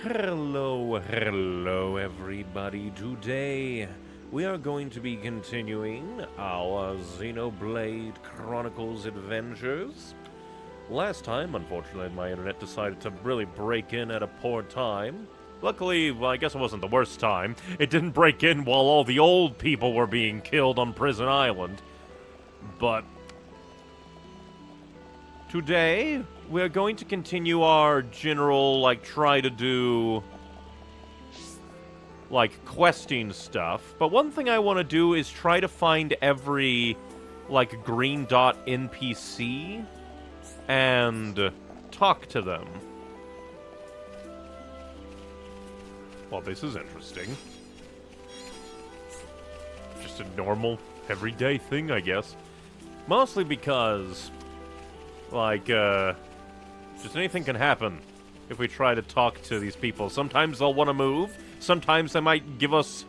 Hello, everybody. Today, we are going to be continuing our Xenoblade Chronicles adventures. Last time, unfortunately, my internet decided to really break in at a poor time. Luckily, well, I guess it wasn't the worst time. It didn't break in while all the old people were being killed on Prison Island. But today, we're going to continue our general, try to do, questing stuff. But one thing I want to do is try to find every, green dot NPC and talk to them. Well, this is interesting. Just a normal, everyday thing, I guess. Mostly because, just anything can happen if we try to talk to these people. Sometimes they'll want to move. Sometimes they might give us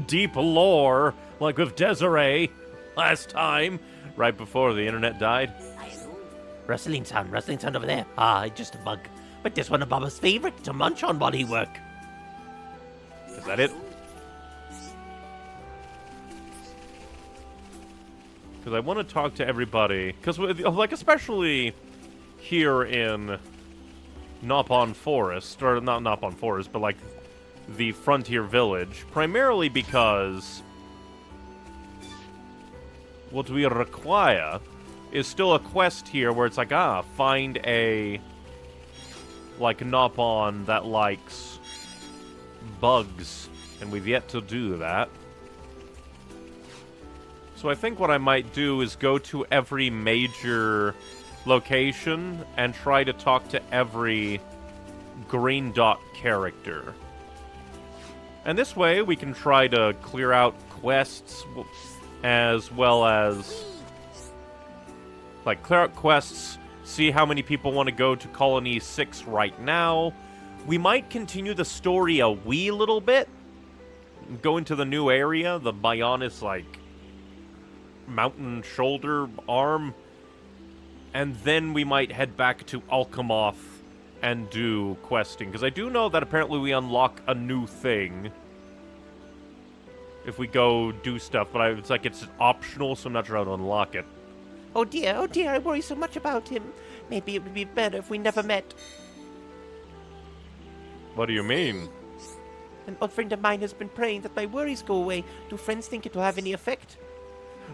deep lore, like with Desiree last time, right before the internet died. Rustling sound over there. Ah, just a bug. But this one of Baba's favorite to munch on while he work. Is that it? Because I want to talk to everybody. Because, especially here in Nopon Forest, or not Nopon Forest, but, the Frontier Village. Primarily because what we require is still a quest here where it's find a, Nopon that likes bugs, and we've yet to do that. So I think what I might do is go to every major location and try to talk to every green dot character. And this way we can try to clear out quests as well as, clear out quests, see how many people want to go to Colony 6 right now. We might continue the story a wee little bit. Go into the new area, the Bionis, mountain shoulder arm. And then we might head back to Alchemoth and do questing. Because I do know that apparently we unlock a new thing if we go do stuff. But it's optional, so I'm not sure how to unlock it. Oh dear, I worry so much about him. Maybe it would be better if we never met. What do you mean? An old friend of mine has been praying that my worries go away. Do friends think it will have any effect?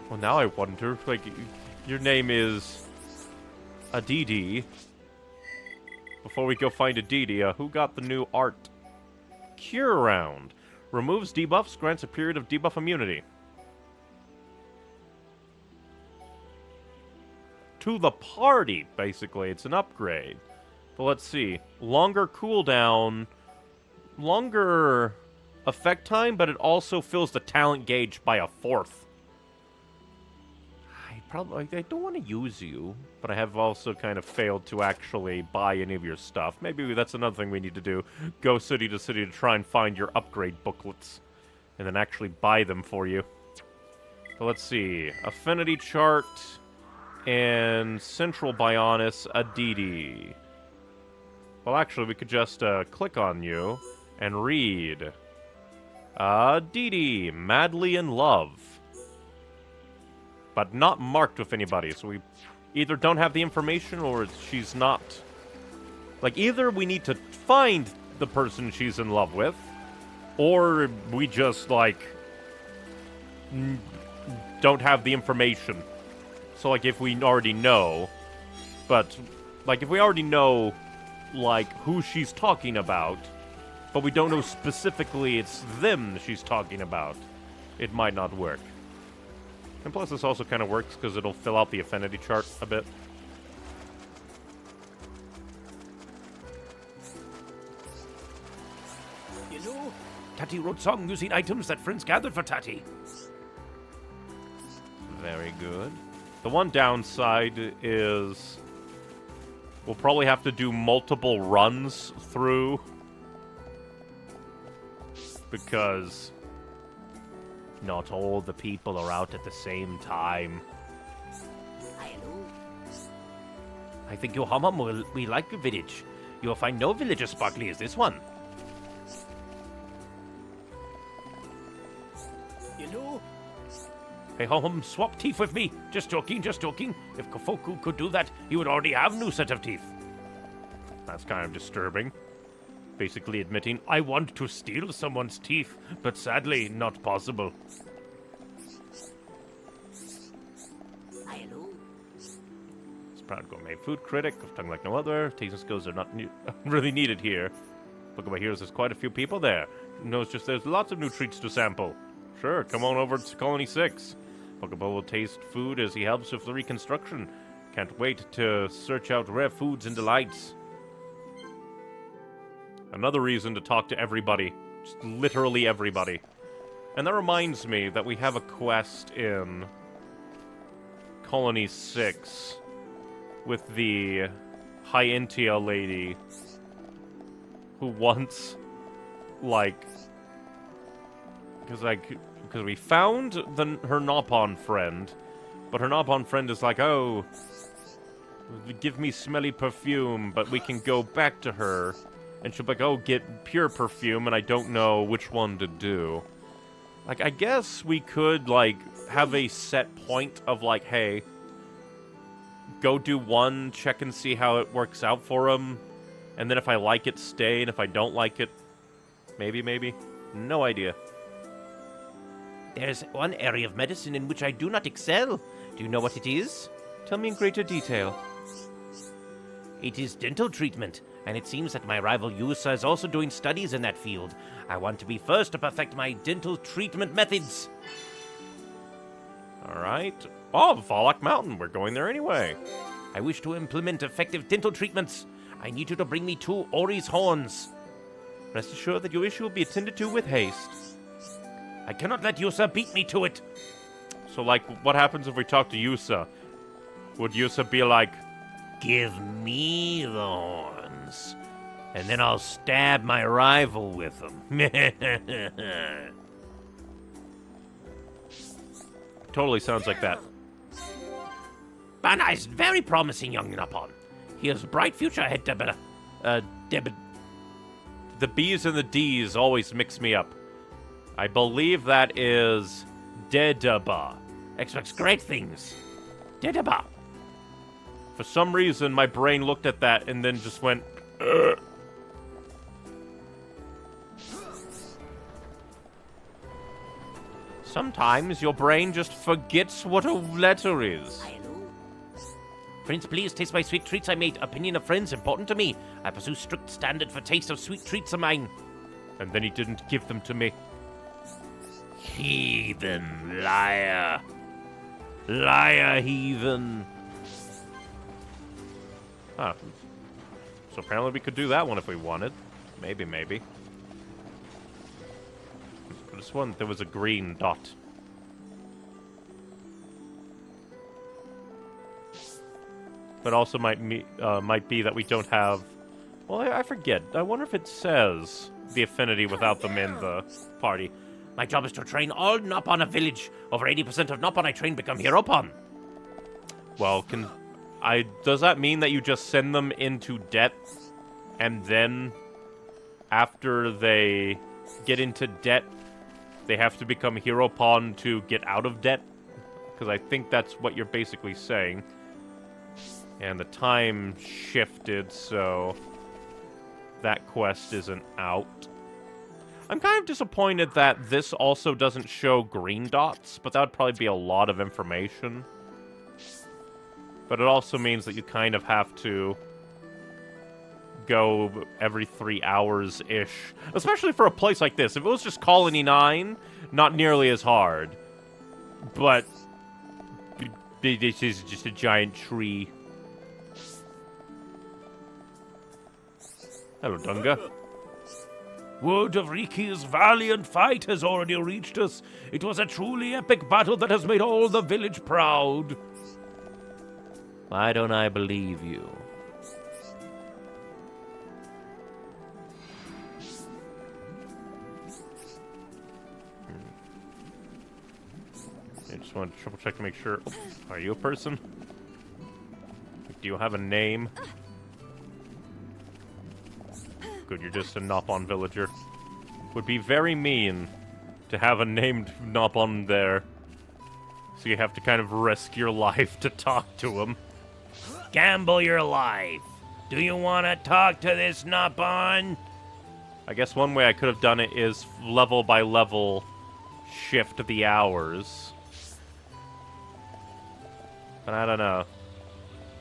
Well, now I wonder, your name is Aditi. Before we go find Aditi, who got the new art? Cure Round. Removes debuffs, grants a period of debuff immunity. To the party, basically. It's an upgrade. But let's see. Longer cooldown, longer effect time, but it also fills the talent gauge by a fourth. I don't want to use you, but I have also kind of failed to actually buy any of your stuff. Maybe that's another thing we need to do. Go city to city to try and find your upgrade booklets, and then actually buy them for you. So let's see. Affinity chart and Central Bionis Aditi. Well, actually, we could just click on you and read. Aditi, madly in love. But not marked with anybody, so we either don't have the information or she's not. Either we need to find the person she's in love with, or we just, don't have the information. So, if we already know, but, if we already know, who she's talking about, but we don't know specifically it's them she's talking about, it might not work. And plus, this also kind of works because it'll fill out the affinity chart a bit. You know, Tati wrote songs using items that friends gathered for Tati. Very good. The one downside is we'll probably have to do multiple runs through because not all the people are out at the same time. I think your Hamam will like your village. You will find no village as sparkly as this one. Hey, swap teeth with me. Just joking, just joking. If Kofoku could do that, he would already have a new set of teeth. That's kind of disturbing. Basically admitting, I want to steal someone's teeth, but sadly, not possible. Hello. Proud gourmet food critic, of tongue like no other. Tasting skills are not really needed here. Look at my heroes, there's quite a few people there. Knows just there's lots of new treats to sample. Sure, come on over to Colony 6. Pokeball will taste food as he helps with the reconstruction. Can't wait to search out rare foods and delights. Another reason to talk to everybody. Just literally everybody. And that reminds me that we have a quest in Colony 6 with the Hyentia lady who wants, like, because we found her Nopon friend, but her Nopon friend is like, oh, give me smelly perfume, but we can go back to her, and she'll be like, oh, get pure perfume, and I don't know which one to do. Like, I guess we could, like, have a set point of, like, hey, go do one, check and see how it works out for him, and then if I like it, stay, and if I don't like it, maybe. No idea. There's one area of medicine in which I do not excel. Do you know what it is? Tell me in greater detail. It is dental treatment, and it seems that my rival Yusa is also doing studies in that field. I want to be first to perfect my dental treatment methods. Alright. Oh, Valak Mountain. We're going there anyway. I wish to implement effective dental treatments. I need you to bring me 2 Ori's horns. Rest assured that your issue will be attended to with haste. I cannot let Yusa beat me to it. So, like, what happens if we talk to Yusa? Would Yusa be like, give me the horns, and then I'll stab my rival with them? Totally sounds like that. Bana is very promising, young Nopon. He has a bright future ahead, The B's and the D's always mix me up. I believe that is Dedaba. Expects great things. Dedaba. For some reason, my brain looked at that and then just went, Ugh. Sometimes your brain just forgets what a letter is. Prince, please taste my sweet treats I made. Opinion of friends important to me. I pursue strict standard for taste of sweet treats of mine. And then he didn't give them to me. Heathen liar. Liar heathen. Huh. So apparently we could do that one if we wanted. Maybe. This one, there was a green dot. But also might be that we don't have... Well, I forget. I wonder if it says the affinity without them in the party. My job is to train all Nopon of village. Over 80% of Nopon I train become Heropon. Well, does that mean that you just send them into debt, and then after they get into debt, they have to become Heropon to get out of debt? Because I think that's what you're basically saying. And the time shifted, so that quest isn't out. I'm kind of disappointed that this also doesn't show green dots, but that would probably be a lot of information. But it also means that you kind of have to go every 3 hours-ish. Especially for a place like this. If it was just Colony 9, not nearly as hard. But this is just a giant tree. Hello, Dunga. Word of Riki's valiant fight has already reached us. It was a truly epic battle that has made all the village proud. Why don't I believe you? I just wanted to triple check to make sure. Oh, are you a person? Do you have a name? Good, you're just a Nopon villager. Would be very mean to have a named Nopon there. So you have to kind of risk your life to talk to him. Gamble your life. Do you want to talk to this Nopon? I guess one way I could have done it is level by level shift the hours. But I don't know.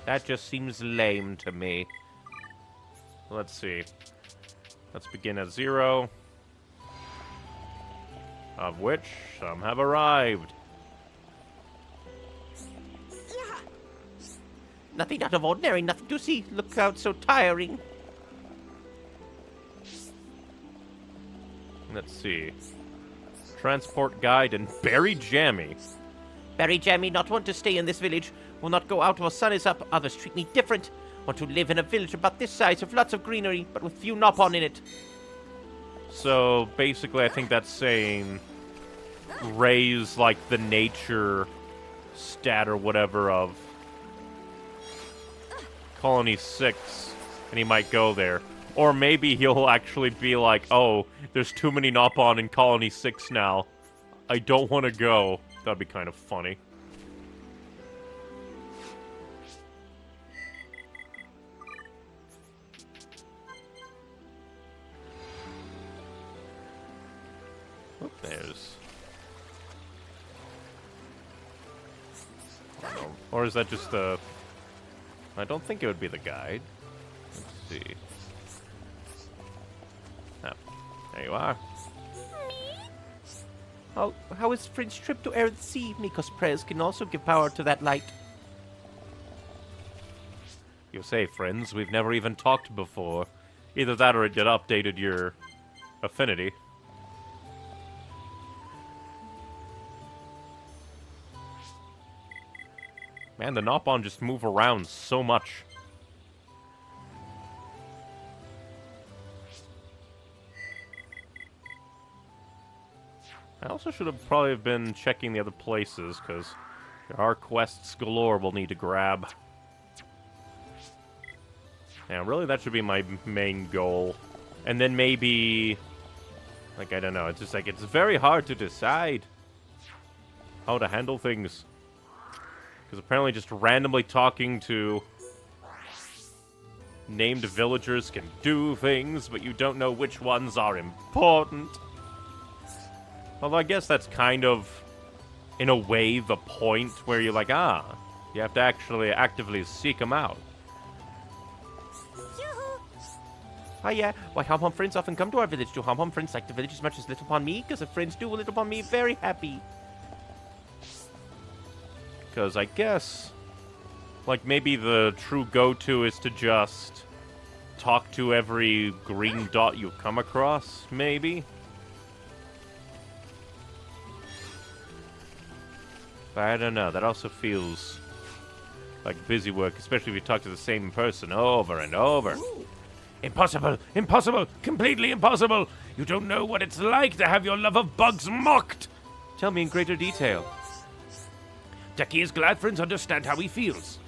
That just seems lame to me. Let's see. Let's begin at 0. Of which some have arrived. Nothing out of ordinary, nothing to see. Look out, so tiring. Let's see. Transport guide and Berry Jammy. Berry Jammy, not want to stay in this village. Will not go out while sun is up. Others treat me different. Want to live in a village about this size with lots of greenery, but with few Nopon in it. So basically, I think that's saying raise like the nature stat or whatever of Colony 6, and he might go there. Or maybe he'll actually be like, oh, there's too many Nopon in Colony 6 now. I don't want to go. That'd be kind of funny. Oh, there's... I don't know. Or is that just a... I don't think it would be the guide. Let's see. Oh, there you are. How is Friend's trip to air the sea? Miko's prayers can also give power to that light. You say, friends, we've never even talked before. Either that or it had updated your affinity. Man, the Nopon just move around so much. I also should have probably been checking the other places, because there are quests galore we'll need to grab. Yeah, really that should be my main goal. And then maybe... like, I don't know, it's just like, it's very hard to decide how to handle things. Because apparently just randomly talking to named villagers can do things, but you don't know which ones are important. Although I guess that's kind of, in a way, the point where you're like, you have to actually actively seek them out. Oh yeah, why Hom Hom friends often come to our village. Do Hom Hom friends like the village as much as Little Pon Me? Because if friends do, Little Pon Me very happy. Because I guess, like, maybe the true go-to is to just talk to every green dot you come across, maybe? But I don't know, that also feels like busy work, especially if you talk to the same person over and over. Impossible! Impossible! Completely impossible! You don't know what it's like to have your love of bugs mocked! Tell me in greater detail. Deki is glad friends understand how he feels.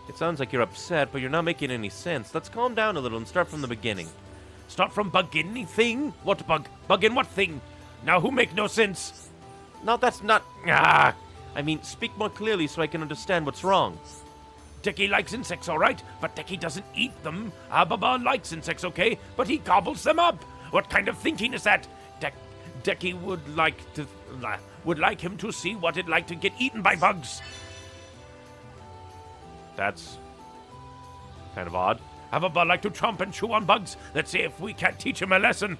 It sounds like you're upset, but you're not making any sense. Let's calm down a little and start from the beginning. Start from bug in anything? What bug? Bug in what thing? Now who make no sense? No, that's not... I mean, speak more clearly so I can understand what's wrong. Deki likes insects, all right, but Deki doesn't eat them. Ababa likes insects, okay, but he gobbles them up. What kind of thinking is that? Deki would like him to see what it'd like to get eaten by bugs. That's kind of odd. Ababa like to chomp and chew on bugs. Let's see if we can't teach him a lesson.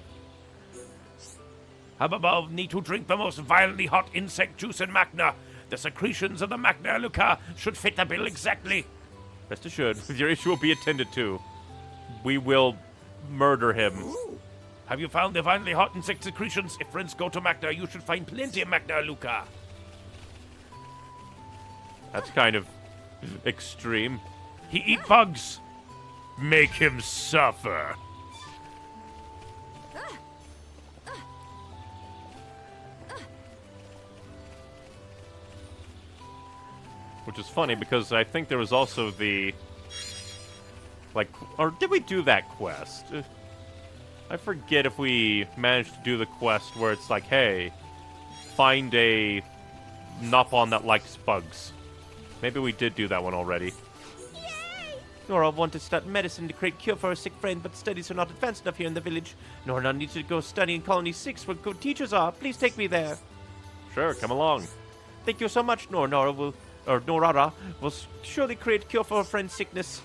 Ababa need to drink the most violently hot insect juice in Magna. The secretions of the Magna Luca should fit the bill exactly. Rest assured, your issue will be attended to. We will murder him. Have you found the violently hot insect secretions? If friends go to Magna, you should find plenty of Magna Luca. That's kind of extreme. He eat bugs. Make him suffer. Which is funny because I think there was also the... like, or did we do that quest? I forget if we managed to do the quest where it's like, hey, find a Nopon that likes bugs. Maybe we did do that one already. Nora wanted to study medicine to create cure for her sick friend, but studies are not advanced enough here in the village. Nora needs to go study in Colony 6 where good teachers are. Please take me there. Sure, come along. Thank you so much, Norara will surely create a cure for her friend's sickness.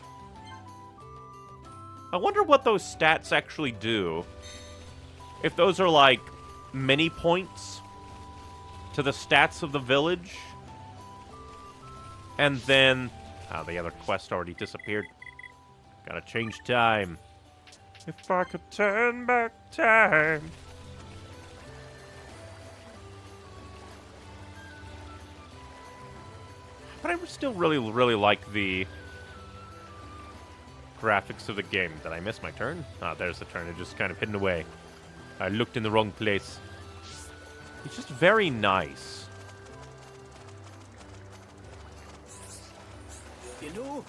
I wonder what those stats actually do. If those are like many points to the stats of the village. And then... Ah, the other quest already disappeared. Gotta change time. If I could turn back time. But I still really like the graphics of the game. Did I miss my turn? Ah, there's the turn. It just kind of hidden away. I looked in the wrong place. It's just very nice. You know,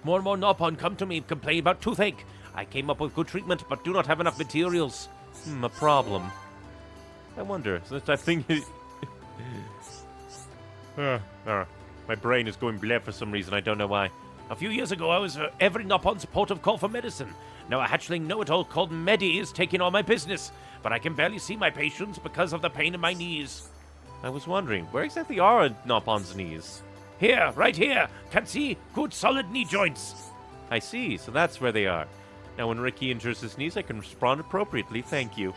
more and more Nopon come to me complain about toothache. I came up with good treatment, but do not have enough materials. A problem. I wonder, is that that thing... my brain is going blah for some reason, I don't know why. A few years ago, I was every Nopon's port of call for medicine. Now a hatchling know-it-all called Medi is taking all my business, but I can barely see my patients because of the pain in my knees. I was wondering, where exactly are Nopon's knees? Here, right here. Can see good solid knee joints. I see, so that's where they are. Now when Ricky injures his knees, I can respond appropriately, thank you.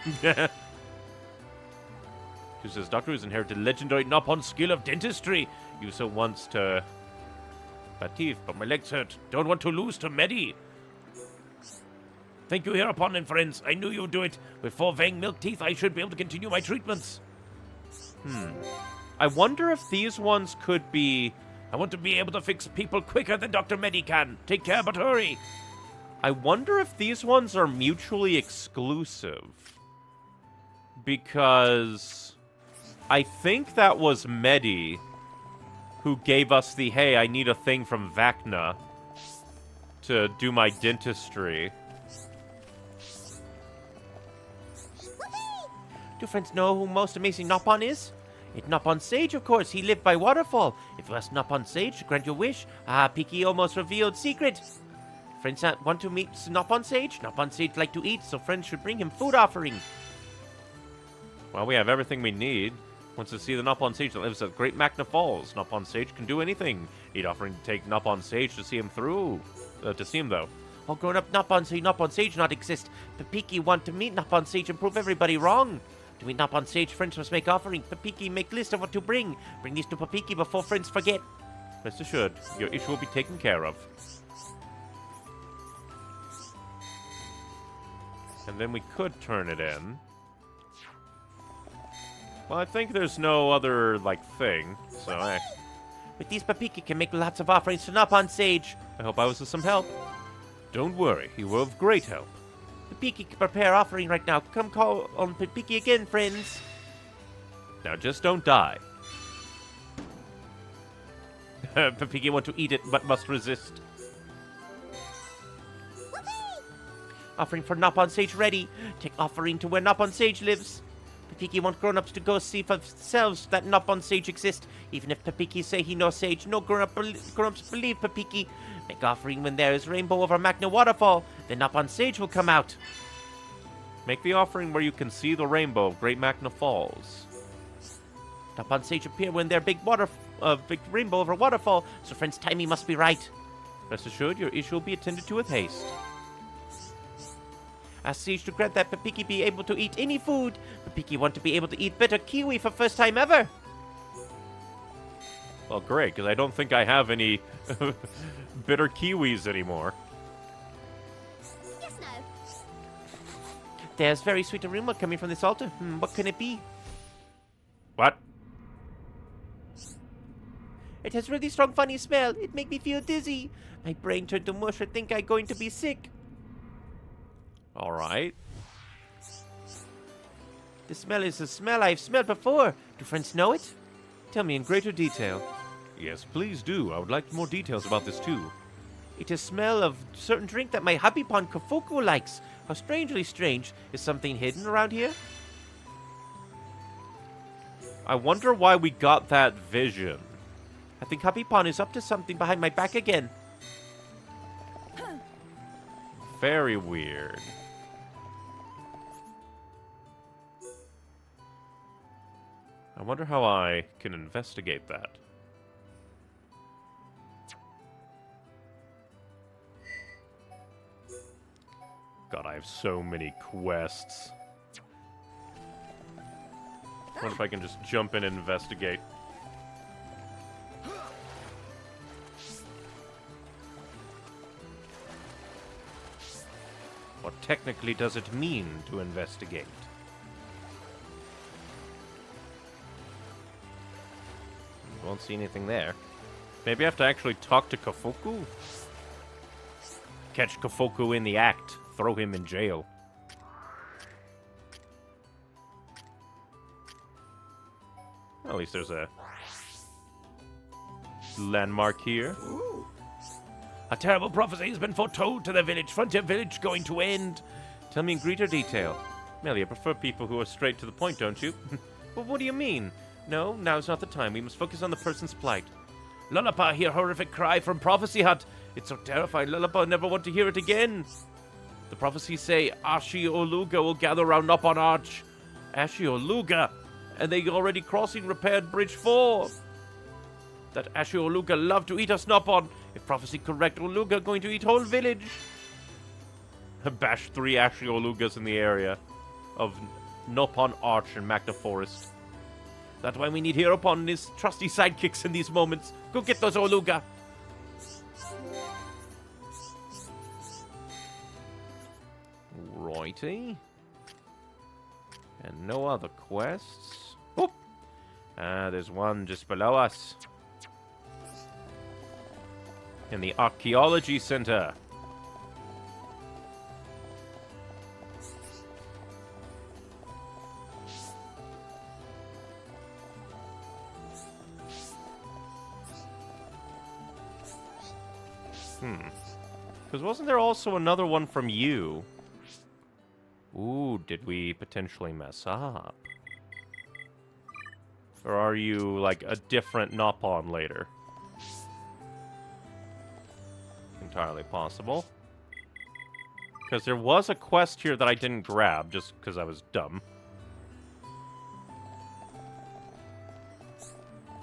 Who says doctor who's inherited legendary Nopon skill of dentistry. Used so once to bad teeth, but my legs hurt. Don't want to lose to Medi. Thank you hereupon, and friends. I knew you'd do it. With 4 Vang milk teeth, I should be able to continue my treatments. I wonder if these ones could be... I want to be able to fix people quicker than Dr. Medi can. Take care, but hurry. I wonder if these ones are mutually exclusive. Because I think that was Medi who gave us the, hey, I need a thing from Vacna to do my dentistry. Do friends know who most amazing Nopon is? It's Nopon Sage, of course. He lived by waterfall. If you ask Nopon Sage to grant your wish, Piki almost revealed secret. Friends want to meet Nopon Sage? Nopon Sage like to eat, so friends should bring him food offering. Well, we have everything we need. Wants to see the Nopon Sage that lives at Great Magna Falls. Nopon Sage can do anything. Need offering to take Nopon Sage to see him through. To see him, though. All grown up Nopon say Nopon Sage not exist. Papiki want to meet Nopon Sage and prove everybody wrong. To meet Nopon Sage, friends must make offering. Papiki make list of what to bring. Bring these to Papiki before friends forget. Rest assured, your issue will be taken care of. And then we could turn it in. Well, I think there's no other, like, thing, so With these Papiki can make lots of offerings to Nopon Sage. I hope I was of some help. Don't worry, you were of great help. Papiki can prepare offering right now. Come call on Papiki again, friends. Now just don't die. Papiki want to eat it, but must resist. Offering for Nopon Sage ready. Take offering to where Nopon Sage lives. Papiki want grown-ups to go see for themselves that Nopon Sage exists. Even if Papiki say he no Sage, no grown-ups believe Papiki. Make offering when there is rainbow over Magna Waterfall. Then Nopon Sage will come out. Make the offering where you can see the rainbow of Great Magna Falls. Nopon Sage appear when there big rainbow over waterfall. So friends' timing must be right. Rest assured, your issue will be attended to with haste. Ask Sage to grant that Papiki be able to eat any food. Papiki want to be able to eat bitter kiwi for first time ever. Well, great, because I don't think I have any bitter kiwis anymore. Yes, no. There's very sweet aroma coming from this altar. What can it be? What? It has really strong funny smell. It make me feel dizzy. My brain turned to mush. I think I'm going to be sick. All right. The smell is a smell I've smelled before. Do friends know it? Tell me in greater detail. Yes, please do. I would like more details about this, too. It is smell of certain drink that my hubby pon Kofuku likes. How strangely strange. Is something hidden around here? I wonder why we got that vision. I think Happy-Pon is up to something behind my back again. Very weird. I wonder how I can investigate that. God, I have so many quests. What if I can just jump in and investigate? What technically does it mean to investigate? Won't see anything there. Maybe I have to actually talk to Kafoku? Catch Kafoku in the act. Throw him in jail. At least there's a landmark here. A terrible prophecy has been foretold to the village. Frontier village going to end. Tell me in greater detail. Melly, I prefer people who are straight to the point, don't you? Well, what do you mean? No, now's not the time. We must focus on the person's plight. Lullaby hear horrific cry from Prophecy Hut. It's so terrifying. Lullaby never want to hear it again. The prophecies say Ashi Oluga will gather around Nopon Arch. Ashi Oluga? And they already crossing repaired Bridge 4. That Ashi Oluga love to eat us Nopon. If prophecy correct, Oluga going to eat whole village. Bash 3 Ashi Olugas in the area of Nopon Arch and Magna Forest. That's why we need Heropon and his trusty sidekicks in these moments. Go get those Oluga. Righty. And no other quests. Oop. There's one just below us. In the Archaeology Center. Because wasn't there also another one from you? Ooh, did we potentially mess up? Or are you, like, a different Nopon later? Entirely possible. Because there was a quest here that I didn't grab, just because I was dumb.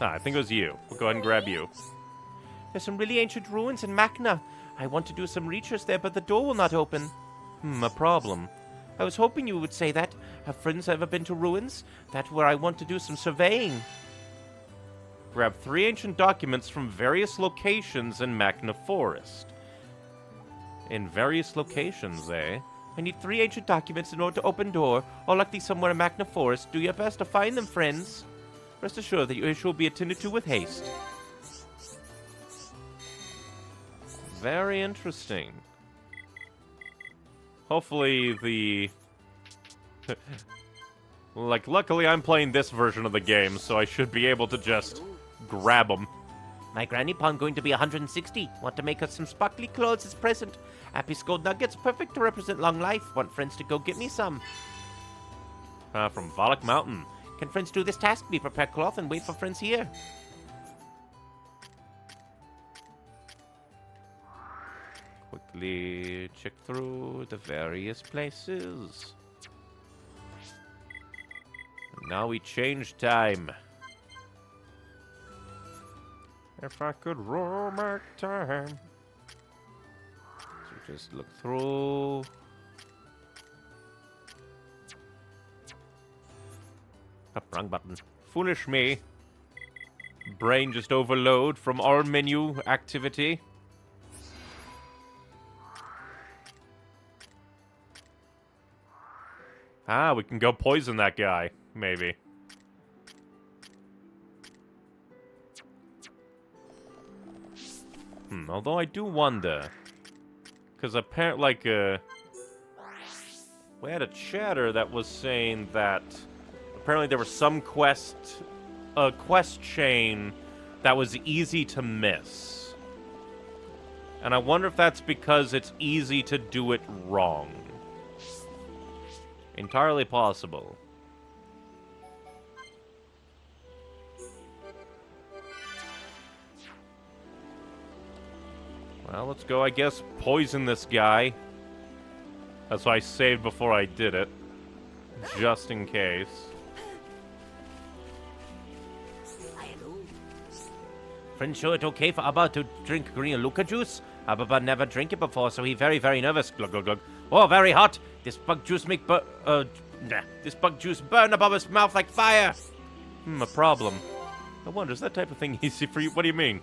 I think it was you. We'll go ahead and grab you. There's some really ancient ruins in Magna. I want to do some research there, but the door will not open. A problem. I was hoping you would say that. Have friends ever been to ruins? That's where I want to do some surveying. Grab 3 ancient documents from various locations in Magna Forest. In various locations, eh? I need 3 ancient documents in order to open door, or likely somewhere in Magna Forest. Do your best to find them, friends. Rest assured that your issue will be attended to with haste. Very interesting. Hopefully the... like, luckily I'm playing this version of the game, so I should be able to just grab them. My granny pon going to be 160. Want to make us some sparkly clothes as present. Happy Gold Nuggets, perfect to represent long life. Want friends to go get me some. From Valak Mountain. Can friends do this task? Be prepare cloth and wait for friends here. Quickly check through the various places. And now we change time. If I could roll back time. So just look through. Oh, wrong button. Foolish me. Brain just overload from our menu activity. We can go poison that guy, maybe. Although I do wonder. Because apparently, like, we had a chatter that was saying that apparently there was some quest chain that was easy to miss. And I wonder if that's because it's easy to do it wrong. Entirely possible. Well, let's go, I guess, poison this guy. That's why I saved before I did it. Just in case. Friend, sure it okay for Abba to drink green Luca juice? Abba never drink it before, so he very, very nervous. Glug, glug, glug. Oh, very hot. This bug juice this bug juice burn Abba's mouth like fire. A problem. I wonder, is that type of thing easy for you? What do you mean?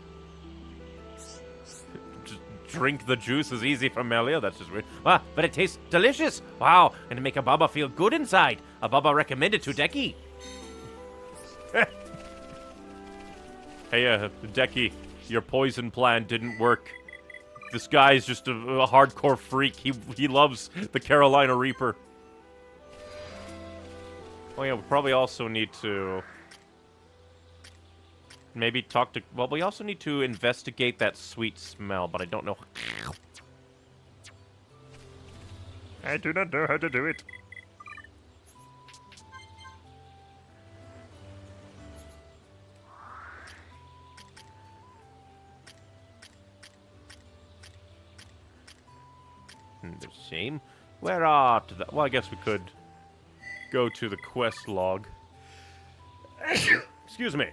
Drink the juice is easy for Melia? That's just weird. Ah, but it tastes delicious. Wow, and to make Ababa feel good inside. Ababa recommended to Deki. Hey, Deki, your poison plan didn't work. This guy's just a hardcore freak. He loves the Carolina Reaper. Oh yeah, we probably also need to maybe talk to... Well, we also need to investigate that sweet smell, but I don't know. I do not know how to do it. The shame. Where art thou? Well, I guess we could go to the quest log. Excuse me.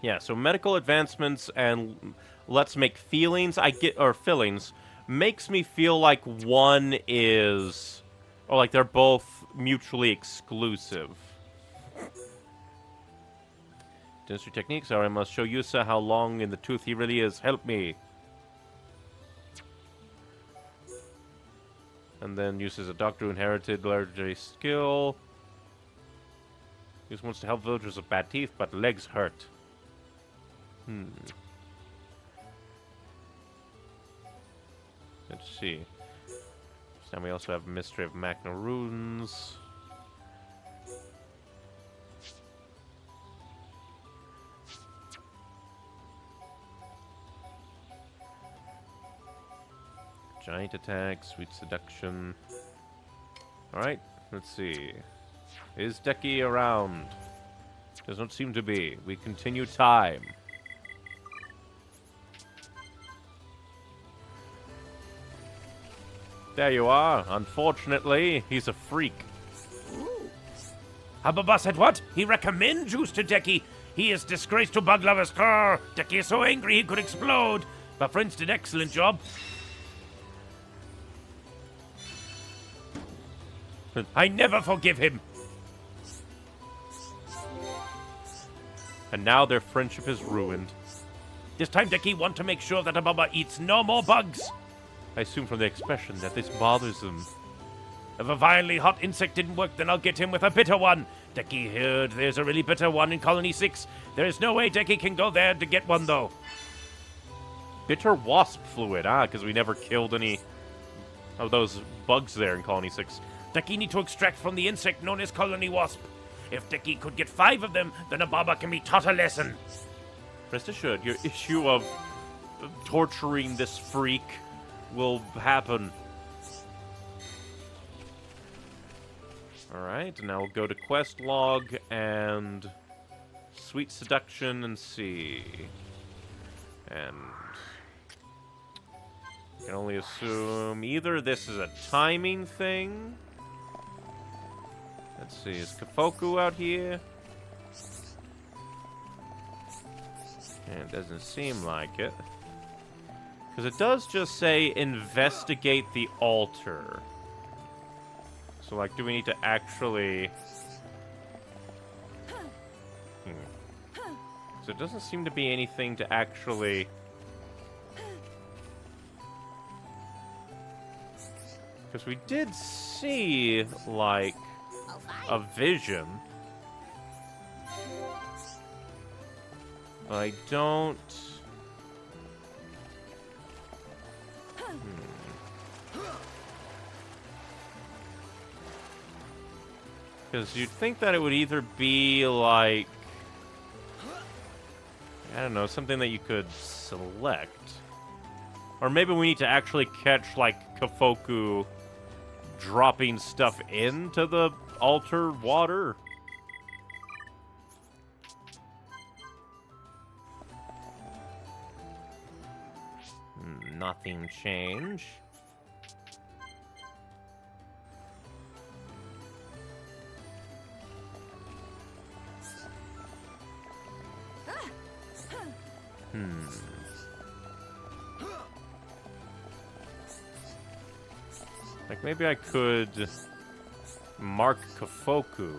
Yeah, so medical advancements and let's make feelings. Fillings makes me feel like one is, or like they're both mutually exclusive. Dentistry techniques are, I must show Yusa how long in the tooth he really is. Help me. And then uses a doctor who inherited legendary skill. He just wants to help villagers with bad teeth, but legs hurt. Let's see. So now we also have Mystery of Magna Runes. Giant attack, sweet seduction. Alright, let's see. Is Deki around? Does not seem to be. We continue time. There you are. Unfortunately, he's a freak. Ababa said what? He recommend juice to Deki. He is disgrace to bug lovers. Grr. Deki is so angry he could explode. But friends did excellent job. I never forgive him. And now their friendship is ruined. This time Deki want to make sure that Ababa eats no more bugs. I assume from the expression that this bothers them. If a violently hot insect didn't work, then I'll get him with a bitter one. Deki heard there's a really bitter one in Colony 6. There is no way Deki can go there to get one, though. Bitter wasp fluid, because we never killed any of those bugs there in Colony 6. Deki need to extract from the insect known as Colony Wasp. If Deki could get 5 of them, then Ababa can be taught a lesson. Rest assured, your issue of torturing this freak will happen. Alright, now we'll go to quest log and sweet seduction and see. And I can only assume either this is a timing thing. Let's see, is Kafoku out here? It doesn't seem like it. Because it does just say investigate the altar. So, like, do we need to actually... So it doesn't seem to be anything to actually... Because we did see, like, a vision. But I don't... Because you'd think that it would either be, like... I don't know, something that you could select. Or maybe we need to actually catch, like, Kafoku dropping stuff into the altar water. Nothing change. Like, maybe I could mark Kafoku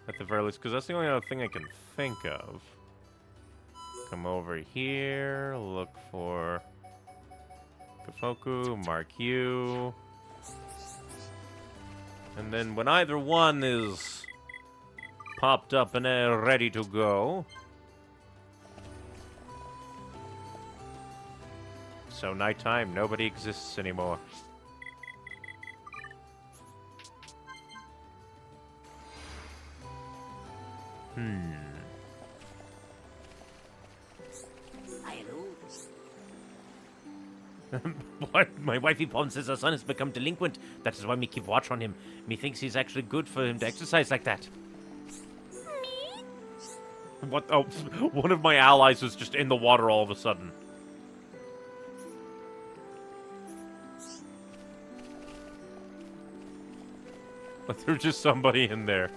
at the very least, because that's the only other thing I can think of. Come over here, look for Kafoku, mark you. And then when either one is popped up and ready to go. So nighttime, nobody exists anymore. What? My wifey Pom says her son has become delinquent. That is why me keep watch on him. Me thinks he's actually good for him to exercise like that. What? Oh, one of my allies was just in the water all of a sudden. But there's just somebody in there.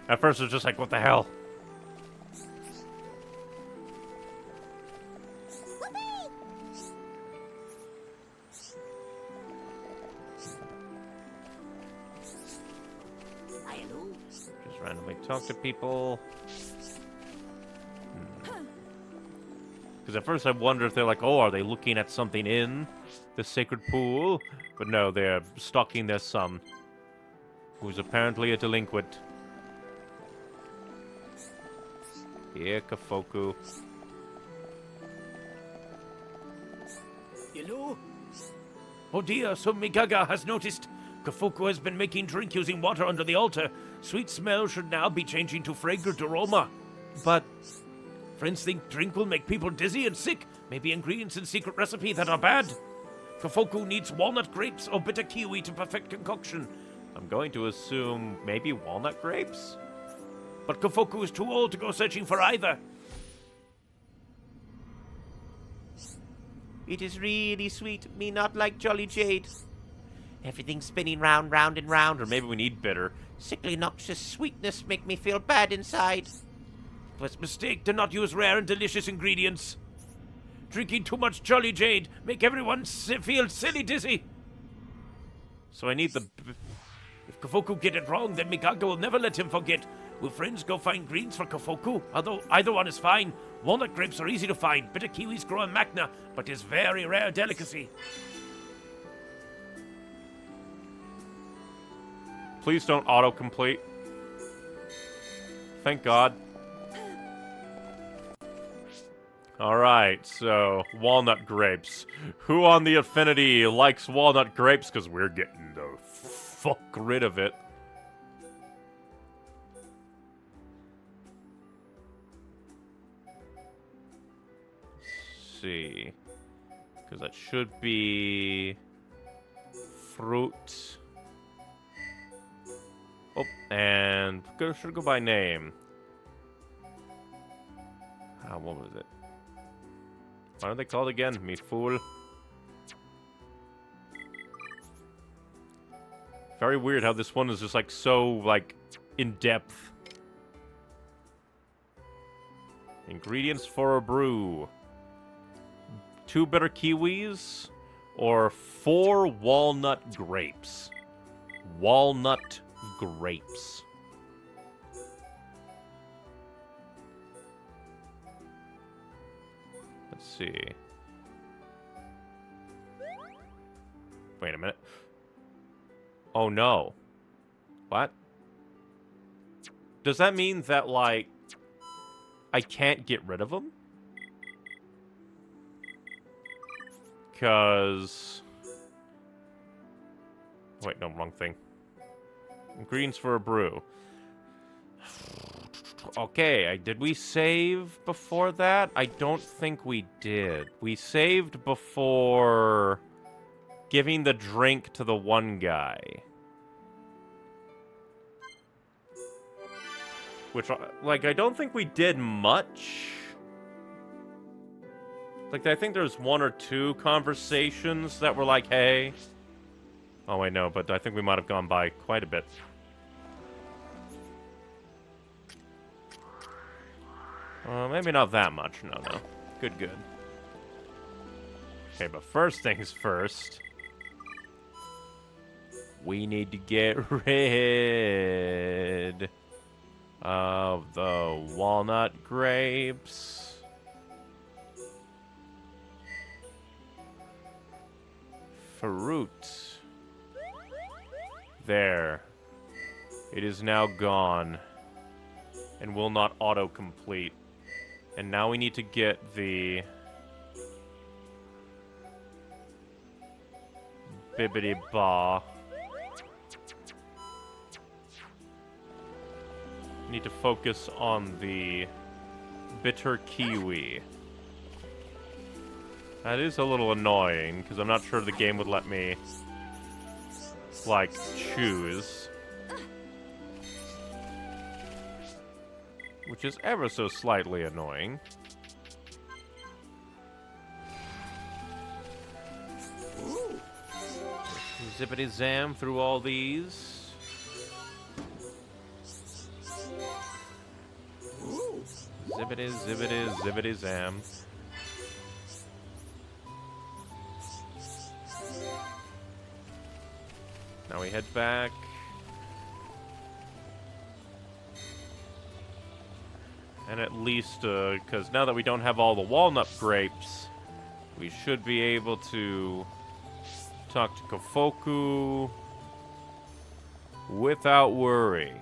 At first, it was just like, what the hell? Just randomly talk to people. Because at first I wonder if they're like, oh, are they looking at something in the sacred pool? But no, they're stalking their son, who's apparently a delinquent. Here, Kafoku. Hello? Oh dear, so Migaga has noticed. Kafoku has been making drink using water under the altar. Sweet smell should now be changing to fragrant aroma. But friends think drink will make people dizzy and sick. Maybe ingredients in secret recipe that are bad. Kafoku needs walnut grapes or bitter kiwi to perfect concoction. I'm going to assume maybe walnut grapes? But Kafoku is too old to go searching for either. It is really sweet. Me not like Jolly Jade. Everything's spinning round, round, and round. Or maybe we need bitter. Sickly noxious sweetness make me feel bad inside. It was a mistake to not use rare and delicious ingredients. Drinking too much Jolly Jade make everyone feel silly dizzy. So I need the... If Kafoku get it wrong, then Migaga will never let him forget. Will friends go find greens for Kafoku? Although either one is fine. Walnut grapes are easy to find. Bitter kiwis grow in Magna, but is very rare delicacy. Please don't autocomplete. Thank God. Alright, so walnut grapes. Who on the Affinity likes walnut grapes? Because we're getting the fuck rid of it. Let's see. Because that should be fruit. Oh, and should go by name. What was it? What are they called again? Me fool. Very weird how this one is just like so like in depth. Ingredients for a brew: 2 bitter kiwis or 4 walnut grapes. Walnut grapes. Let's see. Wait a minute. Oh no. What? Does that mean that, like, I can't get rid of them? 'Cause... Wait, no, wrong thing. Ingredients for a brew. Okay, did we save before that? I don't think we did. We saved before giving the drink to the one guy. Which, like, I don't think we did much. Like, I think there's 1 or 2 conversations that were like, hey. Oh, wait, no, but I think we might have gone by quite a bit. Maybe not that much. No. Good. Okay, but first things first. We need to get rid of the walnut grapes. Fruit. There. It is now gone. And will not auto-complete. And now we need to get the... Bibbidi-ba. Need to focus on the bitter kiwi. That is a little annoying, because I'm not sure the game would let me, like, choose. Which is ever so slightly annoying. Zippity-zam through all these. Zippity-zam. Now we head back. And at least, because now that we don't have all the walnut grapes, we should be able to talk to Kofoku without worry.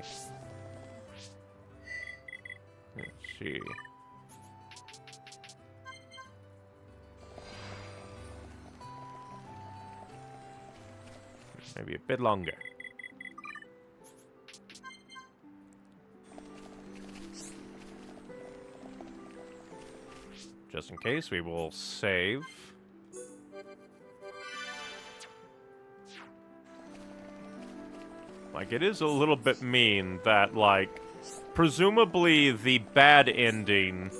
Let's see. Maybe a bit longer. Just in case, we will save. Like, it is a little bit mean that, like, presumably the bad ending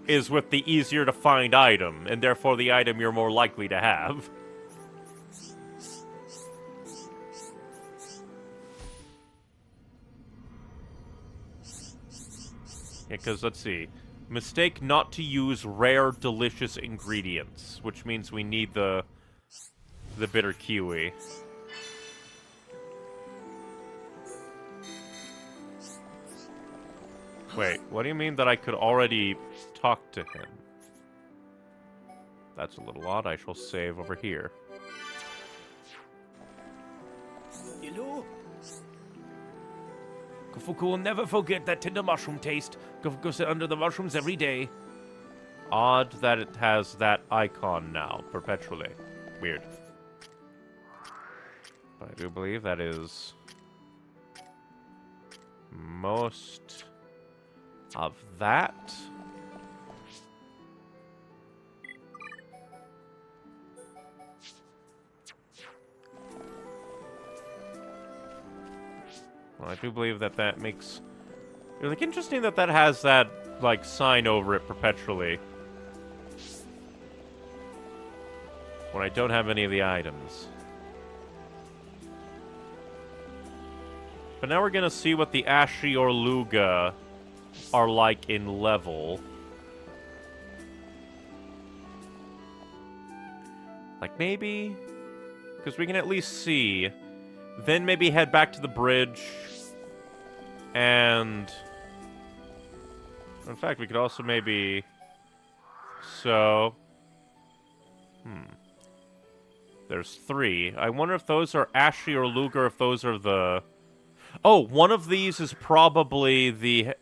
is with the easier to find item, and therefore the item you're more likely to have. Yeah, because, let's see. Mistake not to use rare, delicious ingredients, which means we need the bitter kiwi. Wait, what do you mean that I could already talk to him? That's a little odd. I shall save over here. Hello? Kofuku will never forget that tender mushroom taste. Go sit under the mushrooms every day. Odd that it has that icon now, perpetually. Weird. But I do believe that is most of that. Well, I do believe that that makes... It's, like, interesting that that has that, like, sign over it perpetually. When I don't have any of the items. But now we're gonna see what the Ashi or Luga are like in level. Like, maybe... Because we can at least see. Then maybe head back to the bridge. And... In fact, we could also maybe... So... There's 3. I wonder if those are Ashi or Luga, or if those are the... Oh, one of these is probably the,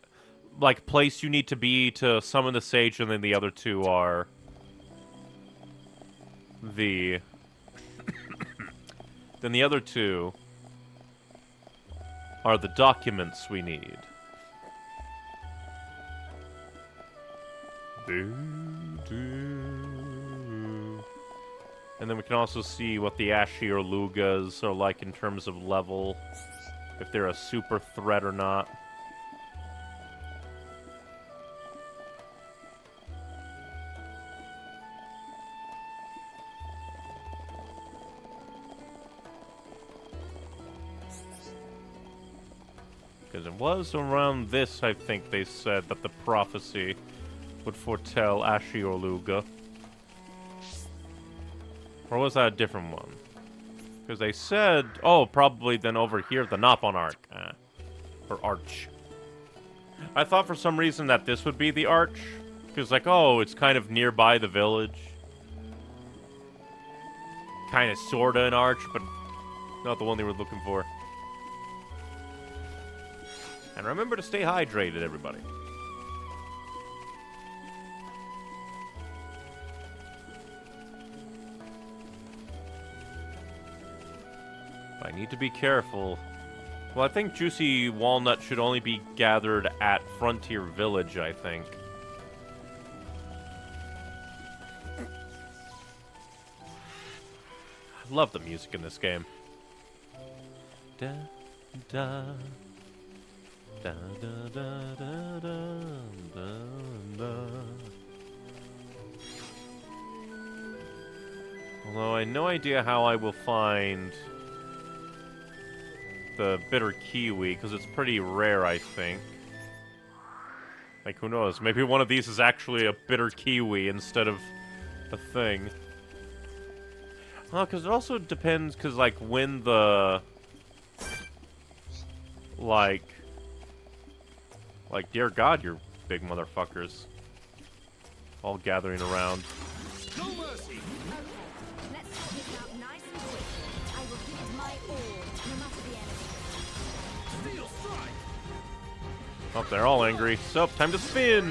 like, place you need to be to summon the sage, and then the other 2 are the... Then the other 2 are the documents we need. And then we can also see what the Ashi or Lugas are like in terms of level. If they're a super threat or not. Because it was around this, I think they said, that the prophecy would foretell Ashioluga. Or was that a different one? Because they said, oh, probably then over here, the Nopon Arc. Or Arch. I thought for some reason that this would be the Arch. Because, like, oh, it's kind of nearby the village. Kind of, sorta an Arch, but not the one they were looking for. And remember to stay hydrated, everybody. I need to be careful. Well, I think Juicy Walnut should only be gathered at Frontier Village, I think. I love the music in this game. Da, da, da, da, da, da, da, da. Although I have no idea how I will find the bitter kiwi, because it's pretty rare, I think. Like, who knows? Maybe one of these is actually a bitter kiwi instead of a thing. Well, because it also depends, because, like, when the... Like, dear God, you're big motherfuckers. All gathering around. No mercy. Okay, let's sort this out nice and quick. I will give it my all, no matter the enemy. Steel strike! Oh, they're all angry. So, time to spin!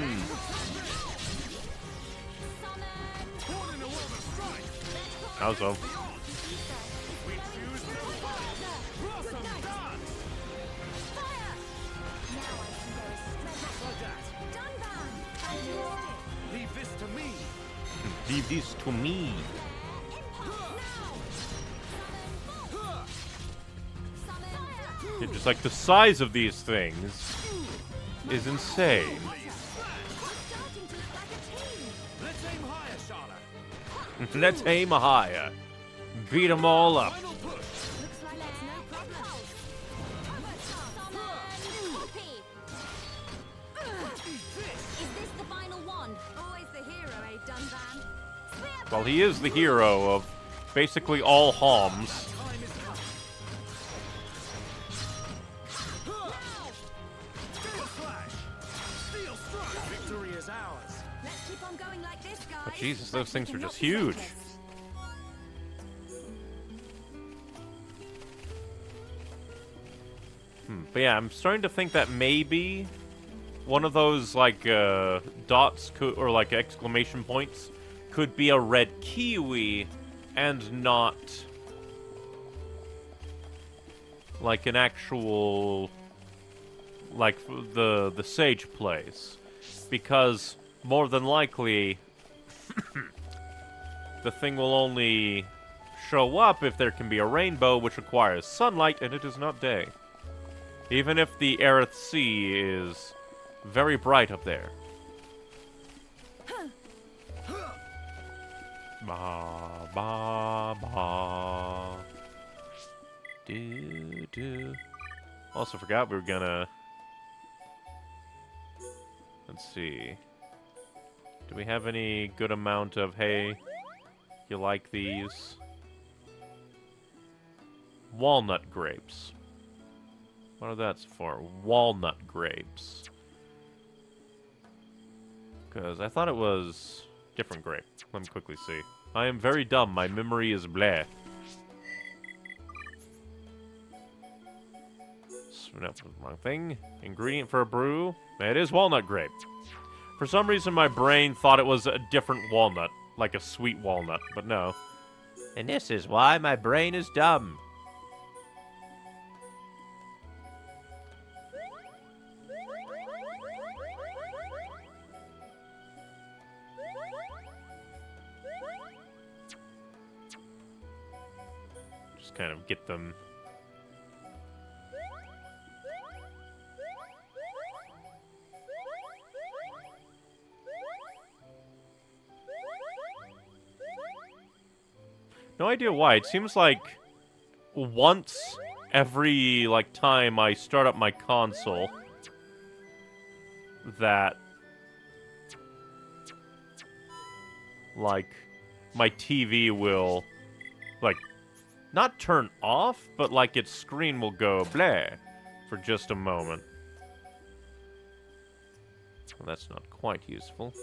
Summon. Born in a world of strife! Howzo. We choose to fight! Blossom dance! Fire! Now I can go straight Like that! done van. Fantastic. Leave this to me! Leave this to me. Summon. Yeah, just like the size of these things is insane. Starting to look like a team. Let's aim higher, Charlotte! Let's aim higher. Beat them all up. Final push! Looks like that's no problem. Summon. Copy. Eat this! Is this the final one? Always the hero, eh, Dunvan? Well, he is the hero of basically all Homs. Time is coming! Steel slash! Steel strike! Victory is ours! Let's keep on going like this, guys. But Jesus, those We things are cannot just be huge. reckless. But yeah, I'm starting to think that maybe one of those, like, dots could, or, like, exclamation points could be a red kiwi and not, like, an actual, like, the sage place. Because, more than likely, the thing will only show up if there can be a rainbow, which requires sunlight, and it is not day. Even if the Aerith Sea is very bright up there. Ba ba ba. Do do. Also forgot we were gonna. Let's see. Do we have any good amount of, hey, you like these? Walnut grapes. What are that's for? Walnut grapes. Because I thought it was different grape. Let me quickly see. I am very dumb. My memory is bleh. No, wrong thing. Ingredient for a brew. It is walnut grape. For some reason, my brain thought it was a different walnut. Like a sweet walnut, but no. And this is why my brain is dumb. Just kind of get them. No idea why. It seems like once every, like, time I start up my console, that, like, my TV will, like, not turn off, but, like, its screen will go blah for just a moment. Well, that's not quite useful.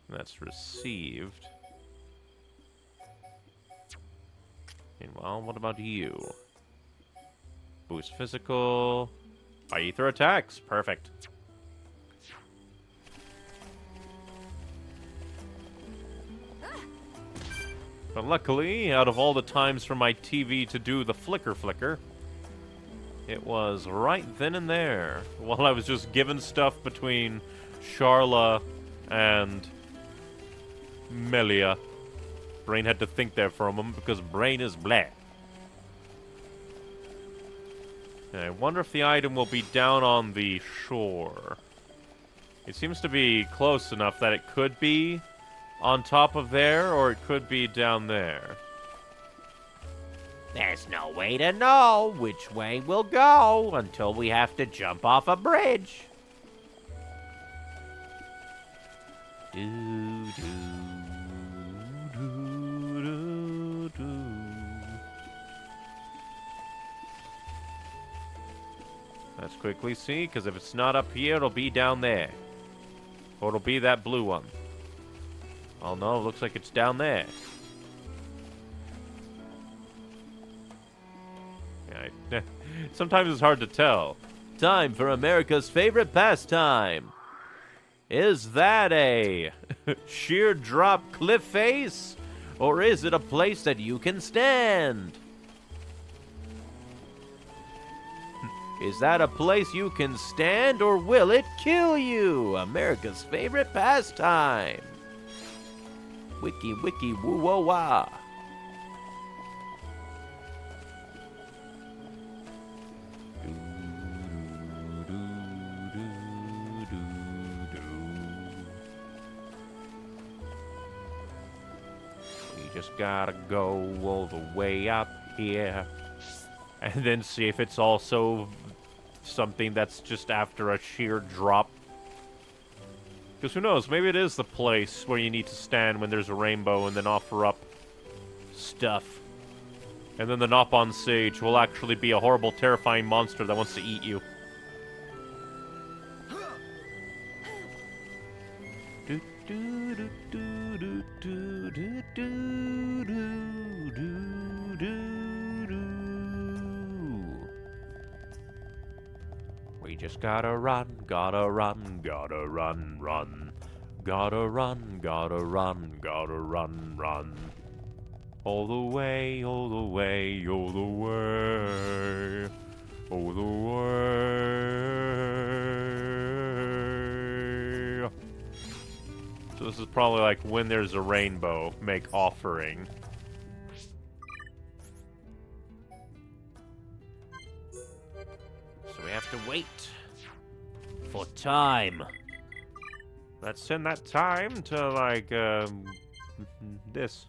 That's received. Meanwhile, what about you? Boost physical. By ether attacks. Perfect. But luckily, out of all the times for my TV to do the flicker, it was right then and there, while I was just giving stuff between Sharla and Melia. Brain had to think there for a moment because brain is blah. And I wonder if the item will be down on the shore. It seems to be close enough that it could be on top of there, or it could be down there. There's no way to know which way we'll go until we have to jump off a bridge. Let's quickly see, because if it's not up here, it'll be down there. Or it'll be that blue one. Oh no, it looks like it's down there. Yeah, sometimes it's hard to tell. Time for America's favorite pastime. Is that a sheer drop cliff face? Or is it a place that you can stand? Is that a place you can stand, or will it kill you? America's favorite pastime. Wiki wiki woo wah wah. We just gotta go all the way up here, and then see if it's also something that's just after a sheer drop. Because who knows, maybe it is the place where you need to stand when there's a rainbow and then offer up stuff. And then the Nopon Sage will actually be a horrible, terrifying monster that wants to eat you. We just gotta run, gotta run, gotta run, run. Gotta run, gotta run, gotta run, run. All the way, all the way, all the way. All the way. So this is probably like when there's a rainbow, make offering. So we have to wait for time. Let's send that time to, like, this.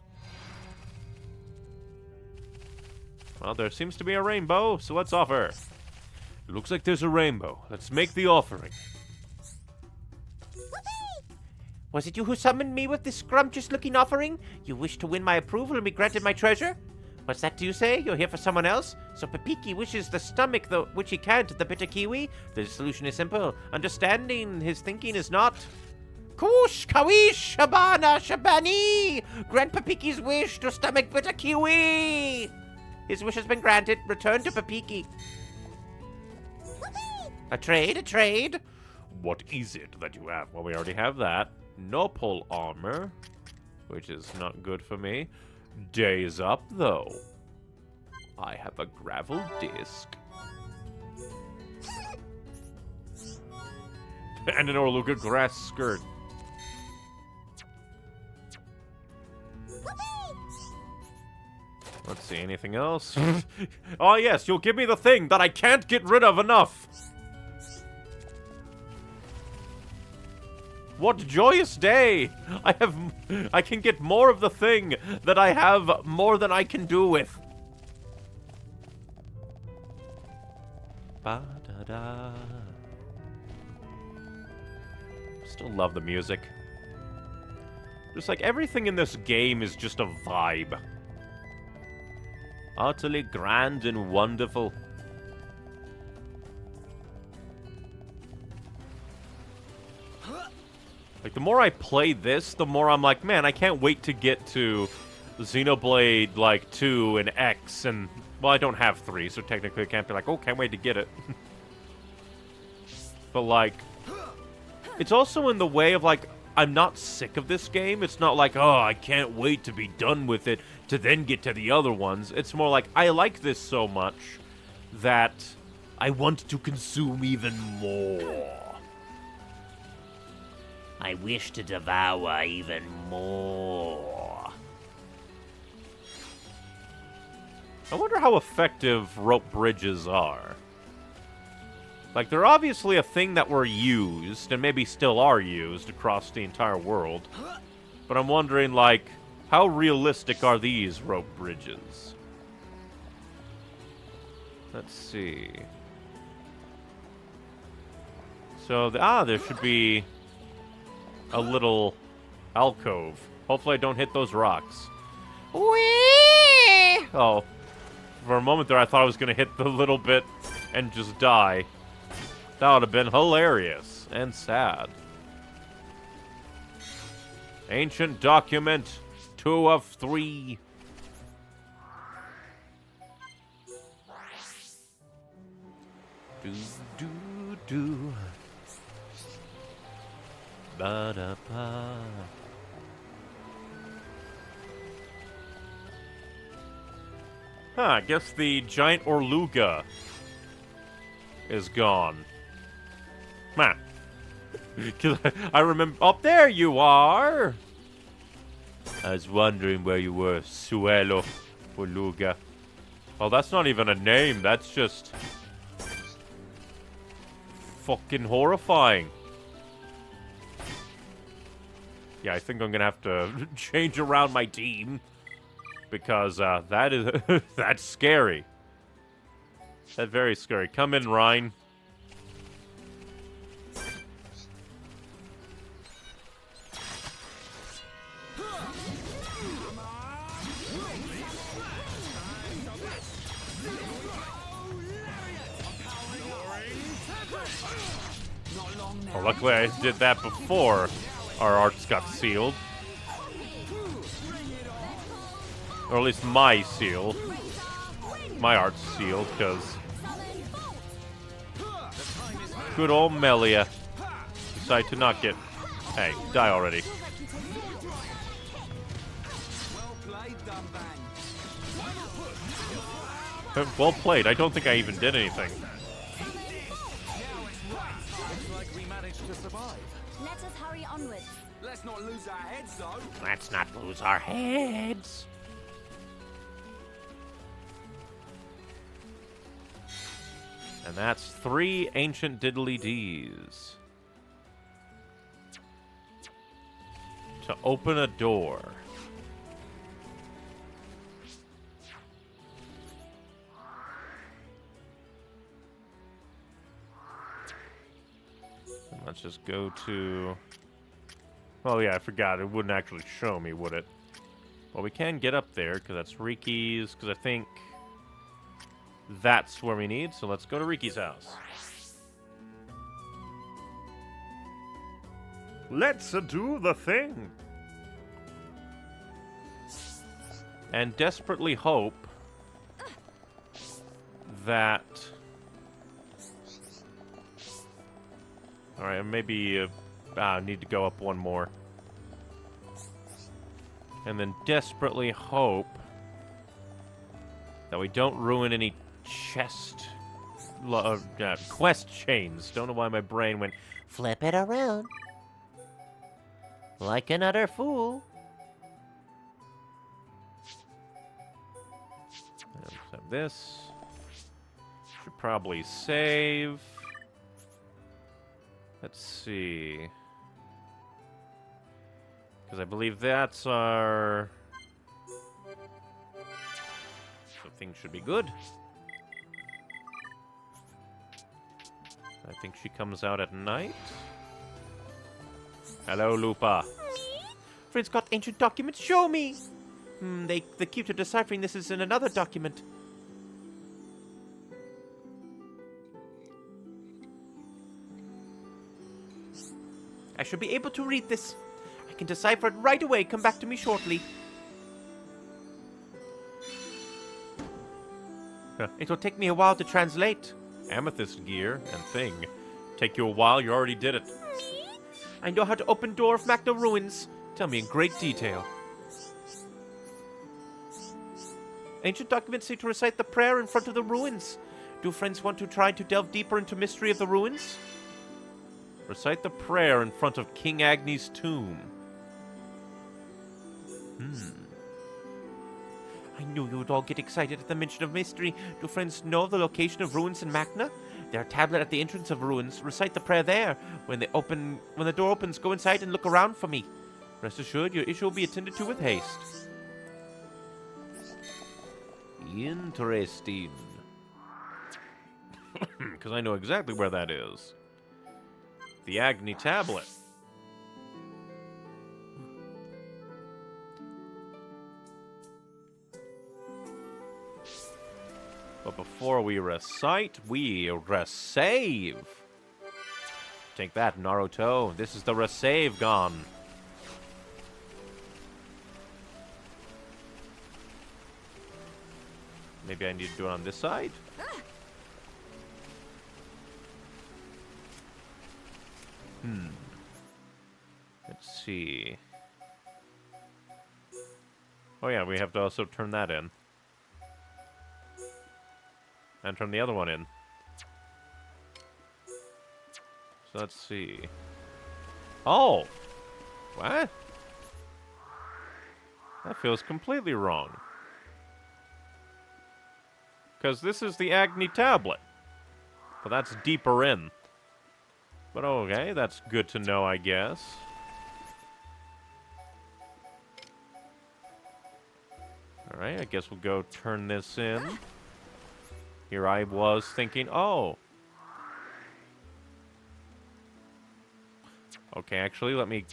Well, there seems to be a rainbow, so let's offer. Looks like there's a rainbow. Let's make the offering. Was it you who summoned me with this scrumptious-looking offering? You wish to win my approval and be granted my treasure? What's that you say? You're here for someone else? So Papiki wishes the stomach, though, which he can't, the bitter kiwi? The solution is simple. Understanding his thinking is not... Koosh, Kawish, Shabana, Shabani! Grant Papiki's wish to stomach bitter kiwi! His wish has been granted. Return to Papiki. A trade, a trade. What is it that you have? Well, we already have that. No pole armor, which is not good for me. Days up, though. I have a gravel disc. And an Orluga grass skirt. Let's see, anything else? Oh yes, you'll give me the thing that I can't get rid of enough! What joyous day! I can get more of the thing that I have more than I can do with. Ba-da-da. Still love the music. Just like everything in this game is just a vibe. Utterly grand and wonderful. Like, the more I play this, the more I'm like, man, I can't wait to get to Xenoblade, like, 2 and X, and, well, I don't have 3, so technically I can't be like, oh, can't wait to get it. But, like, it's also in the way of, like, I'm not sick of this game. It's not like, oh, I can't wait to be done with it to then get to the other ones. It's more like, I like this so much that I want to consume even more. I wish to devour even more. I wonder how effective rope bridges are. Like, they're obviously a thing that were used, and maybe still are used across the entire world. But I'm wondering, like, how realistic are these rope bridges? Let's see. So, there should be a little alcove. Hopefully I don't hit those rocks. Whee! Oh. For a moment there I thought I was going to hit the little bit and just die. That would have been hilarious and sad. Ancient document 2 of 3. Do do do. Ba-da-ba. Huh, I guess the giant Orluga is gone. Man. I remember... Oh, there you are! I was wondering where you were, Suelo Orluga. Oh, that's not even a name. That's just... fucking horrifying. Yeah, I think I'm gonna have to change around my team. Because, that is... that's scary. That's very scary. Come in, Rhine. Well, luckily I did that before our arts got sealed. Or at least my seal. My art's sealed, because... good old Melia decided to not get... Hey, die already. Well played. I don't think I even did anything. Let us hurry onwards. Let's not lose our heads, though. Let's not lose our heads. And that's 3 ancient diddly-dees. To open a door. And let's just go to... Oh yeah, I forgot. It wouldn't actually show me, would it? Well, we can get up there, because that's Riki's, because I think... that's where we need, so let's go to Riki's house. Let's do the thing! And desperately hope that... Alright, maybe I need to go up one more. And then desperately hope that we don't ruin any quest chains. Don't know why my brain went flip it around like an utter fool. Let's have this. Should probably save. Let's see. Because I believe that's our... so things should be good. I think she comes out at night. Hello, Lupa. Friend's got ancient documents. Show me. The key to deciphering this is in another document. I should be able to read this. I can decipher it right away. Come back to me shortly. Huh. It'll take me a while to translate. Amethyst gear and thing. Take you a while, you already did it. I know how to open door of Magna ruins. Tell me in great detail. Ancient documents say to recite the prayer in front of the ruins. Do friends want to try to delve deeper into mystery of the ruins? Recite the prayer in front of King Agni's tomb. I knew you would all get excited at the mention of mystery. Do friends know the location of ruins in Magna? There are a tablet at the entrance of ruins. Recite the prayer there. When the door opens, go inside and look around for me. Rest assured, your issue will be attended to with haste. Interesting. Because I know exactly where that is. The Agni tablet. But before we recite, we resave. Take that, Naruto. This is the resave gone. Maybe I need to do it on this side? Let's see. Oh yeah, we have to also turn that in. And turn the other one in. So let's see. Oh! What? That feels completely wrong. Because this is the Agni tablet. But that's deeper in. But okay, that's good to know, I guess. Alright, I guess we'll go turn this in. Here I was thinking, oh. Okay, actually, let me...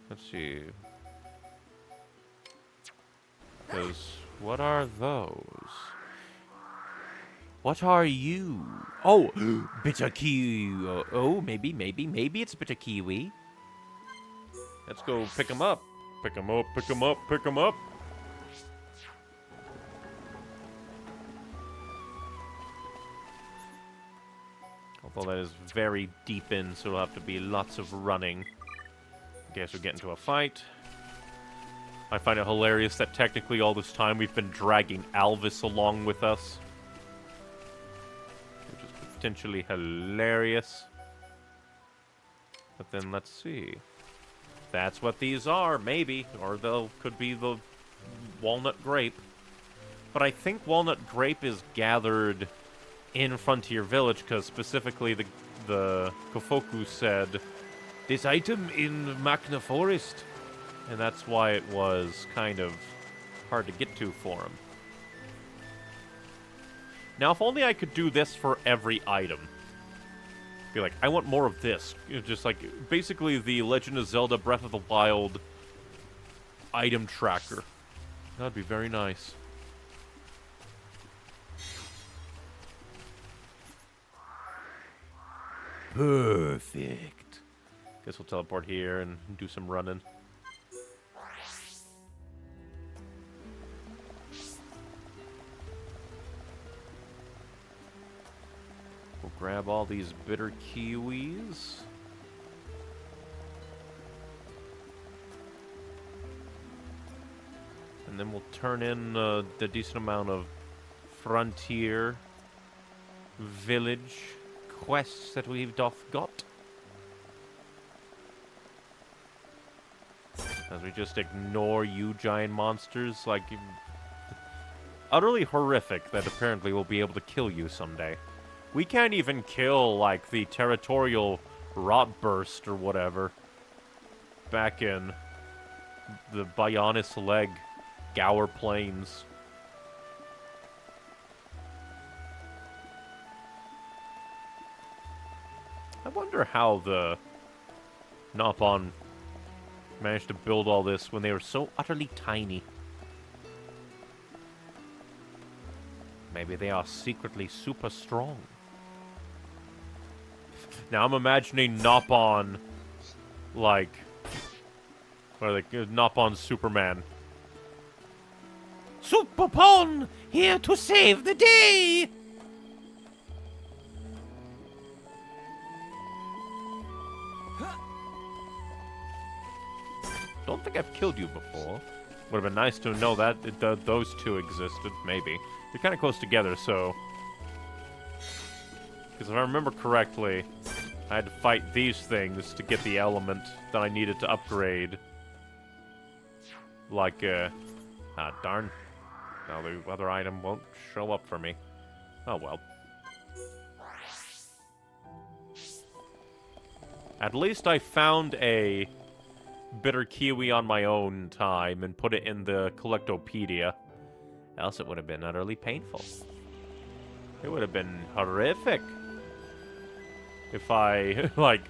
Let's see. Because, what are those? What are you? Oh, bitter kiwi. Oh, maybe it's bitter kiwi. Let's go pick them up. Pick them up, pick them up, pick them up. Although that is very deep in, so it'll have to be lots of running. I guess we'll get into a fight. I find it hilarious that technically all this time we've been dragging Alvis along with us. Which is potentially hilarious. But then let's see. That's what these are, maybe. Or they'll could be the walnut grape. But I think walnut grape is gathered in Frontier Village, because specifically the Kofoku said, this item in Magna Forest. And that's why it was kind of hard to get to for him. Now, if only I could do this for every item. Be like, I want more of this. You know, just like, basically the Legend of Zelda Breath of the Wild item tracker. That'd be very nice. Perfect. Guess we'll teleport here and do some running. We'll grab all these bitter kiwis. And then we'll turn in the decent amount of Frontier Village quests that we've got. As we just ignore you giant monsters, like, utterly horrific that apparently we'll be able to kill you someday. We can't even kill, like, the territorial rotburst or whatever back in the Bionis Leg Gower Plains. wonder how the Nopon managed to build all this when they were so utterly tiny. Maybe they are secretly super strong. Now I'm imagining Nopon, like, what are they? Nopon Superman. Superpon, here to save the day! Don't think I've killed you before. Would have been nice to know that those two existed, maybe. They're kind of close together, so... Because if I remember correctly, I had to fight these things to get the element that I needed to upgrade. Like, ah, darn. Now the other item won't show up for me. Oh, well. At least I found a bitter kiwi on my own time and put it in the Collectopedia. Else it would have been utterly painful. It would have been horrific if I, like,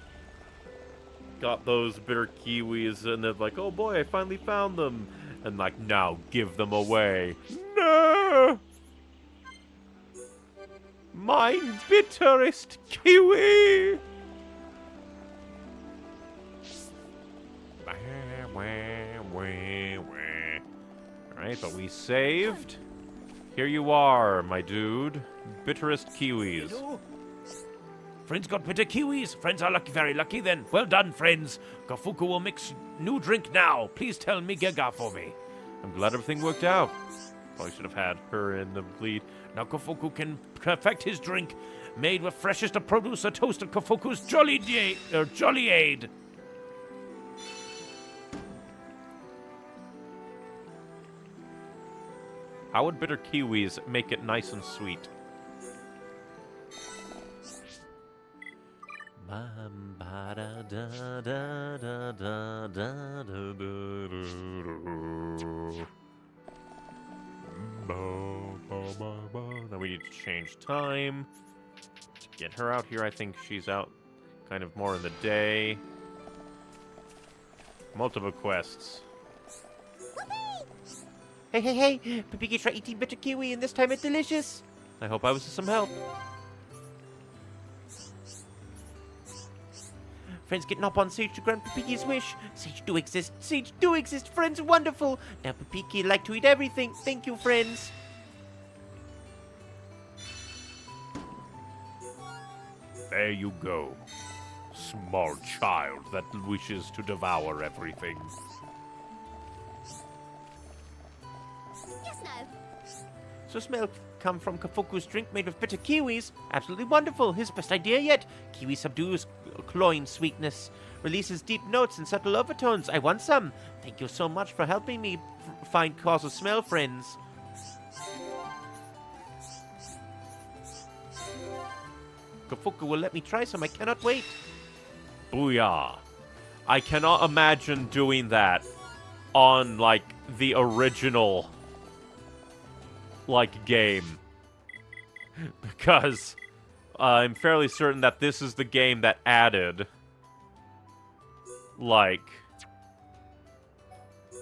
got those bitter kiwis and then like, oh boy, I finally found them. And like, now give them away. No! My bitterest kiwi! Alright, but we saved. Here you are, my dude. Bitterest kiwis. Friends got bitter kiwis. Friends are lucky, very lucky then. Well done, friends. Kafuku will mix new drink now. Please tell Migega for me. I'm glad everything worked out. Probably should have had her in the lead. Now Kafuku can perfect his drink. Made with freshest of produce, a toast of Kafuku's Jolly-Aid. How would bitter kiwis make it nice and sweet? Now we need to change time. Get her out here. I think she's out kind of more in the day. Multiple quests. Hey, Papiki tried eating bitter kiwi and this time it's delicious. I hope I was of some help. Friends getting up on Sage to grant Papiki's wish. Sage do exist, friends, wonderful. Now Papiki like to eat everything. Thank you, friends. There you go. Small child that wishes to devour everything. Yes, no. So smell come from Kafuku's drink made with bitter kiwis. Absolutely wonderful. His best idea yet. Kiwi subdues cloying sweetness, releases deep notes and subtle overtones. I want some. Thank you so much for helping me find cause of smell, friends. Kafuku will let me try some. I cannot wait. Booyah. I cannot imagine doing that on, like, the original, like, game. Because I'm fairly certain that this is the game that added, like,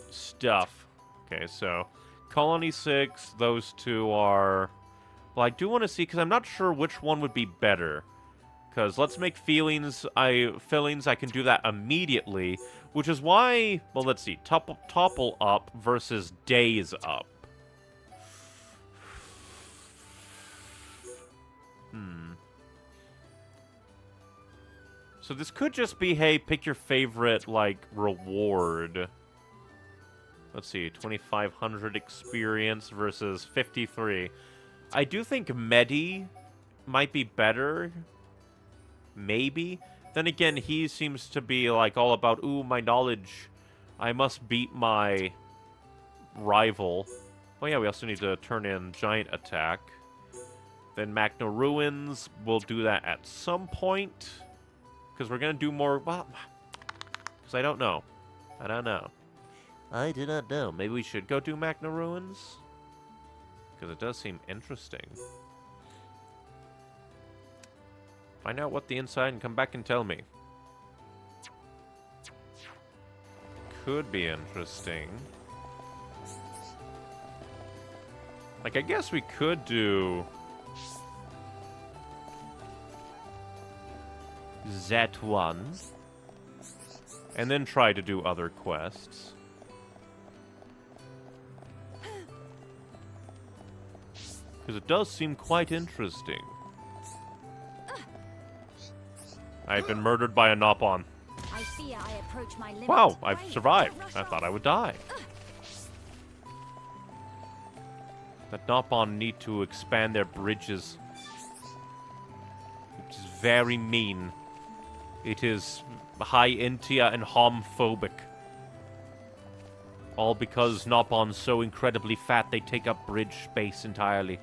stuff. Okay, so Colony 6, those two are... Well, I do want to see, because I'm not sure which one would be better. Because let's make fillings I can do that immediately, which is why, well, let's see, topple up versus days up. So this could just be, hey, pick your favorite, like, reward. Let's see, 2,500 experience versus 53. I do think Medi might be better. Maybe. Then again, he seems to be, like, all about, ooh, my knowledge. I must beat my rival. Oh yeah, we also need to turn in Giant Attack. Then Magna Ruins, we'll do that at some point. Because we're going to do more, well, because I don't know. I don't know. I do not know. Maybe we should go do Magna Ruins? Because it does seem interesting. Find out what the inside and come back and tell me. Could be interesting. Like, I guess we could do that one. And then try to do other quests. Because it does seem quite interesting. I've been murdered by a Nopon. I fear I approach my limit. Wow, I've Brave, survived. don't rush I thought off. I would die. That Nopon need to expand their bridges. Which is very mean. It is high intia and homophobic. All because Nopon's so incredibly fat they take up bridge space entirely.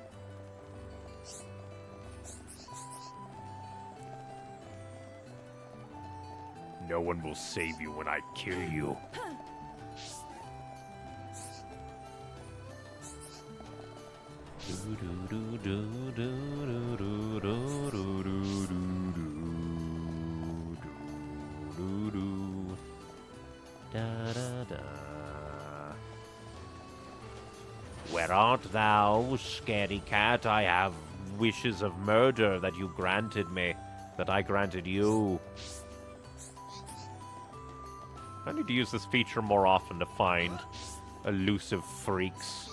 No one will save you when I kill you. Where art thou, scaredy cat? I have wishes of murder that you granted me, that I granted you. I need to use this feature more often to find elusive freaks.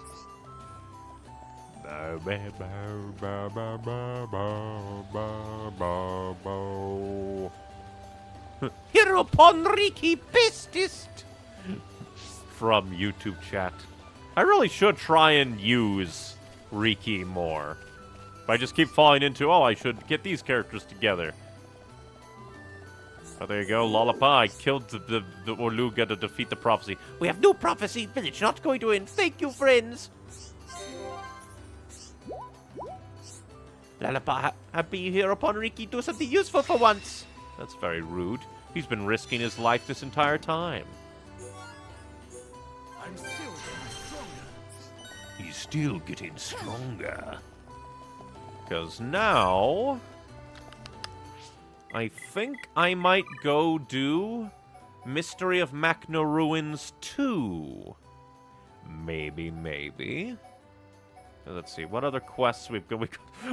Hereupon Riki bestest. From YouTube chat. I really should try and use Riki more. If I just keep falling into, oh, I should get these characters together. Oh, there you go, Lollipop. I killed the Orluga to defeat the prophecy. We have no prophecy. Village not going to end. Thank you, friends. Lullaby, happy hereupon Riki do something useful for once. That's very rude. He's been risking his life this entire time. I'm still getting stronger. He's still getting stronger. Because now, I think I might go do Mystery of Machna Ruins 2. Maybe. Let's see, what other quests we've got?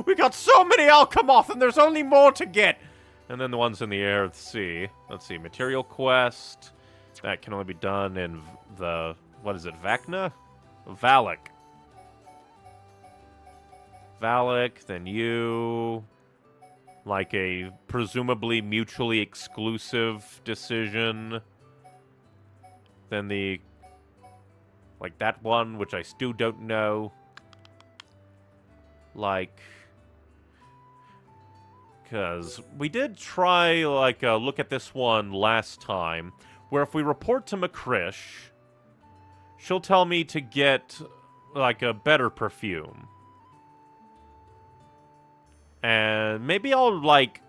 We got so many Alchemoth, and there's only more to get! And then the ones in the air at sea. Let's see, Material Quest. That can only be done in the, what is it, Vacna? Valak. Valak, then you. Like a presumably mutually exclusive decision. Then the, like that one, which I still don't know. Like, because we did try, like, look at this one last time, where if we report to McCrish, she'll tell me to get, like, a better perfume. And maybe I'll, like,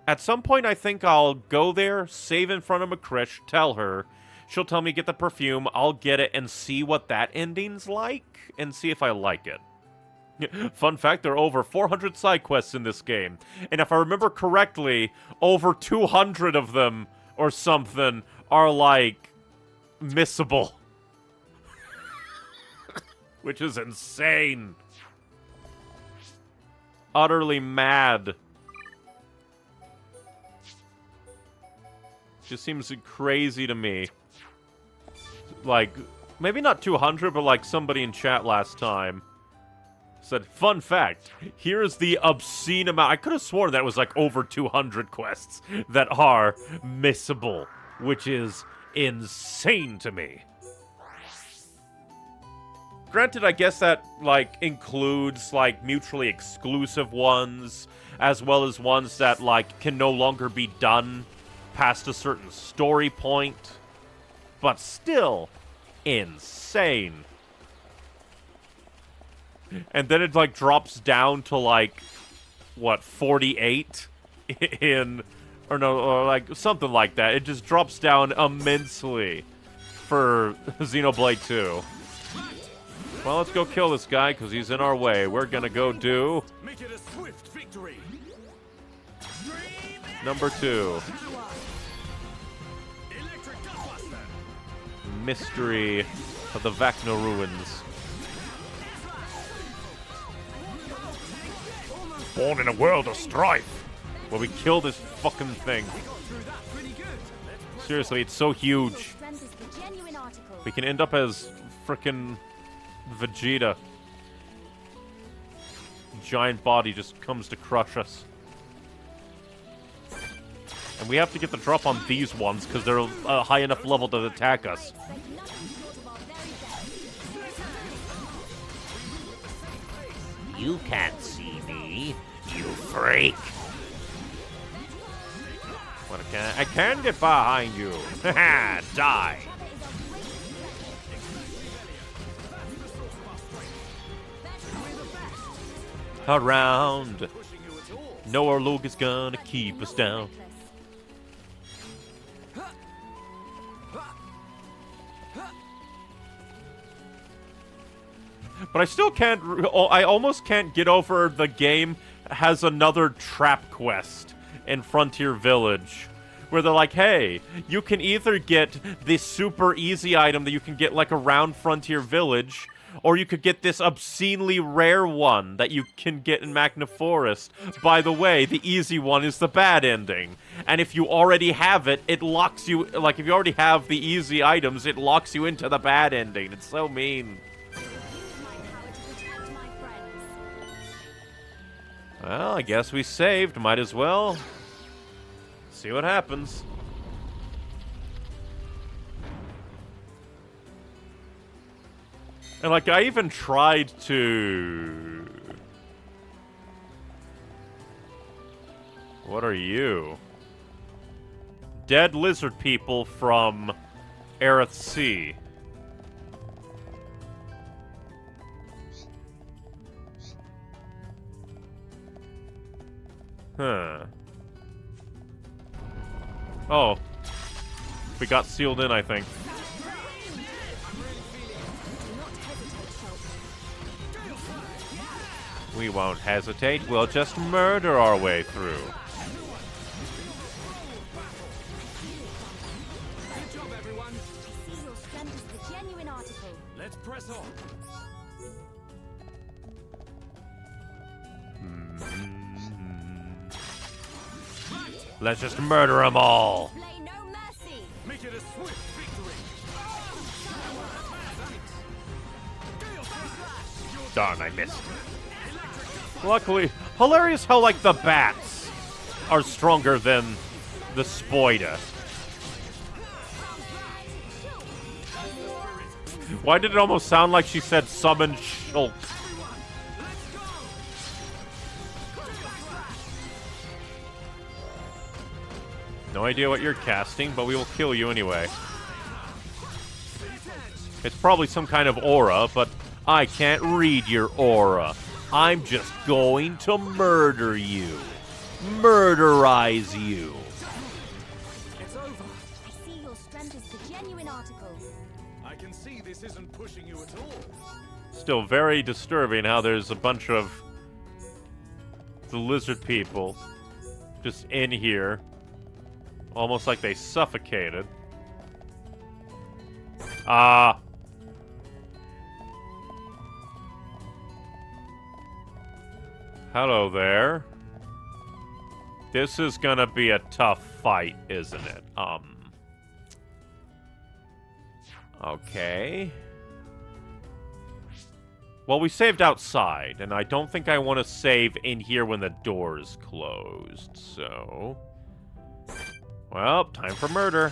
at some point I think I'll go there, save in front of McCrish, tell her, she'll tell me to get the perfume, I'll get it and see what that ending's like, and see if I like it. Fun fact, there are over 400 side quests in this game. And if I remember correctly, over 200 of them, or something, are, like, missable. Which is insane. Utterly mad. Just seems crazy to me. Like, maybe not 200, but like somebody in chat last time said, fun fact, here's the obscene amount. I could have sworn that was like over 200 quests that are missable, which is insane to me. Granted, I guess that, like, includes, like, mutually exclusive ones, as well as ones that, like, can no longer be done past a certain story point. But still, insane. And then it, like, drops down to, like, what, 48 in, or no, or like, something like that. It just drops down immensely for Xenoblade 2. Well, let's go kill this guy, because he's in our way. We're gonna go do... Make it a swift victory. Dream Number 2. Electric Dustbuster. Mystery of the Vacna Ruins. Born in a world of strife. Where we kill this fucking thing. Seriously, it's so huge. Strength is the genuine article. We can end up as frickin' Vegeta. Giant body just comes to crush us. And we have to get the drop on these ones because they're a high enough level to attack us. Expect nothing short of our very best. You can't see me, you freak. What I can get behind you. Haha, die. Around. No, our Luke is gonna keep us down. But I still can't. I almost can't get over the game has another trap quest in Frontier Village. Where they're like, hey, you can either get this super easy item that you can get like around Frontier Village, or you could get this obscenely rare one that you can get in Magna Forest. By the way, the easy one is the bad ending. And if you already have it, it locks you, like if you already have the easy items, it locks you into the bad ending. It's so mean. Well, I guess we saved. Might as well see what happens. And, like, I even tried to... What are you? Dead lizard people from Aerith Sea. Huh. Oh. We got sealed in, I think. We won't hesitate. We'll just murder our way through. Good job, everyone. See your strength is the genuine article. Let's press on. Let's just murder them all. Play no mercy. Make it a swift victory. Darn, I missed. Luckily, hilarious how, like, the bats are stronger than the Spoida. Why did it almost sound like she said summon Shulk? No idea what you're casting, but we will kill you anyway. It's probably some kind of aura, but I can't read your aura. I'm just going to murder you. Murderize you. It's over. I see your strength is the genuine article. I can see this isn't pushing you at all. Still very disturbing how there's a bunch of the lizard people just in here. Almost like they suffocated. Ah. Hello there. This is gonna be a tough fight, isn't it? Okay. Well, we saved outside, and I don't think I want to save in here when the door's closed, so... Well, time for murder.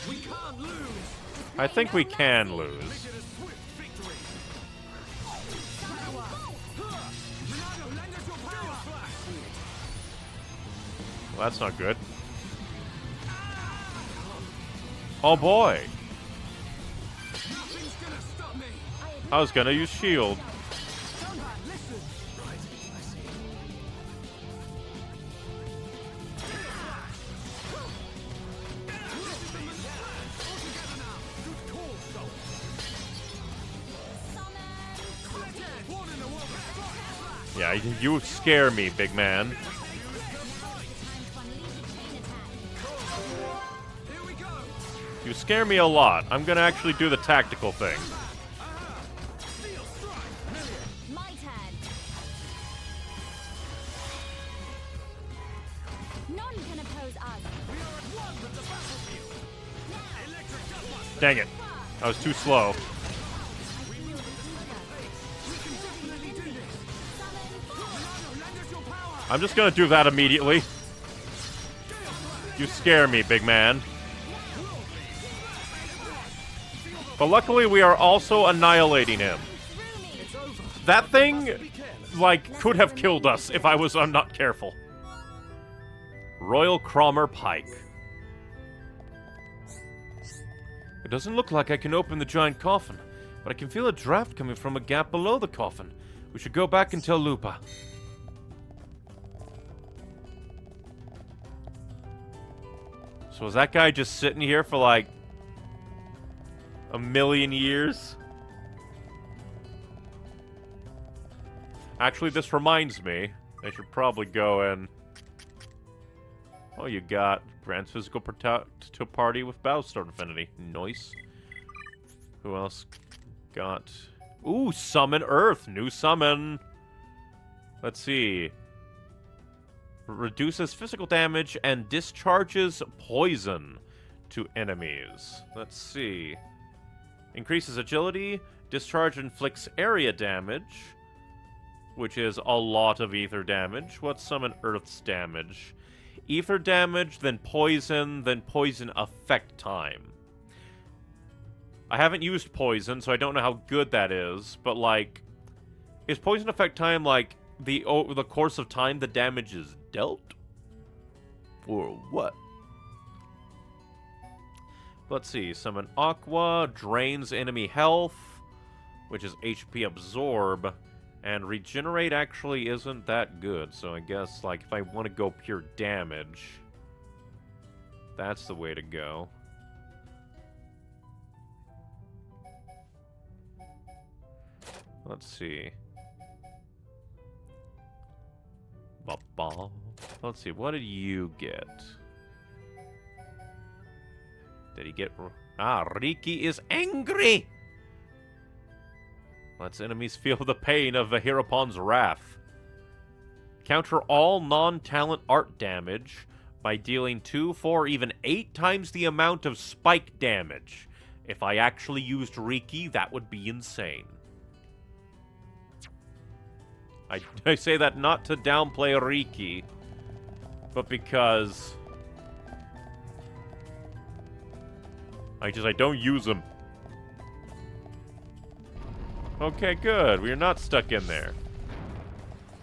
We can't lose. I think we can lose. Make it a swift victory. Well, that's not good. Oh boy. Nothing's gonna stop me. I was gonna use shield. Listen. Right, I see. Yeah, you scare me, big man. You scare me a lot. I'm gonna actually do the tactical thing. My turn. None can oppose us. We are at one with the battlefield. Electric gunbuster. Dang it. I was too slow. We can definitely do this. Milano, lend us your power. I'm just gonna do that immediately. You scare me, big man. But luckily, we are also annihilating him. That thing, like, could have killed us if I was not careful. Royal Cromer Pike. It doesn't look like I can open the giant coffin, but I can feel a draft coming from a gap below the coffin. We should go back and tell Lupa. So is that guy just sitting here for like a million years? Actually, this reminds me. I should probably go and... Oh, you got grants physical protect to party with Battlestar Infinity. Nice. Who else got... Ooh, Summon Earth. New summon. Let's see. Reduces physical damage and discharges poison to enemies. Let's see. Increases agility. Discharge inflicts area damage, which is a lot of ether damage. What's Summon Earth's damage? Ether damage, then poison effect time. I haven't used poison, so I don't know how good that is, but, like, is poison effect time, like, over the course of time the damage is dealt? Or what? Let's see. Summon Aqua, drains enemy health, which is HP absorb, and regenerate actually isn't that good, so I guess, like, if I want to go pure damage, that's the way to go. Let's see. Ba-ba. Let's see, what did you get? Did he get... Ah, Riki is angry! Lets enemies feel the pain of Vahirapon's wrath. Counter all non-talent art damage by dealing 2, 4, even 8 times the amount of spike damage. If I actually used Riki, that would be insane. I say that not to downplay Riki, but because I don't use them. Okay, good. We're not stuck in there.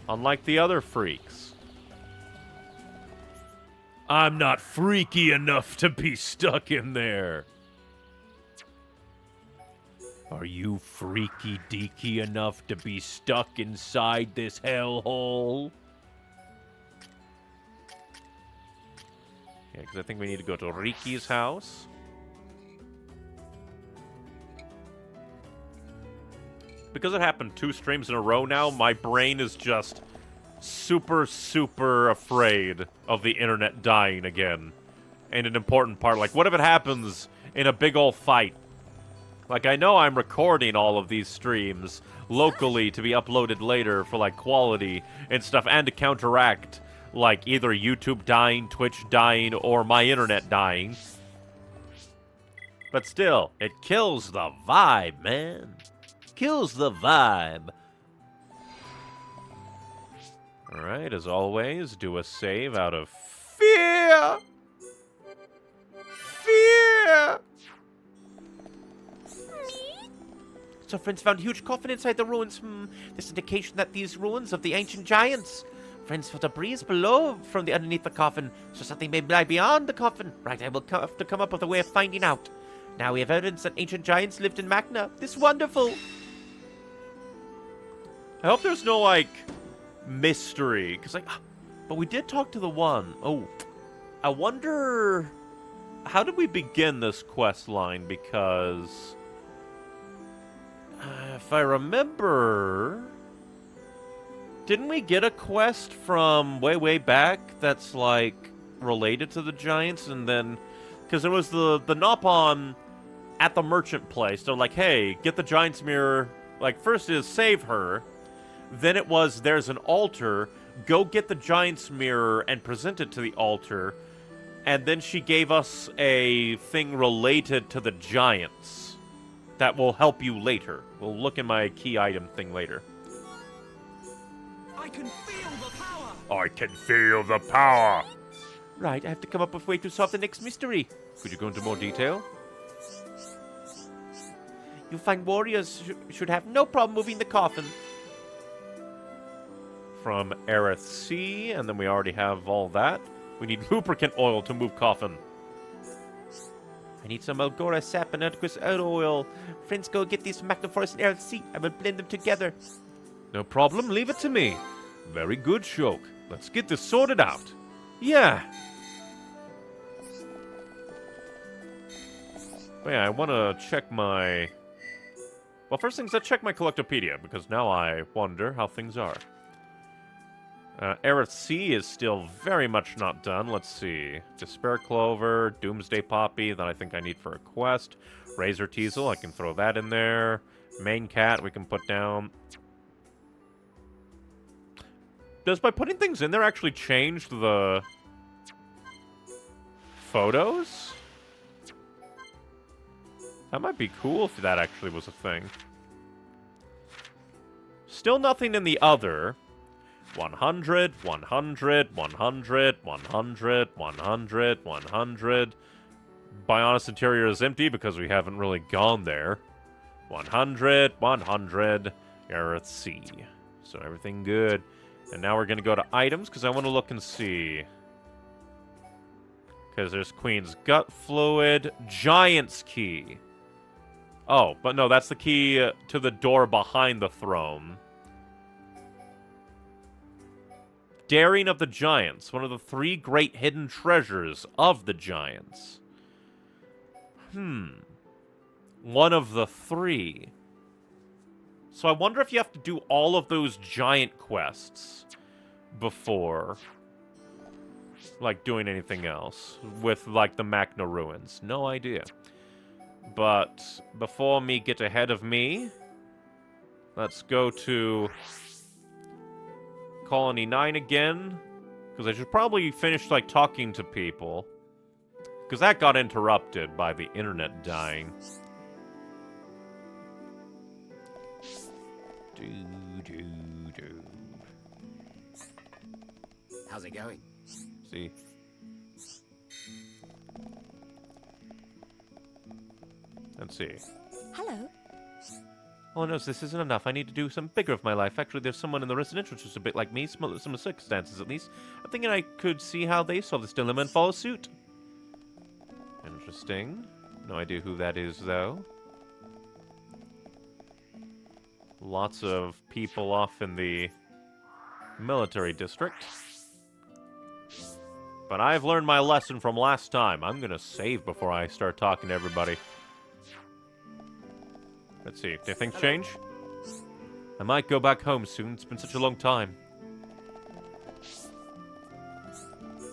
Unlike the other freaks. I'm not freaky enough to be stuck in there. Are you freaky deaky enough to be stuck inside this hellhole? Yeah, because I think we need to go to Riki's house. Because it happened 2 streams in a row now, my brain is just super, super afraid of the internet dying again. And an important part, like, what if it happens in a big ol' fight? Like, I know I'm recording all of these streams locally to be uploaded later for, like, quality and stuff, and to counteract, like, either YouTube dying, Twitch dying, or my internet dying. But still, it kills the vibe, man. Kills the vibe. Alright, as always, do a save out of fear. Fear. So friends found a huge coffin inside the ruins. This indication that these ruins of the ancient giants. Friends felt a breeze below from the underneath the coffin, so something may lie beyond the coffin. Right, I will have to come up with a way of finding out. Now we have evidence that ancient giants lived in Magna. This wonderful. I hope there's no, like, mystery. Because, like, but we did talk to the one. Oh, I wonder... How did we begin this quest line? Because... if I remember... Didn't we get a quest from way, way back that's, like, related to the giants? And then Because there was the Nopon at the merchant place. They're like, hey, get the Giant's Mirror. Like, first is save her. Then it was, there's an altar. Go get the Giant's Mirror and present it to the altar. And then she gave us a thing related to the Giants that will help you later. We'll look in my key item thing later. I can feel the power! I can feel the power. Right, I have to come up with a way to solve the next mystery. Could you go into more detail? You'll find warriors should have no problem moving the coffin. From Aerith C, and then we already have all that. We need lubricant oil to move coffin. I need some Algora sap and Earthquist oil. Friends, go get these from Magnaforce and Aerith C. I will blend them together. No problem, leave it to me. Very good, Shulk. Let's get this sorted out. Yeah. But yeah, I want to check my... Well, first things, let's check my Collectopedia, because now I wonder how things are. Aerith C is still very much not done. Let's see. Despair Clover, Doomsday Poppy, that I think I need for a quest. Razor Teasel, I can throw that in there. Main Cat, we can put down. Does by putting things in there actually change the photos? That might be cool if that actually was a thing. Still nothing in the other. 100, 100, 100, 100, 100, 100. Bionis Interior is empty because we haven't really gone there. 100, 100, Aerith C. So everything good. And now we're going to go to items because I want to look and see. Because there's Queen's Gut Fluid, Giant's Key. Oh, but no, that's the key to the door behind the throne. Daring of the Giants, one of the 3 great hidden treasures of the Giants. One of the 3. So I wonder if you have to do all of those giant quests before, like, doing anything else with, like, the Magna Ruins. No idea. But before me get ahead of me, let's go to Colony 9 again, because I should probably finish, like, talking to people, because that got interrupted by the internet dying. How's it going? See? Let's see. Hello. Oh no, this isn't enough. I need to do something bigger of my life. Actually, there's someone in the residential which is a bit like me, similar circumstances at least. I'm thinking I could see how they solve this dilemma and follow suit. Interesting. No idea who that is, though. Lots of people off in the military district. But I've learned my lesson from last time. I'm gonna save before I start talking to everybody. Let's see, do things change? I might go back home soon. It's been such a long time.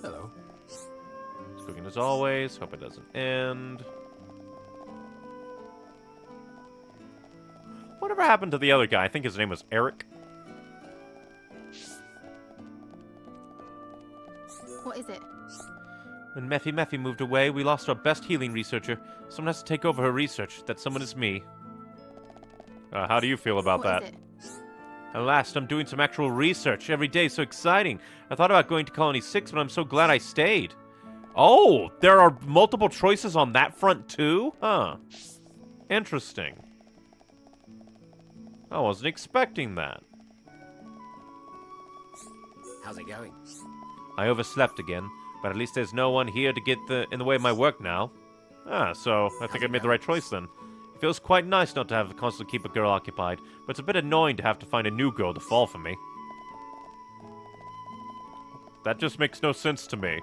Hello. It's cooking as always. Hope it doesn't end. Whatever happened to the other guy? I think his name was Eric. What is it? When Mephi moved away, we lost our best healing researcher. Someone has to take over her research. That someone is me. How do you feel about What that? is it? At last, I'm doing some actual research. Every day, so exciting. I thought about going to Colony 6, but I'm so glad I stayed. Oh, there are multiple choices on that front too? Huh. Interesting. I wasn't expecting that. How's it going? I overslept again, but at least there's no one here to get in the way of my work now. Ah, so I think I made the right choice then. It feels quite nice not to have to constantly keep a girl occupied, but it's a bit annoying to have to find a new girl to fall for me. That just makes no sense to me.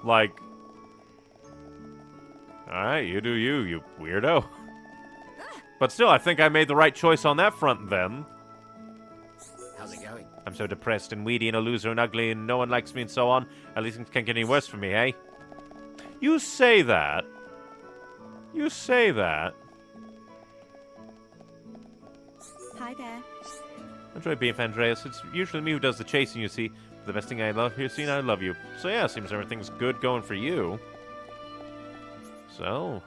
Like... Alright, you do you, you weirdo. But still, I think I made the right choice on that front then. How's it going? I'm so depressed and weedy and a loser and ugly and no one likes me and so on. At least it can't get any worse for me, eh? You say that. You say that. Hi there. Enjoy being Andreas. It's usually me who does the chasing, you see. The best thing I love here, seeing I love you. So yeah, seems everything's good going for you. So,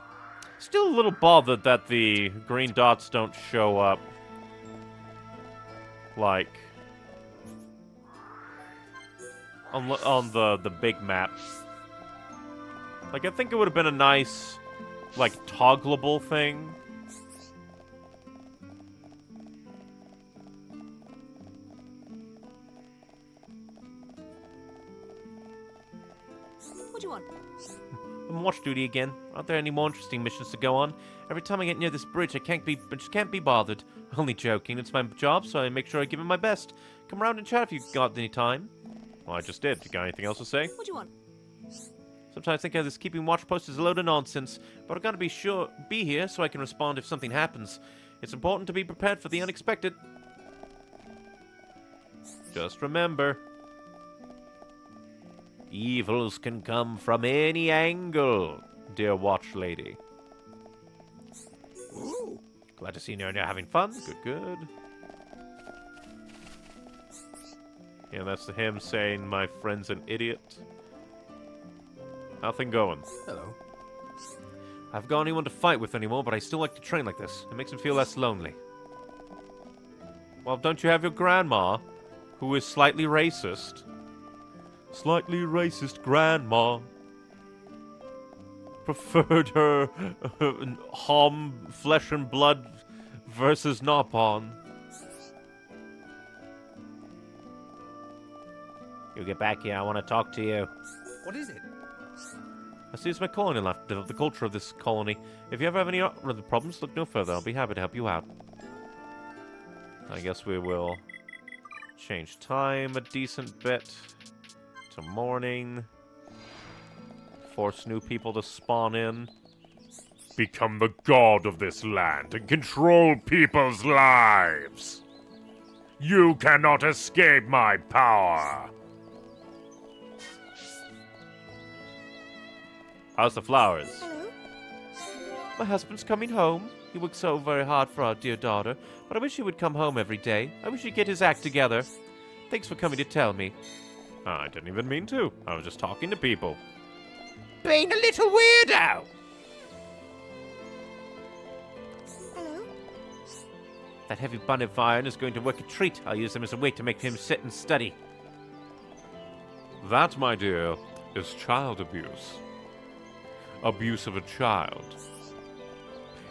still a little bothered that the green dots don't show up. Like, on the big map. Like, I think it would have been a nice, like, toggleable thing. What do you want? I'm on watch duty again. Aren't there any more interesting missions to go on? Every time I get near this bridge, I just can't be bothered. Only joking. It's my job, so I make sure I give it my best. Come around and chat if you've got any time. Well, I just did. You got anything else to say? What do you want? Sometimes I think this keeping watch post is a load of nonsense, but I've got to be here so I can respond if something happens. It's important to be prepared for the unexpected. Just remember, evils can come from any angle, dear watch lady. Ooh. Glad to see you're having fun. Good, good. Yeah, that's him saying my friend's an idiot. Nothing going. Hello. I haven't got anyone to fight with anymore, but I still like to train like this. It makes me feel less lonely. Well, don't you have your grandma, who is slightly racist? Slightly racist grandma preferred her flesh and blood versus Nopon. You get back here, I want to talk to you. What is it? I see it's my colony left, the culture of this colony. If you ever have any other problems, look no further. I'll be happy to help you out. I guess we will change time a decent bit to morning. Force new people to spawn in. Become the god of this land and control people's lives. You cannot escape my power. How's the flowers? Hello? My husband's coming home. He works so very hard for our dear daughter, but I wish he would come home every day. I wish he'd get his act together. Thanks for coming to tell me. I didn't even mean to. I was just talking to people. Being a little weirdo! Hello? That heavy bun of iron is going to work a treat. I'll use them as a weight to make him sit and study. That, my dear, is child abuse. Abuse of a child.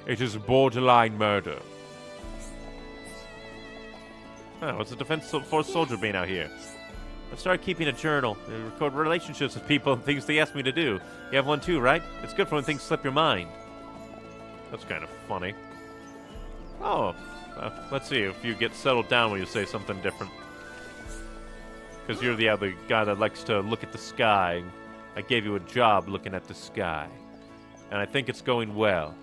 It is borderline murder. Oh, what's the Defense Force soldier being out here? I've started keeping a journal. I record relationships with people and things they ask me to do. You have one too, right? It's good for when things slip your mind. That's kind of funny. Oh, let's see if you get settled down when you say something different. Because you're the other guy that likes to look at the sky. I gave you a job looking at the sky. And I think it's going well.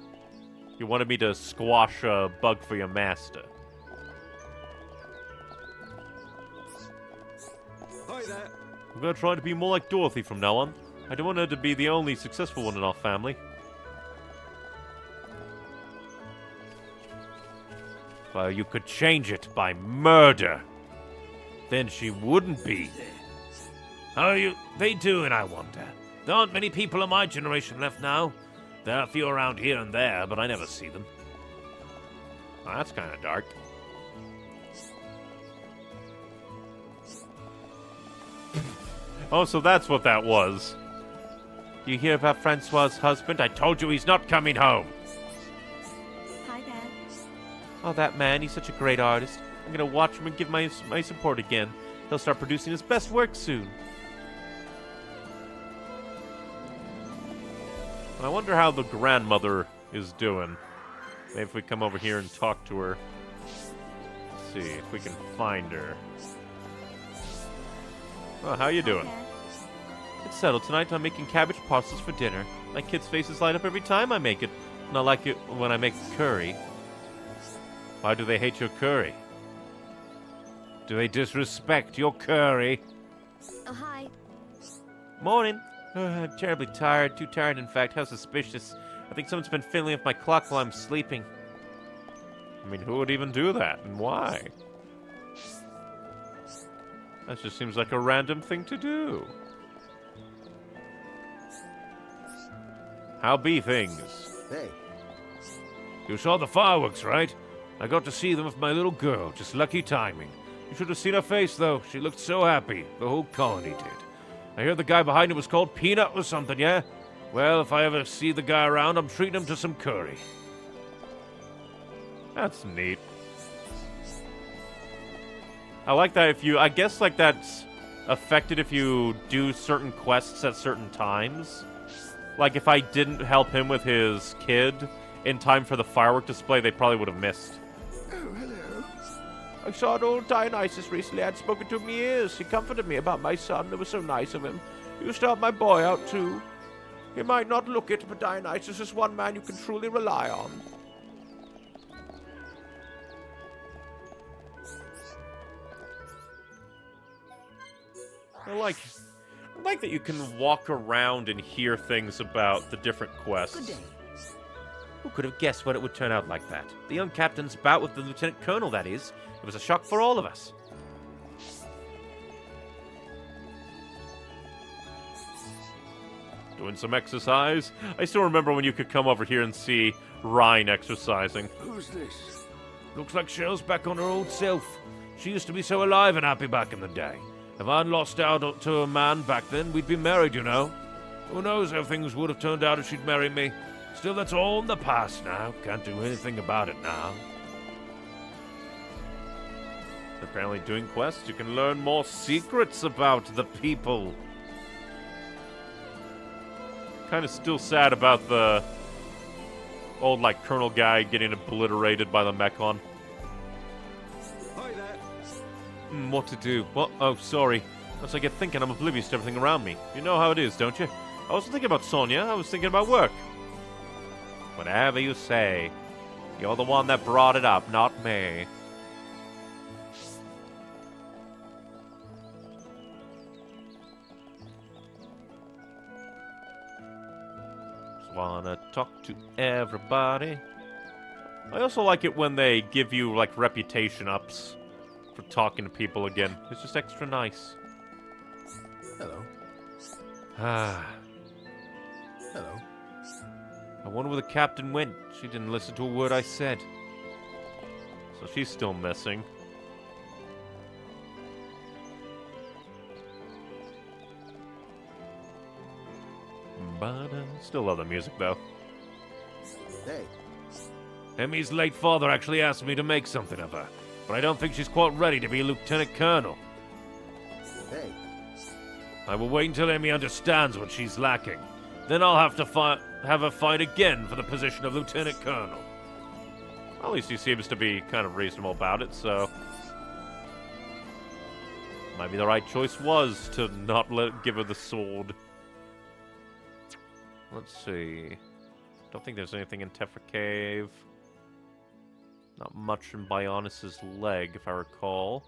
You wanted me to squash a bug for your master. Hi there. I'm gonna try to be more like Dorothy from now on. I don't want her to be the only successful one in our family. Well, you could change it by murder. Then she wouldn't be. How are you? They doing, I wonder? There aren't many people of my generation left now. There are a few around here and there, but I never see them. Oh, that's kind of dark. Oh, so that's what that was. You hear about Francois's husband? I told you he's not coming home. Hi there. Oh, that man, he's such a great artist. I'm gonna watch him and give my support again. He'll start producing his best work soon. I wonder how the grandmother is doing. Maybe if we come over here and talk to her. Let's see if we can find her. Oh, how you doing? Hi there. It's settled tonight. I'm making cabbage parcels for dinner. My kids' faces light up every time I make it. Not like it when I make curry. Why do they hate your curry? Do they disrespect your curry? Oh, hi. Morning. I'm terribly tired. Too tired, in fact. How suspicious. I think someone's been fiddling with my clock while I'm sleeping. I mean, who would even do that, and why? That just seems like a random thing to do. How be things? Hey. You saw the fireworks, right? I got to see them with my little girl. Just lucky timing. You should have seen her face, though. She looked so happy. The whole colony did. I heard the guy behind it was called Peanut or something, yeah? Well, if I ever see the guy around, I'm treating him to some curry. That's neat. I like that if you... I guess, like, that's affected if you do certain quests at certain times. Like, if I didn't help him with his kid in time for the firework display, they probably would have missed. Oh, hello. I saw an old Dionysus recently. I hadn't spoken to him in years. He comforted me about my son. It was so nice of him. He used to help my boy out, too. He might not look it, but Dionysus is one man you can truly rely on. I like that you can walk around and hear things about the different quests. Good day. Who could have guessed what it would turn out like that? The young captain's bout with the lieutenant colonel, that is. It was a shock for all of us. Doing some exercise. I still remember when you could come over here and see Rhine exercising. Who's this? Looks like Cheryl's back on her old self. She used to be so alive and happy back in the day. If I'd lost out to a man back then, we'd be married, you know. Who knows how things would have turned out if she'd married me. Still, that's all in the past now. Can't do anything about it now. Apparently doing quests, you can learn more secrets about the people. Kind of still sad about the old, like, colonel guy getting obliterated by the Mechon. Hi there. What to do? What? Oh, sorry. Once I get thinking, I'm oblivious to everything around me. You know how it is, don't you? I wasn't thinking about Sonia. I was thinking about work. Whatever you say. You're the one that brought it up, not me. Just wanna talk to everybody. I also like it when they give you, like, reputation ups for talking to people again. It's just extra nice. Hello. Ah. Hello. I wonder where the captain went. She didn't listen to a word I said. So she's still missing. But still love the music, though. Hey. Emmy's late father actually asked me to make something of her, but I don't think she's quite ready to be a lieutenant colonel. Hey. I will wait until Emmy understands what she's lacking. Then I'll have to have her fight again for the position of lieutenant colonel. At least he seems to be kind of reasonable about it, so... Maybe the right choice was to not give her the sword. Let's see. Don't think there's anything in Tephra Cave. Not much in Bionis' leg, if I recall.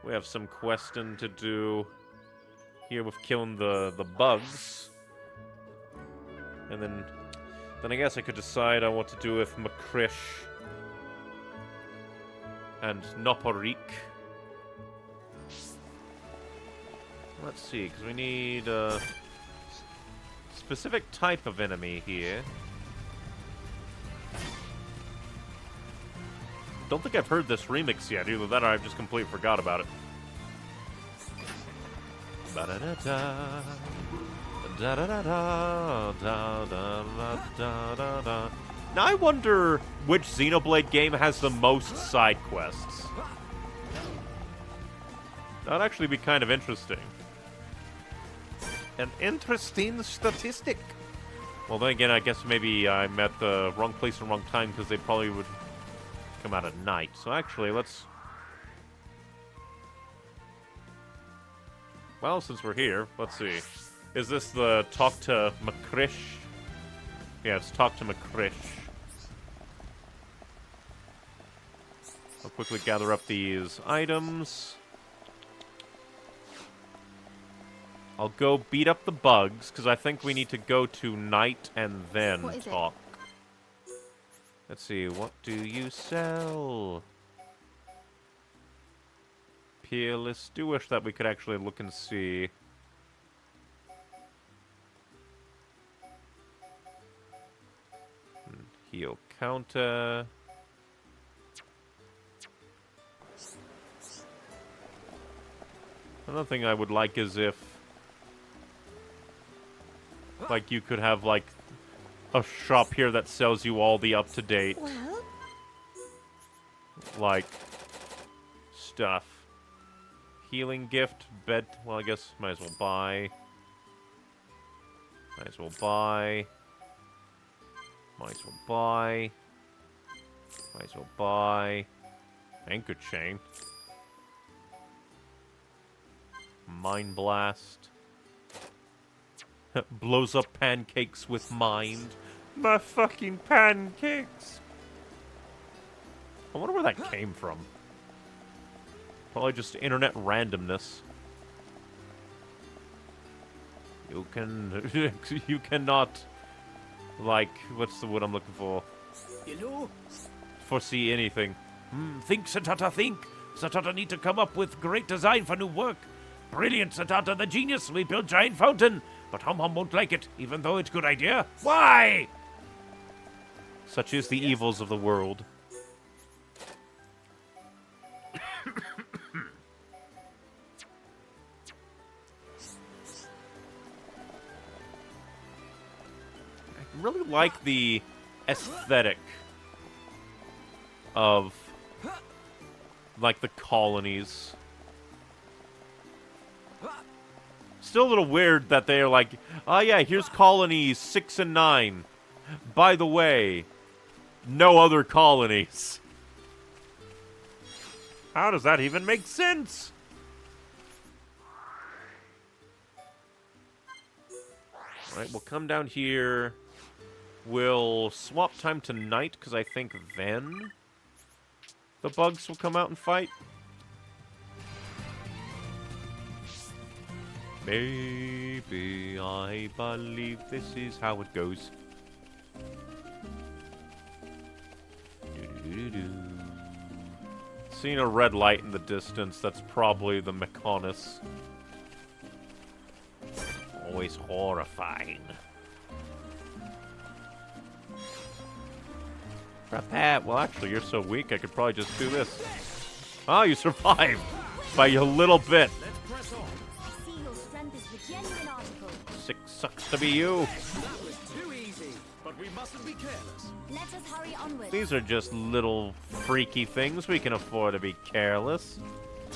We have some questing to do here with killing the bugs. And then I guess I could decide on what to do with Makrish and Noporik. Let's see, because we need a specific type of enemy here. Don't think I've heard this remix yet. Either that or I've just completely forgot about it. Ba-da-da-da. Da-da-da-da. Da-da-da-da-da-da. Now I wonder which Xenoblade game has the most side quests. That'd actually be kind of interesting. An interesting statistic. Well, then again, I guess maybe I'm at the wrong place and wrong time because they probably would come out at night. So actually, let's... Well, since we're here, let's see. Is this the talk to Makrish? Yeah, it's talk to Makrish. I'll quickly gather up these items. I'll go beat up the bugs, because I think we need to go to night and then What is it? talk. Let's see, what do you sell? Peerless. Do wish that we could actually look and see. Heal counter. Another thing I would like is if, like, you could have, like, a shop here that sells you all the up-to-date, Well, like, stuff. Healing gift, bed, well, I guess might as well buy. Might as well buy. Might as well buy. Might as well buy. Anchor chain. Mind blast. Blows up pancakes with mind. My fucking pancakes! I wonder where that came from. Probably just internet randomness. You can... you cannot... Like, what's the word I'm looking for? You know, Foresee anything. Think, Satata, think. Satata need to come up with great design for new work. Brilliant, Satata, the genius. We build giant fountain. But Hum Hum won't like it, even though it's good idea. Why? Such is the evils of the world. I really like the aesthetic of, like, the colonies. Still a little weird that they're like, oh yeah, here's colonies 6 and 9. By the way, no other colonies. How does that even make sense? Alright, we'll come down here. We'll swap time to night, because I think then the bugs will come out and fight. Maybe I believe this is how it goes. Doo-doo-doo-doo. Seeing a red light in the distance, that's probably the Mechonis. Always horrifying. Prepare. Well, actually, you're so weak, I could probably just do this. Oh, you survived! By a little bit. let's press on. I see your strength is the genuine article. 6 sucks to be you. That was too easy, but we mustn't be careless. Let us hurry onward. These are just little freaky things. We can afford to be careless.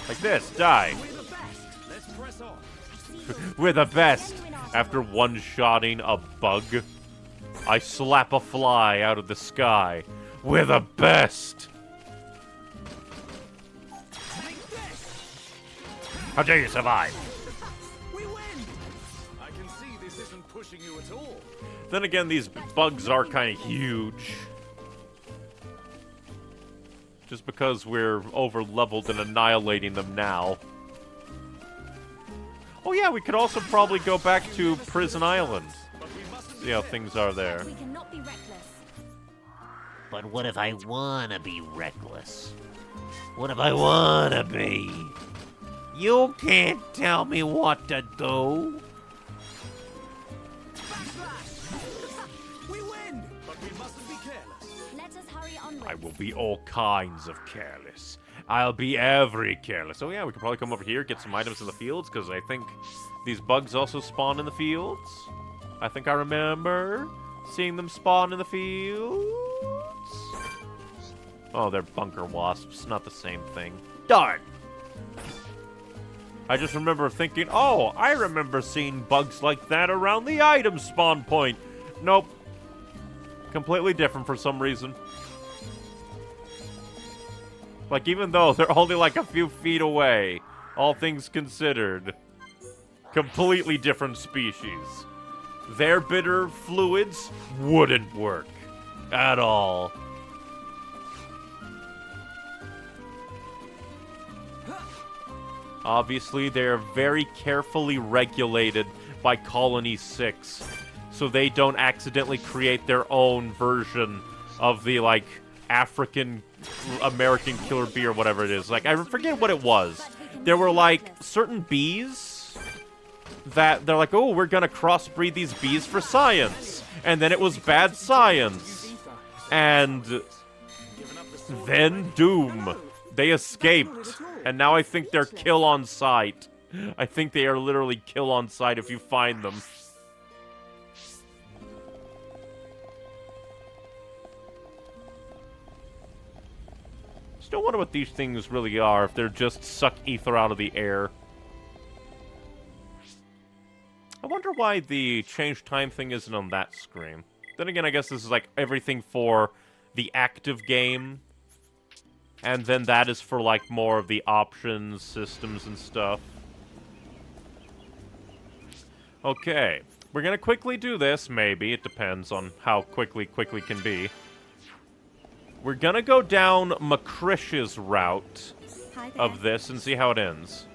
Like this. Die. We're the best. Let's press on. I see your We're the best. genuine article. After one-shotting a bug, I slap a fly out of the sky. We're the best. Take this. How dare you survive? We win. I can see this isn't pushing you at all. Then again, these bugs are kind of huge. Just because we're over-leveled and annihilating them now. Oh yeah, we could also probably go back to Prison Island. But we mustn't See how things are there. We cannot be reckless. But what if I wanna be reckless? What if I wanna be? You can't tell me what to do. We win, but we mustn't be careless. Let us hurry onward. I will be all kinds of careless. I'll be every careless. Oh yeah, we could probably come over here, get some items in the fields, because I think these bugs also spawn in the fields. I think I remember seeing them spawn in the fields. Oh, they're bunker wasps, not the same thing. Darn! I just remember thinking, oh, I remember seeing bugs like that around the item spawn point. Nope. Completely different for some reason. Like, even though they're only like a few feet away, all things considered, completely different species. Their bitter fluids wouldn't work at all. Obviously, they're very carefully regulated by Colony 6, so they don't accidentally create their own version of the, like, African American killer bee or whatever it is. Like, I forget what it was. There were, like, certain bees that they're like, oh, we're gonna crossbreed these bees for science. And then it was bad science. And then Doom. They escaped. And now I think they're kill on sight. I think they are literally kill on sight if you find them. Still wonder what these things really are, if they're just suck ether out of the air. I wonder why the change time thing isn't on that screen. Then again, I guess this is like everything for the active game. And then that is for like more of the options, systems, and stuff. Okay. We're gonna quickly do this, maybe. It depends on how quickly can be. We're gonna go down Makrish's route of this and see how it ends.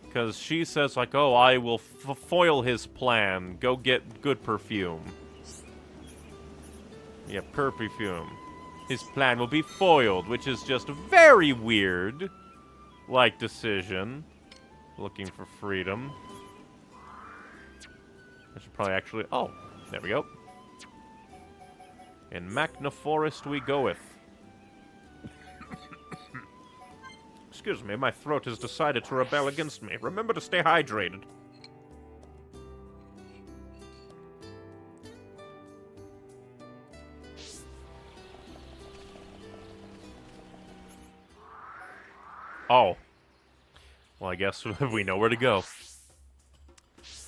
Because she says, like, oh, I will foil his plan. Go get good perfume. Yeah, perfume. His plan will be foiled, which is just a very weird, like, decision. Looking for freedom. I should probably actually... Oh, there we go. In Machna Forest we goeth. Excuse me, my throat has decided to rebel against me. Remember to stay hydrated. Oh. Well, I guess we know where to go.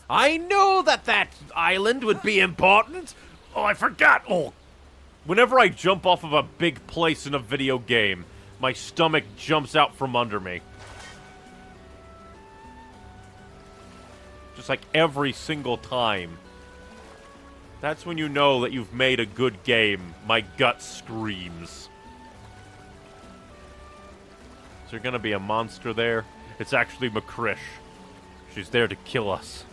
I knew that island would be important! Oh, I forgot! Oh, whenever I jump off of a big place in a video game, my stomach jumps out from under me. Just like every single time. That's when you know that you've made a good game. My gut screams. Is there gonna be a monster there? It's actually Makrish. She's there to kill us.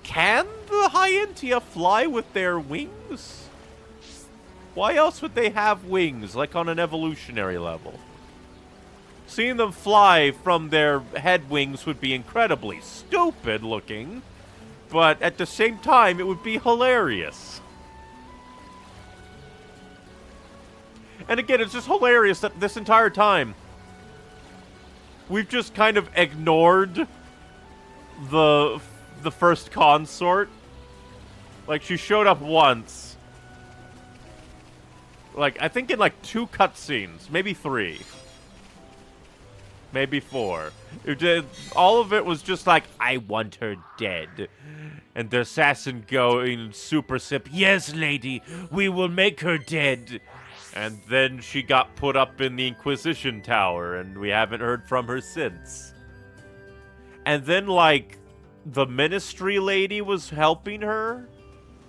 Can the Hyentia fly with their wings? Why else would they have wings, like on an evolutionary level? Seeing them fly from their head wings would be incredibly stupid looking, but at the same time, it would be hilarious. And again, it's just hilarious that this entire time, we've just kind of ignored the first consort. Like, she showed up once. Like, I think in, like, 2 cutscenes. Maybe 3. Maybe 4. All of it was just like, I want her dead. And the assassin going super sip, yes, lady, we will make her dead. And then she got put up in the Inquisition Tower, and we haven't heard from her since. And then, like, the Ministry Lady was helping her,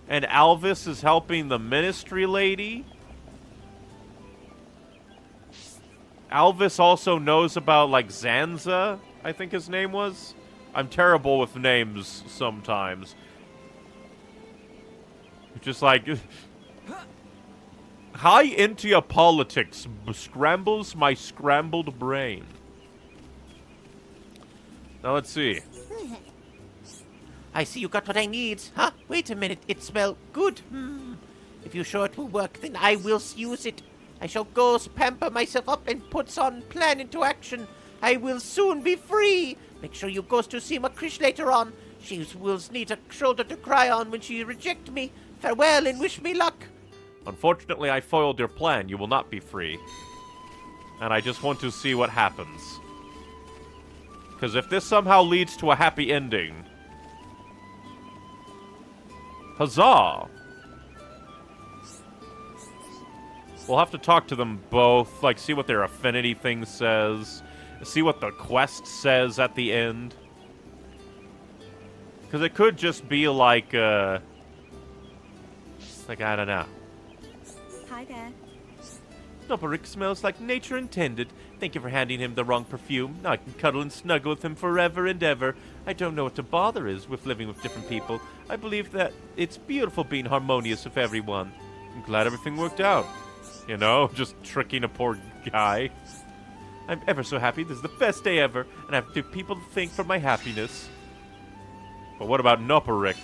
and Alvis is helping the Ministry Lady. Alvis also knows about, like, Zanza, I think his name was. I'm terrible with names sometimes. Just like... High Intia politics scrambles my scrambled brain. Now let's see. I see you got what I need. Huh? Wait a minute. It smells good. If you're sure it will work, then I will use it. I shall go pamper myself up and put on plan into action. I will soon be free. Make sure you goes to see Makrish later on. She will need a shoulder to cry on when she reject me. Farewell and wish me luck. Unfortunately, I foiled your plan. You will not be free. And I just want to see what happens. Because if this somehow leads to a happy ending... Huzzah! We'll have to talk to them both, like, see what their affinity thing says, see what the quest says at the end. Because it could just be like, I don't know. Hi there. Snobberick smells like nature intended. Thank you for handing him the wrong perfume. Now I can cuddle and snuggle with him forever and ever. I don't know what the bother is with living with different people. I believe that it's beautiful being harmonious with everyone. I'm glad everything worked out. You know, just tricking a poor guy. I'm ever so happy. This is the best day ever, and I have two people to thank for my happiness. But what about Noperick?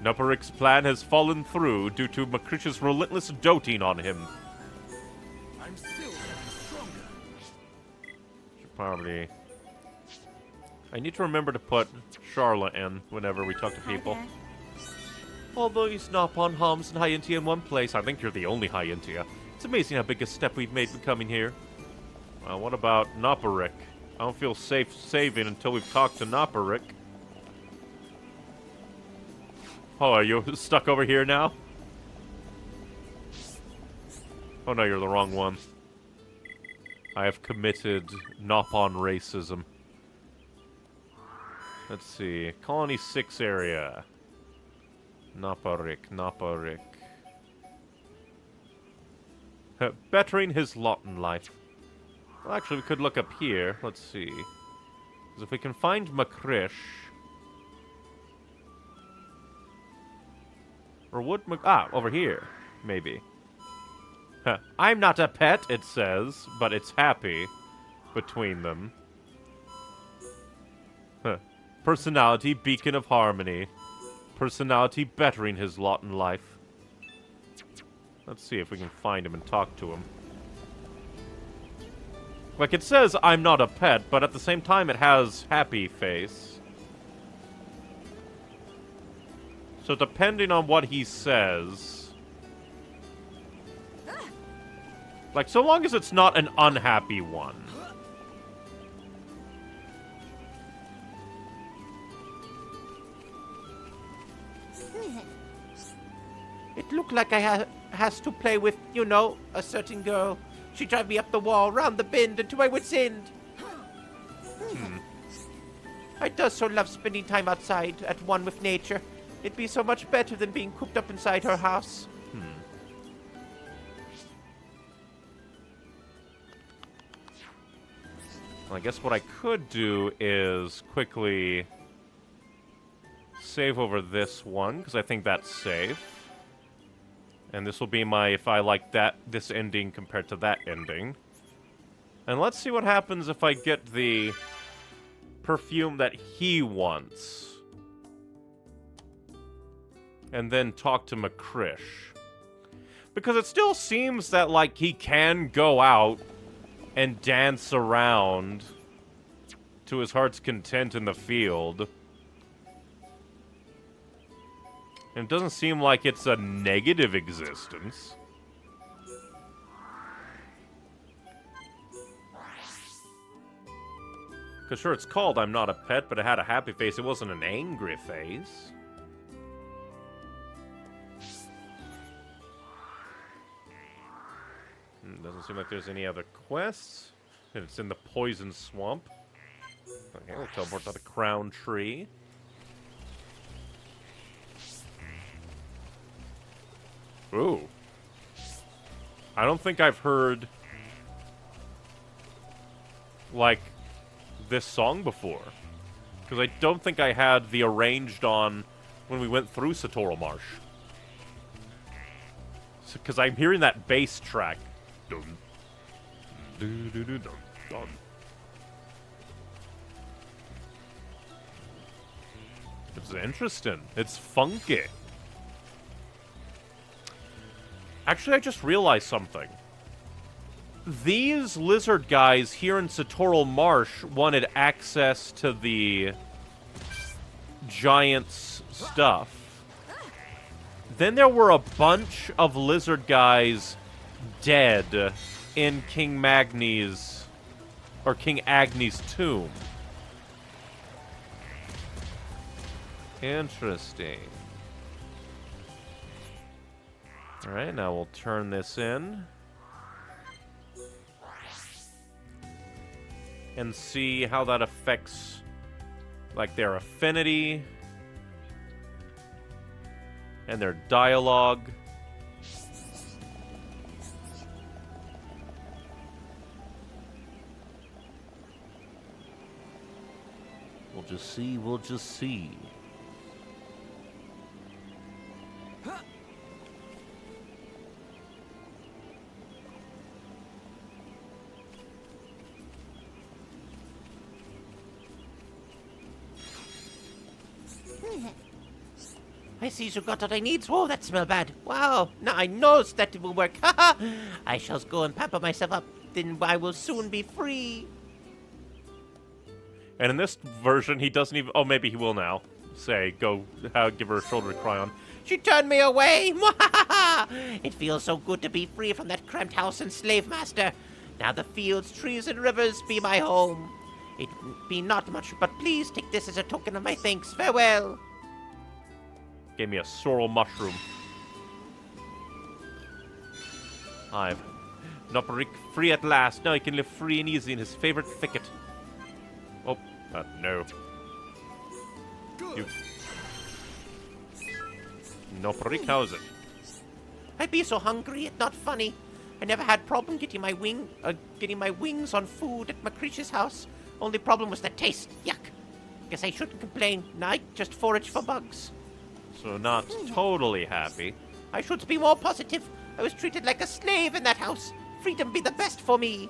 Noperick's plan has fallen through due to Makrish's relentless doting on him. I'm still getting stronger. Should probably... I need to remember to put Charlotte in whenever we talk to people. Hi there. Although he's Nopon, Homs, and Hyentia in one place, I think you're the only Hyentia. it's amazing how big a step we've made in coming here. Well, what about Noperick? I don't feel safe saving until we've talked to Noperick. Oh, are you stuck over here now? Oh no, you're the wrong one. I have committed Nopon racism. Let's see. Colony 6 area. Noperick. Bettering his lot in life. Well, actually, we could look up here. Let's see. Because if we can find Makrish... Or would over here. Maybe. I'm not a pet, it says, but it's happy between them. Personality, beacon of harmony. Personality, bettering his lot in life. Let's see if we can find him and talk to him. Like, it says, I'm not a pet, but at the same time it has happy face. So depending on what he says... Like, so long as it's not an unhappy one. It looked like I has to play with, you know, a certain girl. She drive me up the wall, round the bend, and to my wit's end. I does so love spending time outside, at one with nature. It'd be so much better than being cooped up inside her house. Well, I guess what I could do is quickly save over this one, because I think that's safe. And this will be my, if I like this ending compared to that ending. And let's see what happens if I get the perfume that he wants. And then talk to Makrish. Because it still seems that, like, he can go out and dance around to his heart's content in the field. And it doesn't seem like it's a negative existence. Because sure, it's called I'm Not a Pet, but it had a happy face. It wasn't an angry face. Doesn't seem like there's any other quests. And it's in the Poison Swamp. Okay, we'll teleport to the Crown Tree. Ooh. I don't think I've heard, like, this song before. Because I don't think I had the arranged on when we went through Satoral Marsh. Because I'm hearing that bass track. Dun, dun, dun, dun, dun. It's interesting. It's funky. Actually, I just realized something. These lizard guys here in Satoral Marsh wanted access to the giant's stuff. Then there were a bunch of lizard guys dead in King Magni's, or King Agni's tomb. Interesting. Alright, now we'll turn this in. And see how that affects, like, their affinity. And their dialogue. We'll just see, we'll just see. I see you got what I need. Oh, that smell bad. Wow, now I knows that it will work. Haha! I shall go and pamper myself up. Then I will soon be free. And in this version, he doesn't even... Oh, maybe he will now. Say, go give her a shoulder to cry on. She turned me away. It feels so good to be free from that cramped house and slave master. Now the fields, trees, and rivers be my home. It be not much, but please take this as a token of my thanks. Farewell. Gave me a sorrel mushroom. I've Noparik free at last. Now he can live free and easy in his favorite thicket. Oh, no. You. Noparik, how is it? I be so hungry, it's not funny. I never had problem getting my wings on food at Macreech's house. Only problem was the taste. Yuck. Guess I shouldn't complain. Now I just forage for bugs. So not totally happy. I should be more positive. I was treated like a slave in that house. Freedom be the best for me.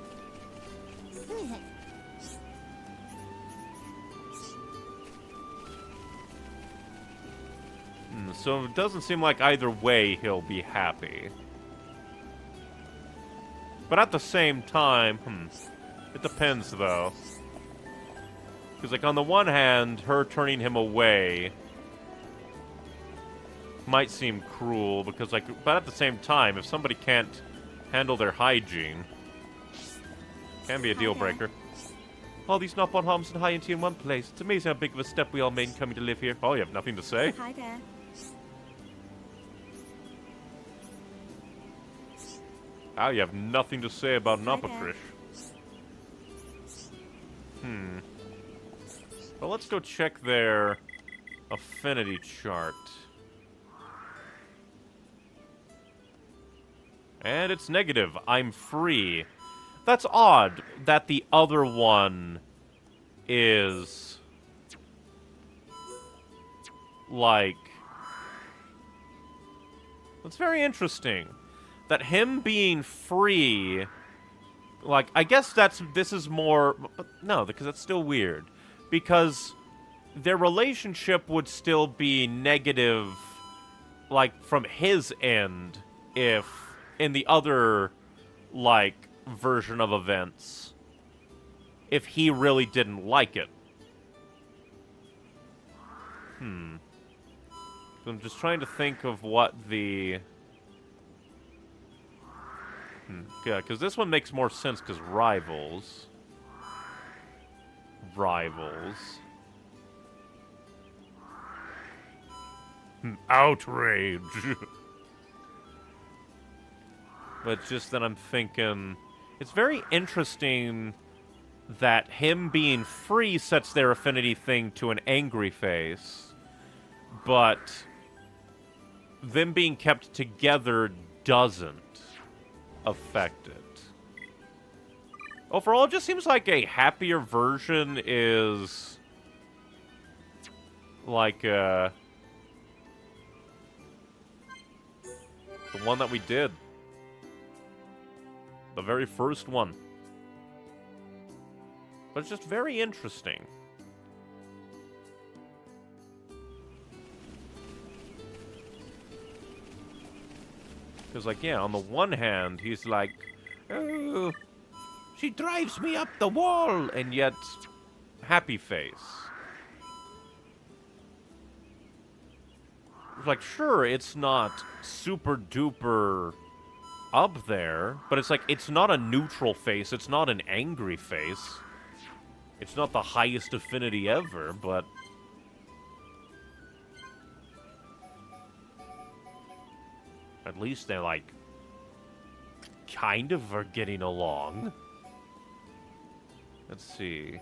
So it doesn't seem like either way he'll be happy. But at the same time, it depends though. Because like on the one hand, her turning him away might seem cruel because like, but at the same time, if somebody can't handle their hygiene, can be a deal breaker. All these knock-on homes and high and tea in one place. It's amazing how big of a step we all made in coming to live here. Oh, you have nothing to say? Hi there. Oh, you have nothing to say about Hi Nopakrish. Well, let's go check their affinity chart. And it's negative. I'm free. That's odd that the other one is like... That's very interesting. That him being free, like, I guess this is more, but no, because that's still weird. Because their relationship would still be negative, like, from his end, if in the other, like, version of events, if he really didn't like it. I'm just trying to think of what the... Yeah, because this one makes more sense because rivals. Outrage. But just then I'm thinking, it's very interesting that him being free sets their affinity thing to an angry face, but them being kept together doesn't affect it. Overall, it just seems like a happier version is like the one that we did. The very first one. But it's just very interesting. Because, like, yeah, on the one hand, he's like, oh, she drives me up the wall, and yet, happy face. Like, sure, it's not super duper up there, but it's like, it's not a neutral face, it's not an angry face. It's not the highest affinity ever, but... At least they're, like, kind of are getting along. Let's see.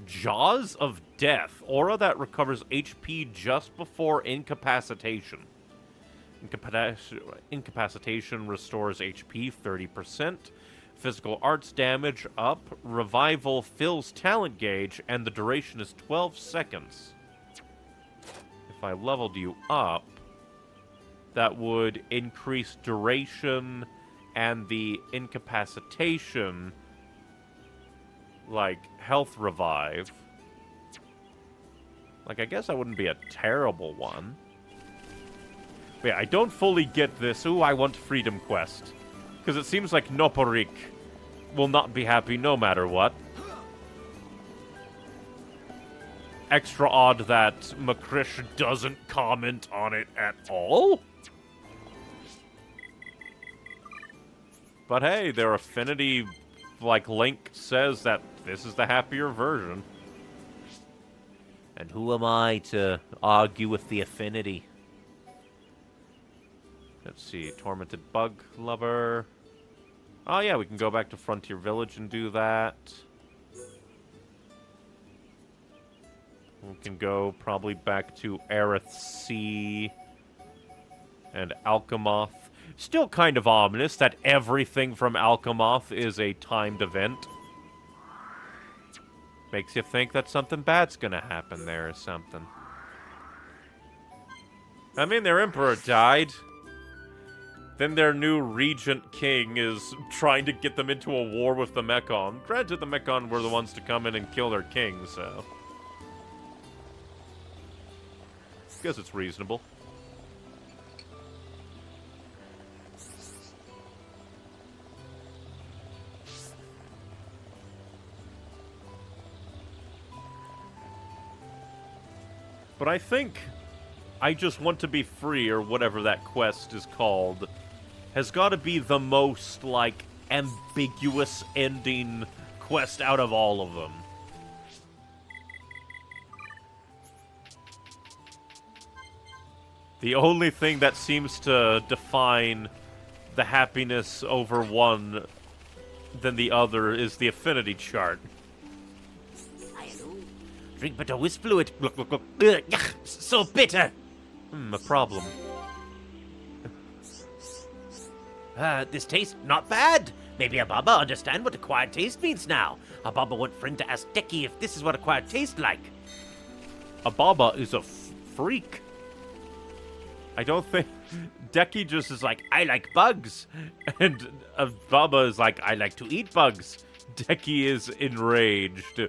Jaws of Death. Aura that recovers HP just before incapacitation. Incapacitation restores HP 30%. Physical arts damage up. Revival fills talent gauge, and the duration is 12 seconds. If I leveled you up, that would increase duration and the incapacitation, like, health revive. Like, I guess that wouldn't be a terrible one. But yeah, I don't fully get this. Ooh, I want Freedom Quest. Because it seems like Noporik will not be happy no matter what. Extra odd that Makrish doesn't comment on it at all. But hey, their affinity, like, link says that this is the happier version. And who am I to argue with the affinity? Let's see, Tormented Bug Lover. Oh yeah, we can go back to Frontier Village and do that. We can go probably back to Aerith Sea and Alchemoth. Still kind of ominous that everything from Alchemoth is a timed event. Makes you think that something bad's gonna happen there or something. I mean, their Emperor died. Then their new Regent King is trying to get them into a war with the Mechon. Granted, the Mechon were the ones to come in and kill their king, so... guess it's reasonable. But I think I Just Want to Be Free, or whatever that quest is called, has got to be the most, like, ambiguous ending quest out of all of them. The only thing that seems to define the happiness over one than the other is the affinity chart. Drink bitter wisp fluid. Ugh, so bitter. A problem. This tastes not bad. Maybe Ababa understand what acquired taste means now. Ababa want friend to ask Deki if this is what acquired taste like. Ababa is a freak. I don't think... Deki just is like, I like bugs. And Ababa is like, I like to eat bugs. Deki is enraged.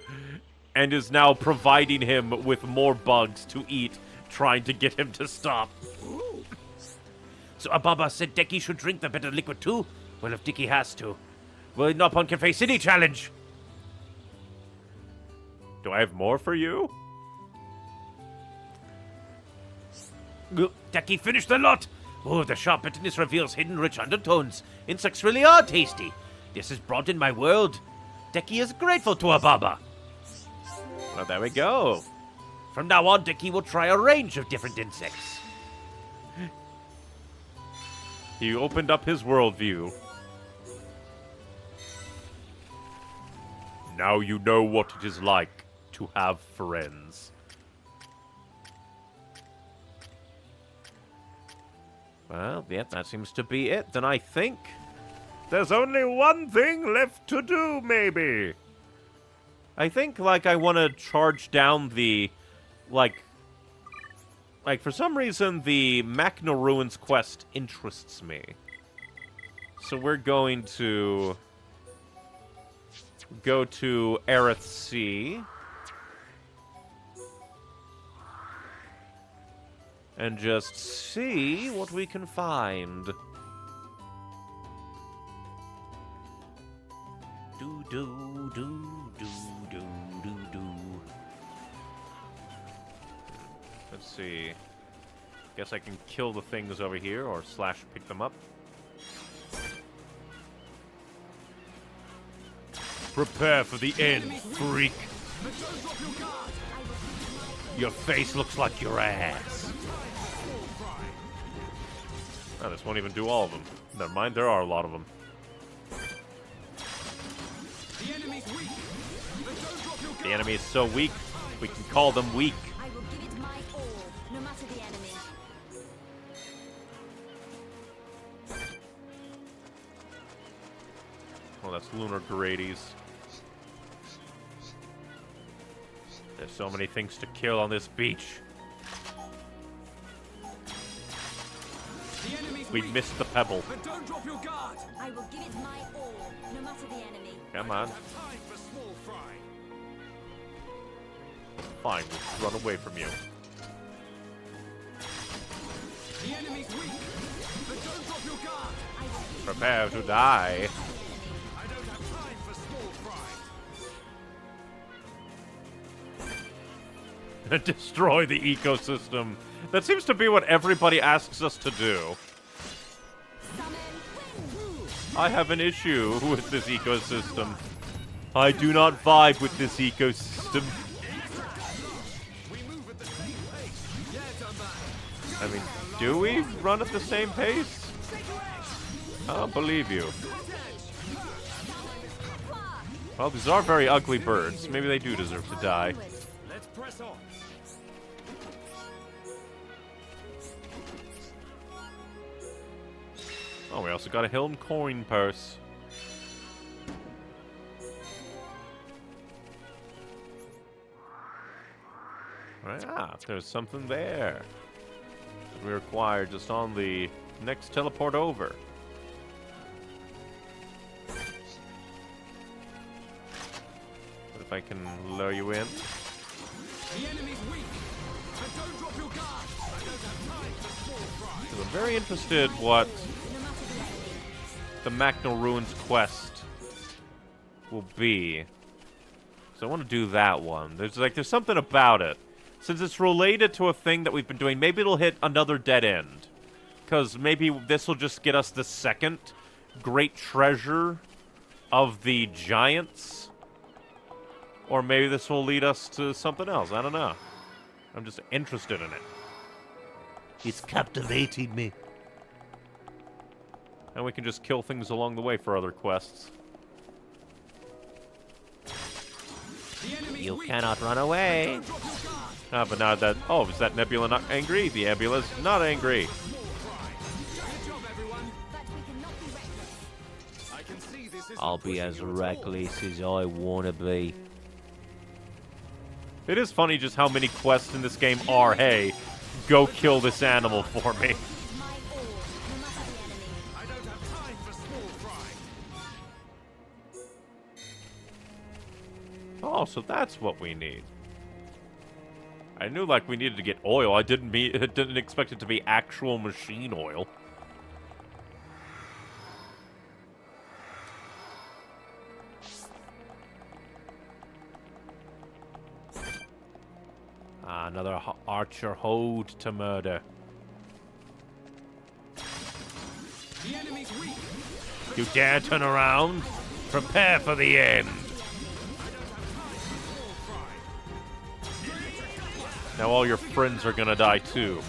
And is now providing him with more bugs to eat, trying to get him to stop. So Ababa said Deki should drink the bitter liquid too? Well, if Deki has to, well, Nopon can face any challenge. Do I have more for you? Deki, finish the lot! Oh, the sharp bitterness reveals hidden rich undertones. Insects really are tasty. This has broadened my world. Deki is grateful to Ababa. Well, there we go. From now on, Deki will try a range of different insects. He opened up his worldview. Now you know what it is like to have friends. Well, yeah, that seems to be it. Then I think there's only one thing left to do, maybe. I think, like, I want to charge down the, like, for some reason, the Machna Ruins quest interests me. So we're going to go to Aerith Sea. And just see what we can find. Do, do, do, do, do, do, do. Let's see. Guess I can kill the things over here, or slash pick them up. Prepare for the end, freak. Your face looks like your ass. Oh, this won't even do all of them. Never mind, there are a lot of them. The enemy is so weak, we can call them weak. I will give it my all, no matter the enemy. Well, Oh, that's Lunar Grady's. There's so many things to kill on this beach. The enemy's We weak, missed the pebble. but don't drop your guard. I will give it my all, no matter the enemy. Come on. Have time for small fry. Fine, we'll run away from you. The enemy's weak, but don't drop your guard. I will give Prepare to die. it to the enemy. I don't have time for small fry. Destroy the ecosystem. That seems to be what everybody asks us to do. Summon wind. I have an issue with this ecosystem. I do not vibe with this ecosystem. We move at the same pace. Yeah, done that. I mean, do we run at the same pace? I don't believe you. Well, these are very ugly birds. Maybe they do deserve to die. Let's press on. Oh, we also got a Helm coin purse. Ah, there's something there. We require just on the next teleport over. What if I can lure you in? The enemy's weak, but don't drop your guard. I don't have time for small fry. 'Cause I'm very interested what No matter the enemy. the Macno Ruins quest will be. So I want to do that one. There's something about it. Since it's related to a thing that we've been doing, maybe it'll hit another dead end. Because maybe this will just get us the second great treasure of the giants. Or maybe this will lead us to something else. I don't know. I'm just interested in it. It's captivating me. And we can just kill things along the way for other quests. The enemy's You weak. cannot run away. Don't drop your guard. Ah, but now that... Oh, is that Nebula not angry? The Nebula's not angry. Small fry. Good job, everyone. But we cannot be reckless. I can see this isn't I'll be pushing as you at all. reckless as I wanna be. It is funny just how many quests in this game are, hey, go kill this animal for me. My all, no matter the enemy. I don't have time for small fry. Oh, so that's what we need. I knew, like, we needed to get oil. I didn't expect it to be actual machine oil. Ah, another archer hold to murder. The enemy's weak. You dare turn around? Prepare for the end. Now all your friends are gonna die too.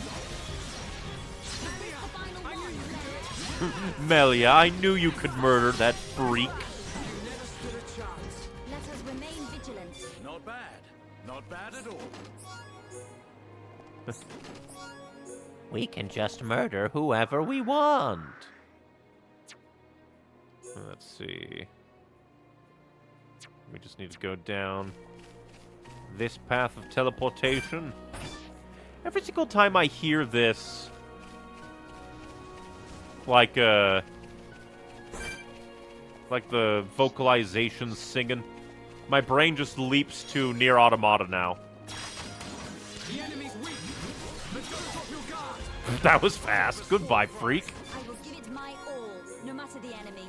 Melia, I knew you could murder that freak. Let us remain vigilant. Not bad. Not bad at all. We can just murder whoever we want. Let's see. We just need to go down this path of teleportation. Every single time I hear this, like the vocalizations singing, my brain just leaps to Near Automata now. The enemy's weak, but don't drop your guard. That was fast. Goodbye, freak. I will give it my all, no matter the enemy.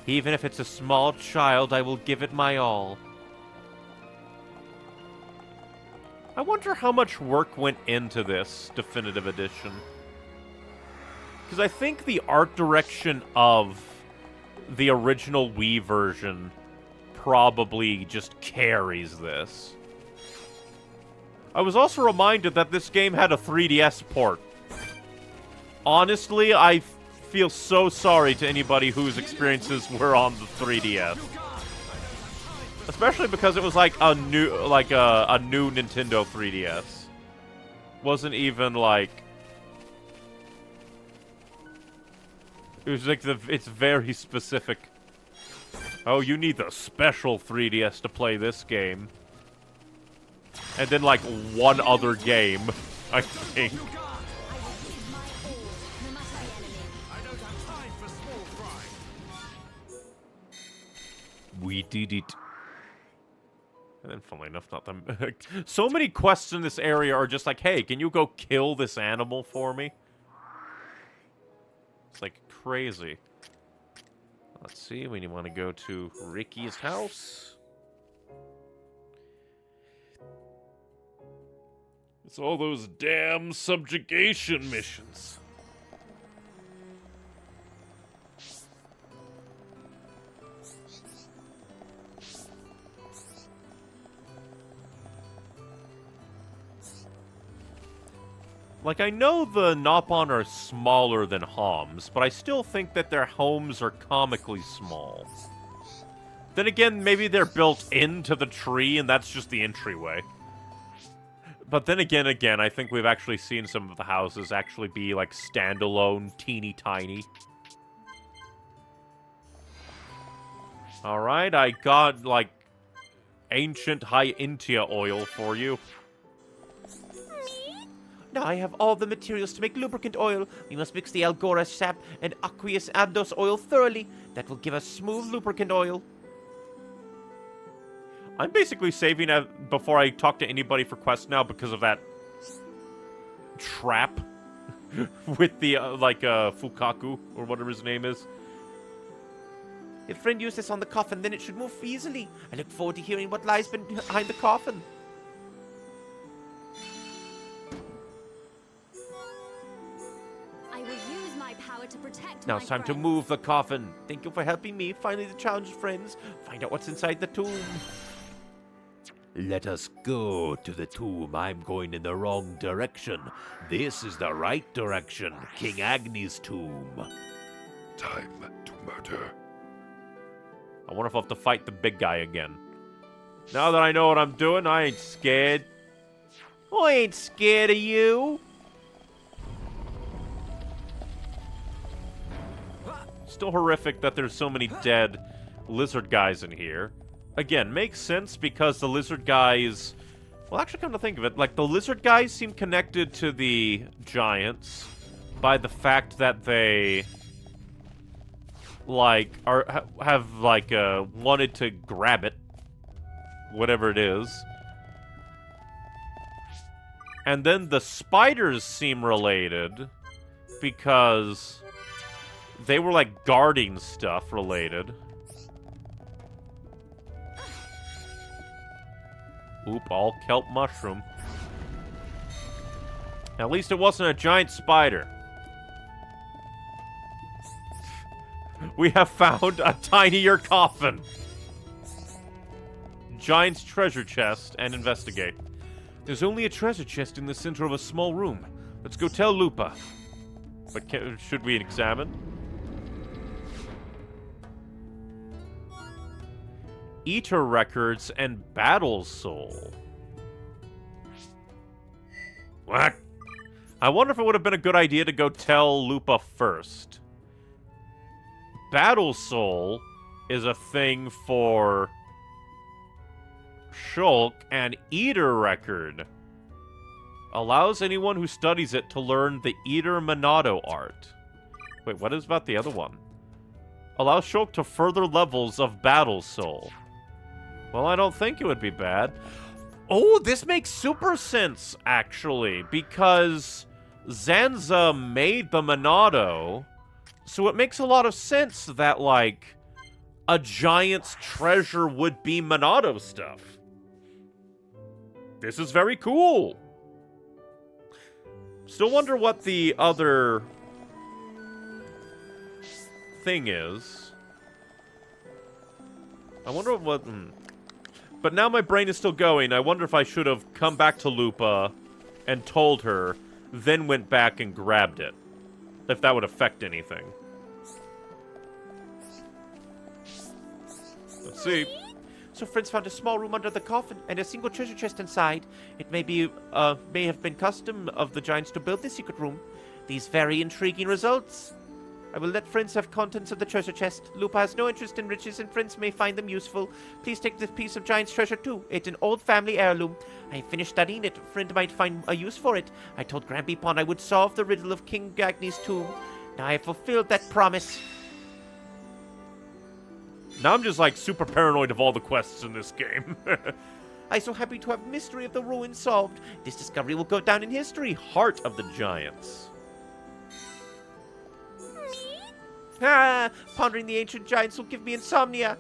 Even if it's a small child, I will give it my all. I wonder how much work went into this definitive edition. Because I think the art direction of the original Wii version probably just carries this. I was also reminded that this game had a 3DS port. Honestly, I feel so sorry to anybody whose experiences were on the 3DS. Especially because it was like a new Nintendo 3DS. Wasn't even like It was like it's very specific. Oh, you need the special 3DS to play this game. And then, like, one other game, I think. Your guard! I will give my all, no matter the enemy. I don't have time for small fry. We did it. And then, funnily enough, not them. So many quests in this area are just like, hey, can you go kill this animal for me? It's like crazy. Let's see, we want to go to Ricky's house. It's all those damn subjugation missions. Like, I know the Nopon are smaller than Homs, but I still think that their homes are comically small. Then again, maybe they're built into the tree and that's just the entryway. But then again, I think we've actually seen some of the houses actually be, like, standalone, teeny tiny. Alright, I got, like, ancient high Intia oil for you. Now I have all the materials to make lubricant oil. We must mix the Algora sap and aqueous Ados oil thoroughly. That will give us smooth lubricant oil. I'm basically saving before I talk to anybody for quests now because of that trap with the, Fukaku, or whatever his name is. If friend used this on the coffin, then it should move easily. I look forward to hearing what lies behind the coffin. I will use my power to protect Now my it's time to friends. move the coffin. Thank you for helping me. Finally, the challenge, friends. Find out what's inside the tomb. Let us go to the tomb. I'm going in the wrong direction. This is the right direction. King Agni's tomb. Time to murder. I wonder if I'll have to fight the big guy again. Now that I know what I'm doing, I ain't scared. I ain't scared of you. Still horrific that there's so many dead lizard guys in here. Again, makes sense because the lizard guys... Well, actually, come to think of it, like, the lizard guys seem connected to the giants by the fact that they... like, have wanted to grab it. Whatever it is. And then the spiders seem related because they were, like, guarding stuff related. Oop, all kelp mushroom. At least it wasn't a giant spider. We have found a tinier coffin. Giant's treasure chest and investigate. There's only a treasure chest in the center of a small room. Let's go tell Lupa. But should we examine? Eater records and battle soul. What? I wonder if it would have been a good idea to go tell Lupa first. Battle soul is a thing for Shulk, and Eater record allows anyone who studies it to learn the Eater Monado art. Wait, what is about the other one? Allows Shulk to further levels of battle soul. Well, I don't think it would be bad. Oh, this makes super sense, actually, because Zanza made the Monado, so it makes a lot of sense that, like, a giant's treasure would be Monado stuff. This is very cool. Still wonder what the other thing is. I wonder what... But now my brain is still going. I wonder if I should have come back to Lupa and told her, then went back and grabbed it. If that would affect anything. Let's see. So friends found a small room under the coffin and a single treasure chest inside. It may have been custom of the giants to build this secret room. These very intriguing results. I will let friends have contents of the treasure chest. Lupa has no interest in riches, and friends may find them useful. Please take this piece of giant's treasure too. It's an old family heirloom. I have finished studying it. A friend might find a use for it. I told Grampy Pond I would solve the riddle of King Gagny's tomb. Now I have fulfilled that promise. Now I'm just like super paranoid of all the quests in this game. I'm so happy to have mystery of the ruins solved. This discovery will go down in history. Heart of the Giants. Ah, pondering the ancient giants will give me insomnia.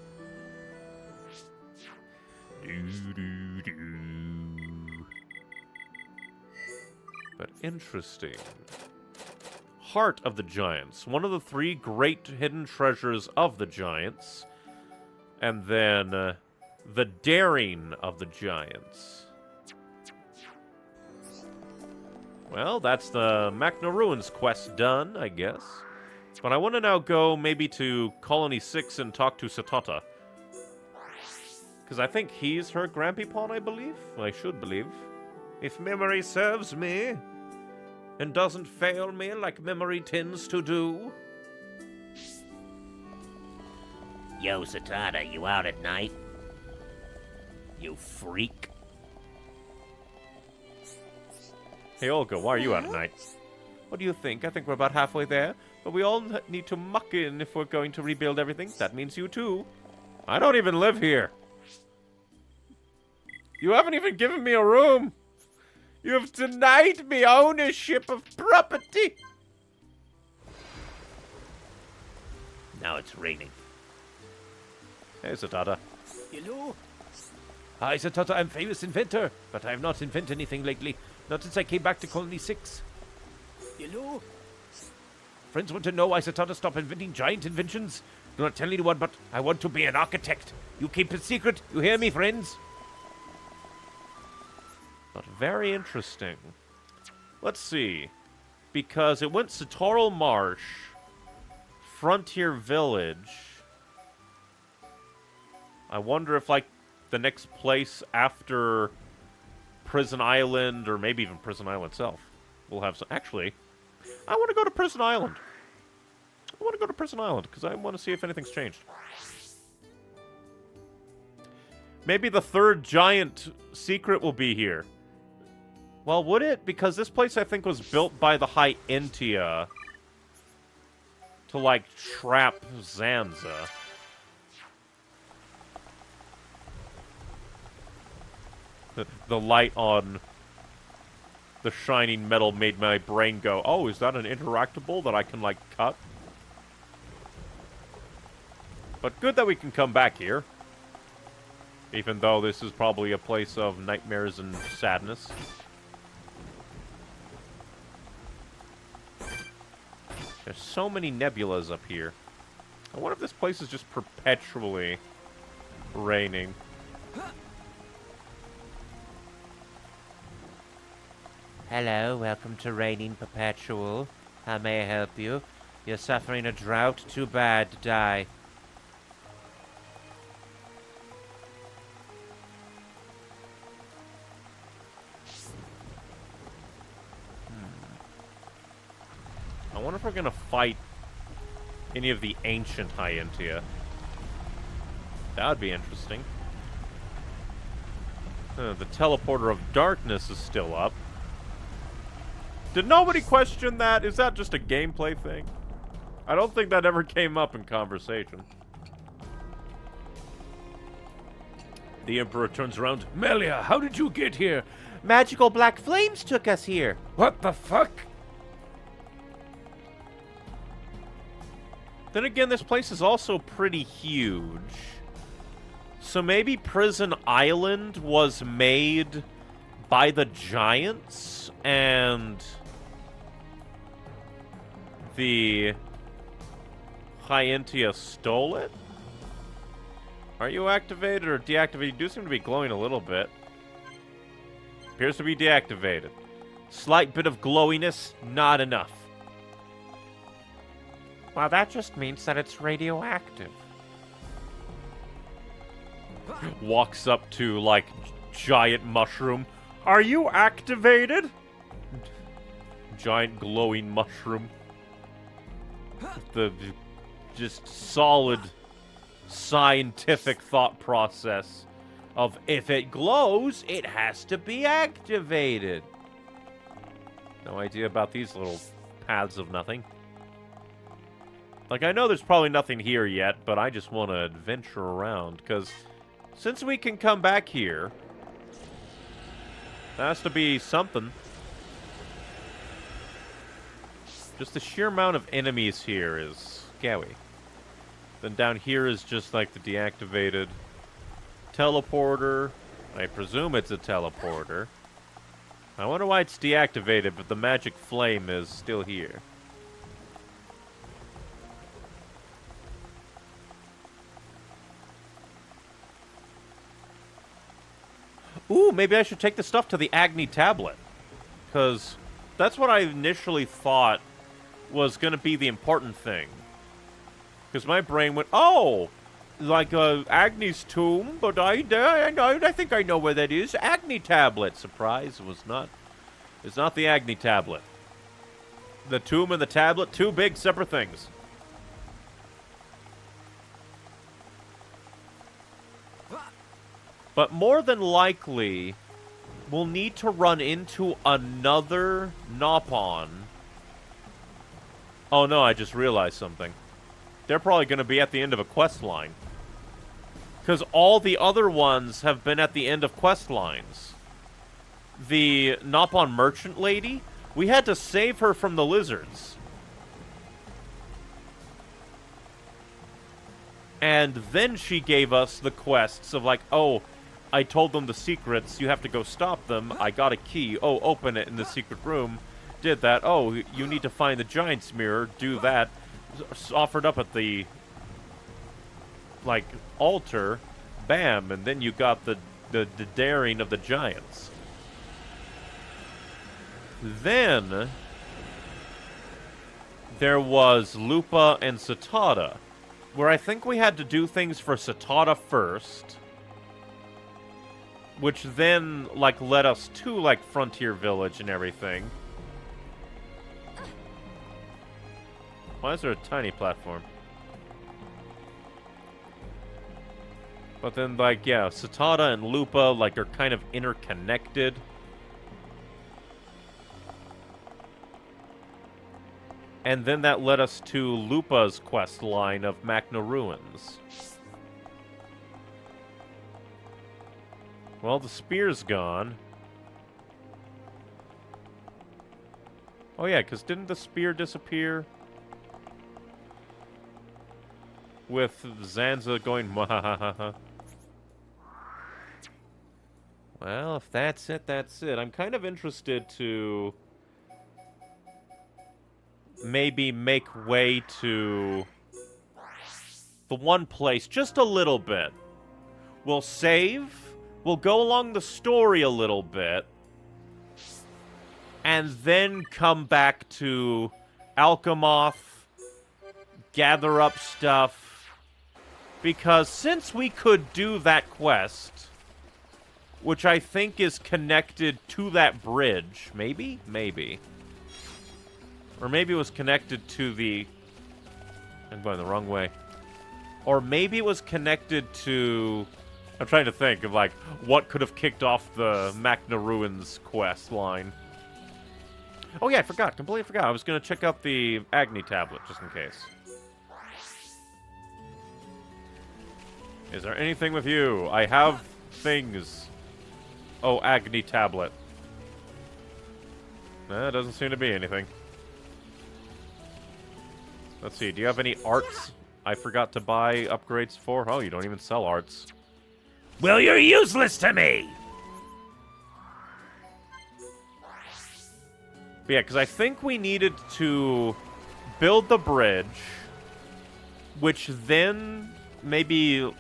But interesting. Heart of the Giants. One of the 3 great hidden treasures of the Giants. And then the Daring of the Giants. Well, that's the Machna Ruins quest done, I guess. But I want to now go maybe to Colony 6 and talk to Satata. Because I think he's her Grampy Pawn, I believe. I should believe. If memory serves me, and doesn't fail me like memory tends to do. Yo, Satata, you out at night? You freak. Hey, Olga, why are you out at night? What do you think? I think we're about halfway there. But we all need to muck in if we're going to rebuild everything. That means you too. I don't even live here. You haven't even given me a room. You have denied me ownership of property. Now it's raining. Hey, Satata. Hello? Hi, Satata, I'm famous inventor, but I have not invented anything lately. Not since I came back to Colony 6. Hello? Friends want to know why Satata stopped inventing giant inventions? Do not tell anyone, but I want to be an architect. You keep it secret. You hear me, friends? But very interesting. Let's see. Because it went Satoral Marsh, Frontier Village. I wonder if, like, the next place after Prison Island, or maybe even Prison Island itself, will have some... Actually, I want to go to Prison Island. I want to go to Prison Island, because I want to see if anything's changed. Maybe the 3rd giant secret will be here. Well, would it? Because this place, I think, was built by the High Entia to, like, trap Zanza. The light on the shining metal made my brain go, oh, is that an interactable that I can, like, cut? But good that we can come back here. Even though this is probably a place of nightmares and sadness. There's so many nebulas up here. I wonder if this place is just perpetually raining. Hello, welcome to Raining Perpetual. How may I help you? You're suffering a drought? Too bad to die. I wonder if we're gonna fight any of the ancient High Entia. That would be interesting. The Teleporter of Darkness is still up. Did nobody question that? Is that just a gameplay thing? I don't think that ever came up in conversation. The Emperor turns around. Melia, how did you get here? Magical black flames took us here. What the fuck? Then again, this place is also pretty huge. So maybe Prison Island was made by the Giants, and the High Entia stole it? Are you activated or deactivated? You do seem to be glowing a little bit. Appears to be deactivated. Slight bit of glowiness, not enough. Well, that just means that it's radioactive. Walks up to, like, giant mushroom. Are you activated? Giant glowing mushroom. the just solid scientific thought process of if it glows, it has to be activated. No idea about these little paths of nothing. Like, I know there's probably nothing here yet, but I just want to adventure around, because since we can come back here, there has to be something. Just the sheer amount of enemies here is scary. Then down here is just like the deactivated teleporter. I presume it's a teleporter. I wonder why it's deactivated, but the magic flame is still here. Ooh, maybe I should take the stuff to the Agni tablet. Because that's what I initially thought was going to be the important thing. Because my brain went, oh, like Agni's tomb, but I think I know where that is. Agni tablet. Surprise, it's not the Agni tablet. The tomb and the tablet, two big separate things. But more than likely, we'll need to run into another Nopon. Oh no, I just realized something. They're probably going to be at the end of a quest line. Because all the other ones have been at the end of quest lines. The Nopon merchant lady, we had to save her from the lizards. And then she gave us the quests of like, oh, I told them the secrets, you have to go stop them, I got a key, oh, open it in the secret room, did that, oh, you need to find the giant's mirror, do that, offered up at the, like, altar, bam, and then you got the daring of the giants. Then, there was Lupa and Satata, where I think we had to do things for Satata first, which then, like, led us to, like, Frontier Village and everything. Why is there a tiny platform? But then, like, yeah, Satata and Lupa, like, are kind of interconnected. And then that led us to Lupa's quest line of Magna Ruins. Well, the spear's gone. Oh yeah, because didn't the spear disappear? With Zanza going mwahahaha. Well, if that's it, that's it. I'm kind of interested to maybe make way to the one place just a little bit. We'll save. We'll go along the story a little bit, and then come back to Alchemoth, gather up stuff, because since we could do that quest, which I think is connected to that bridge, maybe? Maybe. Or maybe it was connected to the... I'm going the wrong way. Or maybe it was connected to... I'm trying to think of, like, what could have kicked off the Magna Ruins quest line. Oh, yeah, I forgot. Completely forgot. I was going to check out the Agni tablet, just in case. Is there anything with you? I have things. Oh, Agni tablet. Nah, doesn't seem to be anything. Let's see. Do you have any arts I forgot to buy upgrades for? Oh, you don't even sell arts. Well, you're useless to me! But yeah, because I think we needed to build the bridge, which then maybe,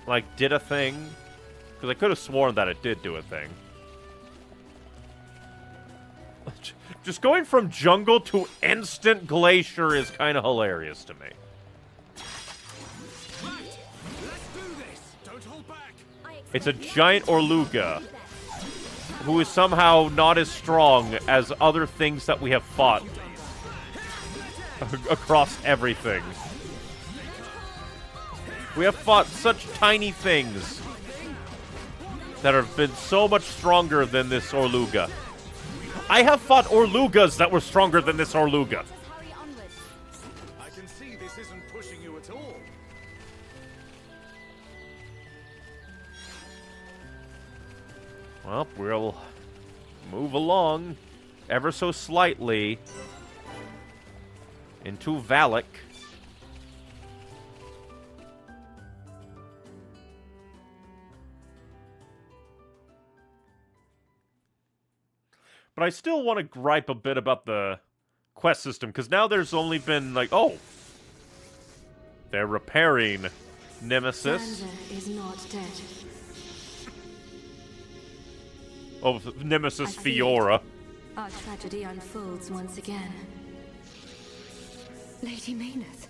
like, did a thing. Because I could have sworn that it did do a thing. Just going from jungle to instant glacier is kind of hilarious to me. It's a giant Orluga, who is somehow not as strong as other things that we have fought. across everything. We have fought such tiny things that have been so much stronger than this Orluga. I have fought Orlugas that were stronger than this Orluga. Hurry onwards. I can see this isn't pushing you at all. Well, we'll move along ever so slightly into Valak. But I still want to gripe a bit about the quest system, because now there's only been, like, oh, they're repairing Nemesis. Xander is not dead. Oh, Nemesis I see it. Fiora. Our tragedy unfolds once again. Lady Mayneth.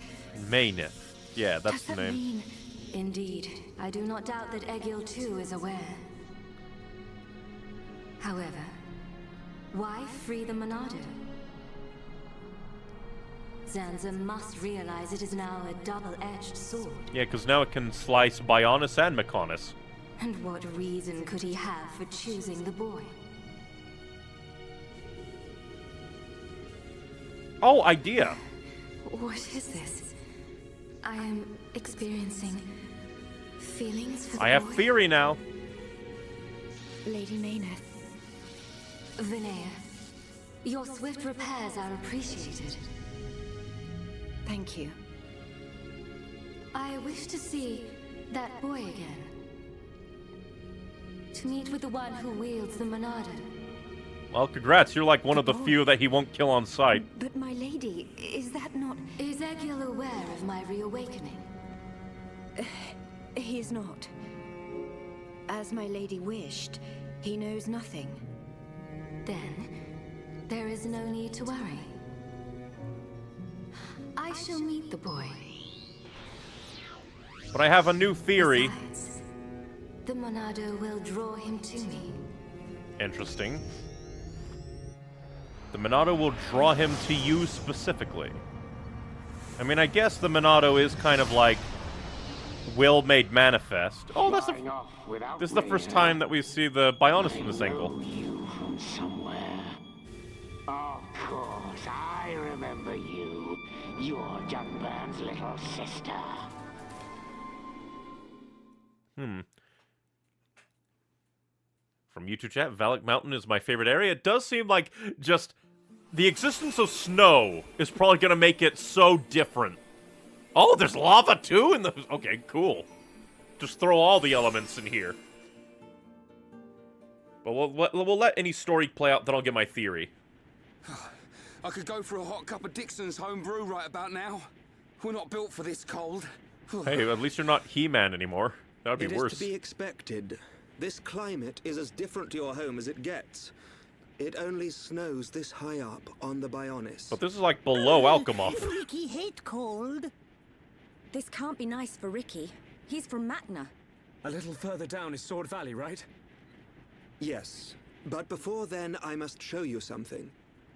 Mayneth. Yeah, that's Does the that name. mean? Indeed, I do not doubt that Egil too is aware. However, why free the Monado? Zanza must realize it is now a double-edged sword. Yeah, because now it can slice Bionis and Mechonis. And what reason could he have for choosing the boy? Oh, idea. What is this? I am experiencing feelings for the I have boy. Fury now. Lady Mayneth. Vinaya, your swift repairs are appreciated. Thank you. I wish to see that boy again. To meet with the one who wields the Monado. Well, congrats. You're like one of the few that he won't kill on sight. But my lady, is that not... Is Egil aware of my reawakening? He is not. As my lady wished, he knows nothing. Then, there is no need to worry. I shall meet the boy. But I have a new theory. Besides, the Monado will draw him to me. Interesting. The Monado will draw him to you specifically. I mean, I guess the Monado is kind of like will made manifest. Oh, that's this is the first time that we see the Bionis from this angle. You from somewhere. Of course, I remember you. You're Junburn's little sister. From YouTube chat, Valak Mountain is my favorite area. It does seem like just the existence of snow is probably going to make it so different. Oh, there's lava too in the... Okay, cool. Just throw all the elements in here. But we'll let any story play out, then I'll get my theory. I could go for a hot cup of Dixon's home brew right about now. We're not built for this cold. Hey, at least you're not He-Man anymore. That would be It worse. is to be expected. This climate is as different to your home as it gets. It only snows this high up on the Bionis. But this is like below Alchemoth. Ricky hate cold. This can't be nice for Ricky. He's from Magna. A little further down is Sword Valley, right? Yes, but before then I must show you something.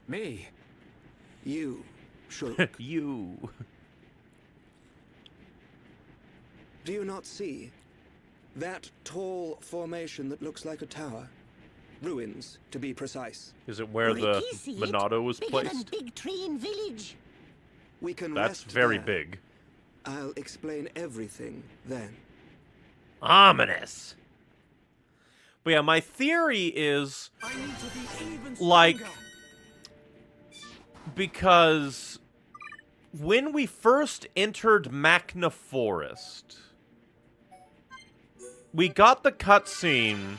Me? You, Shulk. You. Do you not see? That tall formation that looks like a tower. Ruins, to be precise. Is it where the Ricky see it? Monado was Bigger than placed? big tree in village. We can That's rest very there. big. I'll explain everything then. Ominous. But yeah, my theory is, I need to be even like, stronger. because when we first entered Magna Forest, we got the cutscene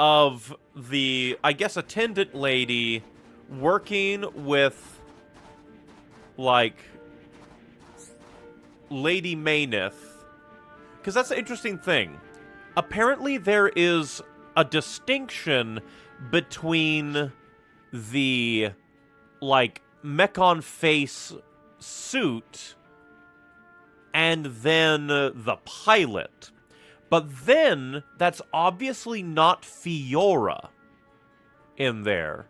of the, I guess, attendant lady working with, like, Lady Mayneth. Because that's the interesting thing. Apparently there is a distinction between the, like, Mechon face suit and then the pilot. But then, that's obviously not Fiora in there.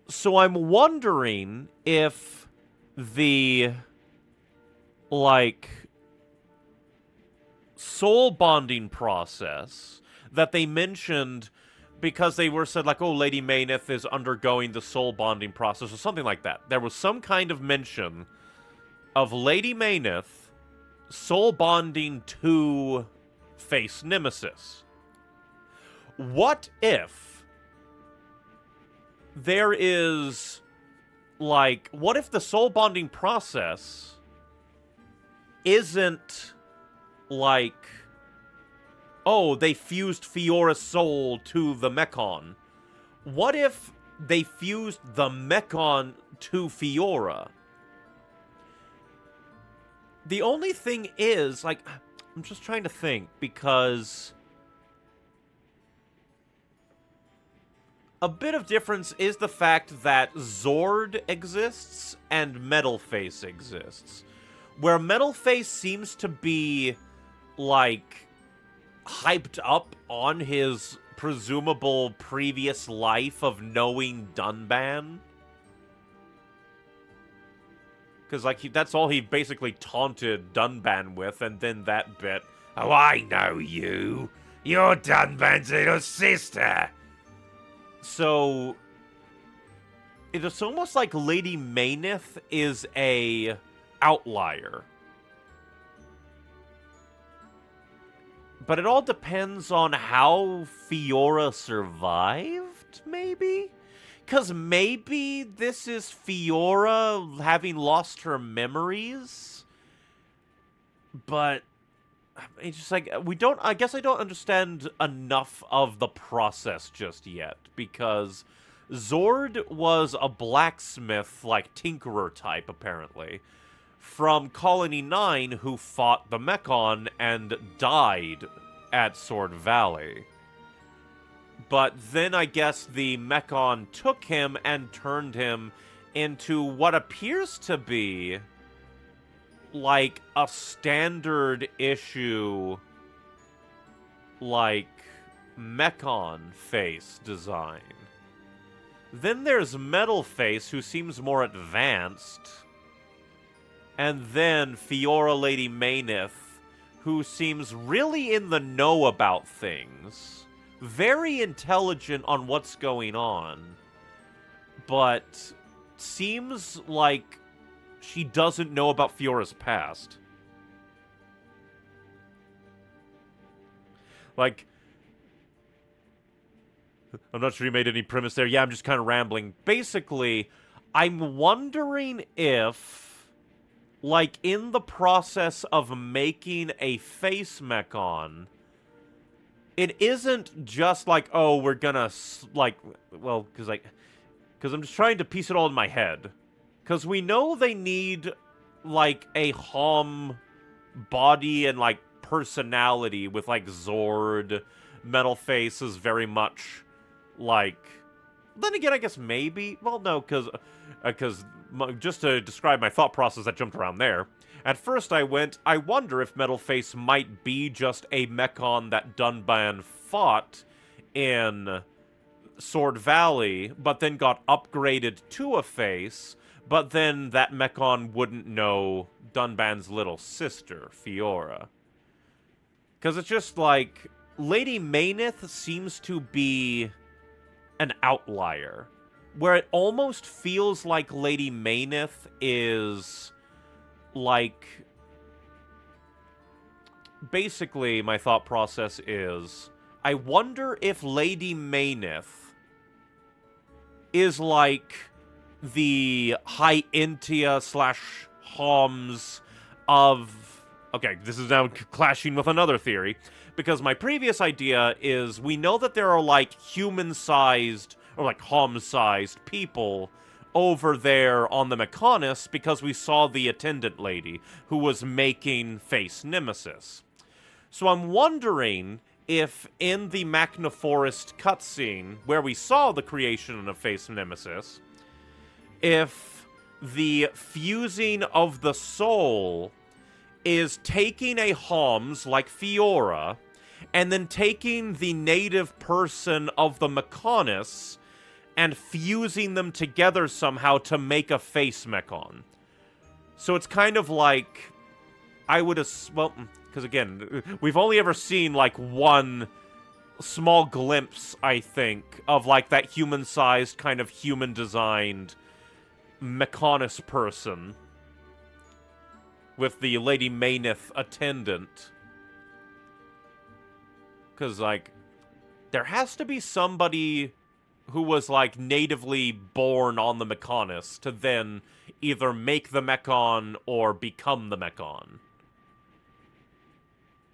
So I'm wondering if the, like, soul bonding process that they mentioned because they were said, like, oh, Lady Mayneth is undergoing the soul bonding process or something like that. There was some kind of mention of Lady Mayneth soul bonding to face Nemesis. What if there is, like, what if the soul bonding process isn't, like, oh, they fused Fiora's soul to the Mechon? What if they fused the Mechon to Fiora? The only thing is, like, I'm just trying to think, because a bit of difference is the fact that Zord exists and Metalface exists. Where Metalface seems to be, like, hyped up on his presumable previous life of knowing Dunban. Because, like, that's all he basically taunted Dunban with, and then that bit. Oh, I know you. You're Dunban's little sister. So, it's almost like Lady Mayneth is a outlier. But it all depends on how Fiora survived, maybe? Because maybe this is Fiora having lost her memories? But it's just like, I guess I don't understand enough of the process just yet, because Zord was a blacksmith, like, tinkerer type, apparently, from Colony 9 who fought the Mechon and died at Sword Valley. But then I guess the Mechon took him and turned him into what appears to be like a standard issue, like, Mechon face design. Then there's Metalface, who seems more advanced. And then Fiora Lady Mayneth, who seems really in the know about things. Very intelligent on what's going on. But seems like she doesn't know about Fiora's past. Like, I'm not sure you made any premise there. Yeah, I'm just kind of rambling. Basically, I'm wondering if, like, in the process of making a face Mechon, it isn't just like, oh, we're gonna, like, well, because I'm just trying to piece it all in my head. Because we know they need, like, a Hom body and, like, personality with, like, Zord. Metalface is very much, like... Then again, I guess maybe... Well, no, because just to describe my thought process that jumped around there. At first I wonder if Metalface might be just a Mechon that Dunban fought in Sword Valley, but then got upgraded to a face... But then that Mechon wouldn't know Dunban's little sister, Fiora. Because it's just like, Lady Mayneth seems to be an outlier. Where it almost feels like Lady Mayneth is, like... Basically, my thought process is, I wonder if Lady Mayneth is like the High Intia / Homs of... Okay, this is now clashing with another theory, because my previous idea is we know that there are, like, human-sized, or, like, Hom-sized people over there on the Mechonis because we saw the attendant lady who was making face Nemesis. So I'm wondering if in the Machna Forest cutscene, where we saw the creation of face Nemesis, if the fusing of the soul is taking a Homs like Fiora, and then taking the native person of the Mechonis and fusing them together somehow to make a face Mechon. So it's kind of like, I would well, because again, we've only ever seen like one small glimpse, I think, of like that human-sized kind of human-designed Mechonis person with the Lady Maynith attendant. Because, like, there has to be somebody who was, like, natively born on the Mechonis to then either make the Mechon or become the Mechon.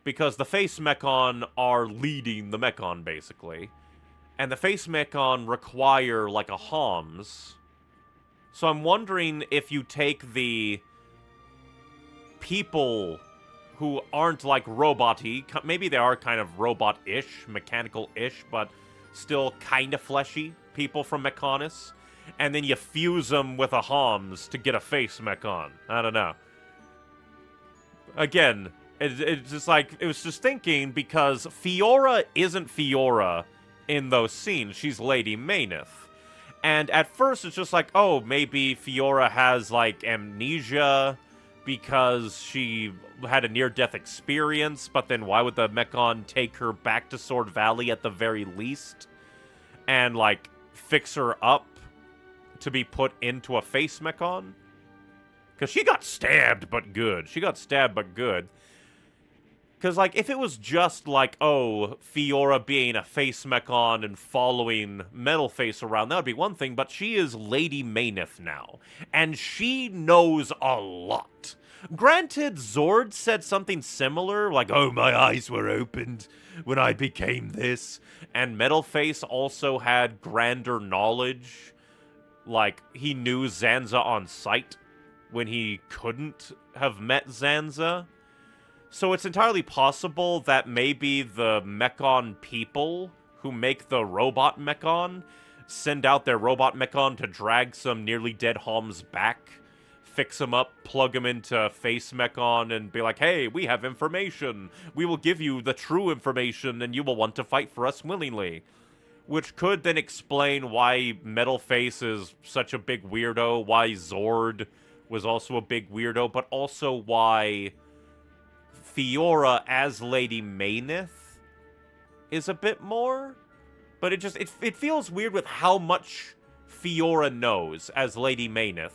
Because the Face Mechon are leading the Mechon, basically. And the Face Mechon require, like, a Homs. So I'm wondering if you take the people who aren't, like, robot-y, maybe they are kind of robot-ish, mechanical-ish, but still kind of fleshy people from Mechonis, and then you fuse them with a Homs to get a Face Mechon. I don't know. Again, it's just like, it was just thinking, because Fiora isn't Fiora in those scenes. She's Lady Maynith. And at first, it's just like, oh, maybe Fiora has, like, amnesia because she had a near-death experience, but then why would the Mechon take her back to Sword Valley at the very least and, like, fix her up to be put into a Face Mechon? Because she got stabbed, but good. She got stabbed, but good. Because, like, if it was just, like, oh, Fiora being a Face Mechon and following Metal Face around, that would be one thing, but she is Lady Maynith now. And she knows a lot. Granted, Zord said something similar, like, oh, my eyes were opened when I became this. And Metal Face also had grander knowledge. Like, he knew Zanza on sight when he couldn't have met Zanza. So it's entirely possible that maybe the Mechon people who make the robot Mechon send out their robot Mechon to drag some nearly dead Homs back, fix them up, plug them into Face Mechon, and be like, hey, we have information. We will give you the true information, and you will want to fight for us willingly. Which could then explain why Metal Face is such a big weirdo, why Zord was also a big weirdo, but also why Fiora as Lady Maynith is a bit more, but it feels weird with how much Fiora knows as Lady Maynith.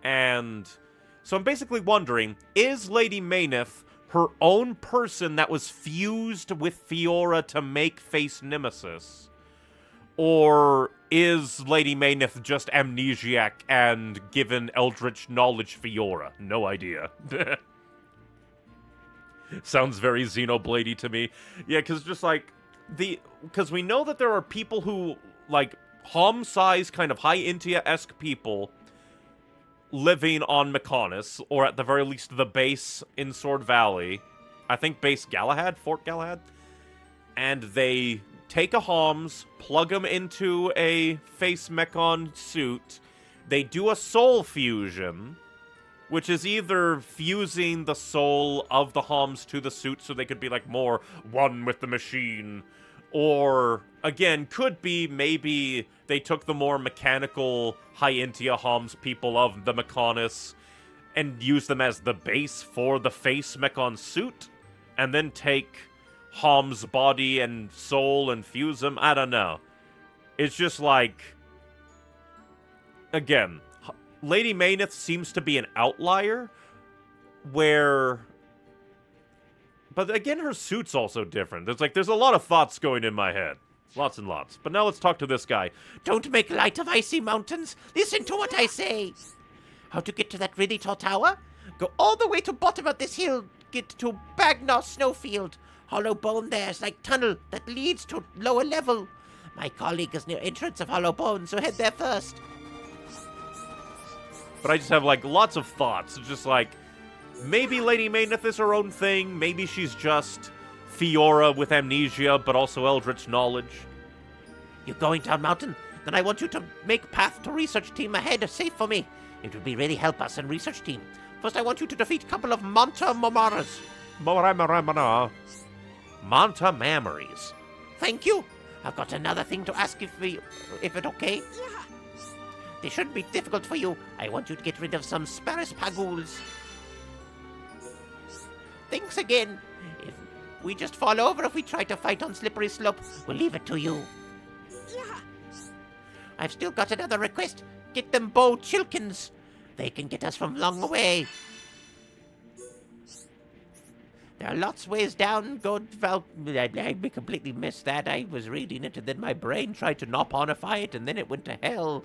And so I'm basically wondering, is Lady Maynith her own person that was fused with Fiora to make Face Nemesis? Or is Lady Maynith just amnesiac and given Eldritch knowledge Fiora? No idea. Sounds very Xenoblade-y to me. Yeah, because just like, because we know that there are people who, like, Hom-sized kind of high Intia-esque people living on Mechonis, or at the very least the base in Sword Valley. I think base Galahad, Fort Galahad. And they take a Homs, plug them into a Face Mechon suit. They do a soul fusion, which is either fusing the soul of the Homs to the suit so they could be, like, more one with the machine. Or, again, could be maybe they took the more mechanical High-Intia Homs people of the Mechonis and used them as the base for the Face Mechon suit, and then take Hom's body and soul and fuse them. I don't know. It's just like, again, Lady Maynith seems to be an outlier, where, but again, her suit's also different. There's a lot of thoughts going in my head. Lots and lots. But now let's talk to this guy. Don't make light of icy mountains. Listen to what I say. How to get to that really tall tower? Go all the way to bottom of this hill. Get to Bagnaw Snowfield. Hollow Bone there's like tunnel that leads to lower level. My colleague is near entrance of Hollow Bone, so head there first. But I just have, like, lots of thoughts. It's just like, maybe Lady Maynith is her own thing. Maybe she's just Fiora with amnesia, but also Eldritch knowledge. You're going down mountain? Then I want you to make path to research team ahead safe for me. It would be really help us in research team. First, I want you to defeat a couple of Manta Momaras. Manta Mammaries. Thank you. I've got another thing to ask if it okay? Yeah. This shouldn't be difficult for you. I want you to get rid of some Sparris Pagools. Thanks again. If we just fall over if we try to fight on Slippery Slope, we'll leave it to you. Yeah. I've still got another request. Get them Bo Chilkins. They can get us from long away. There are lots ways down. I completely missed that. I was reading it, and then my brain tried to nop-onify it, and then it went to hell.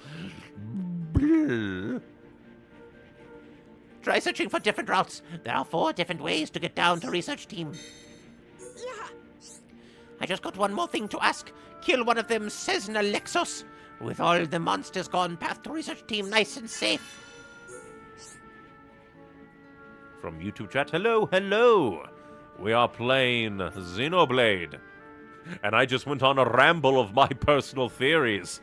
Try searching for different routes. There are 4 different ways to get down to research team. Yeah. I just got one more thing to ask. Kill one of them Cessna Lexus. With all the monsters gone, path to research team nice and safe. From YouTube chat, hello, hello. We are playing Xenoblade. And I just went on a ramble of my personal theories.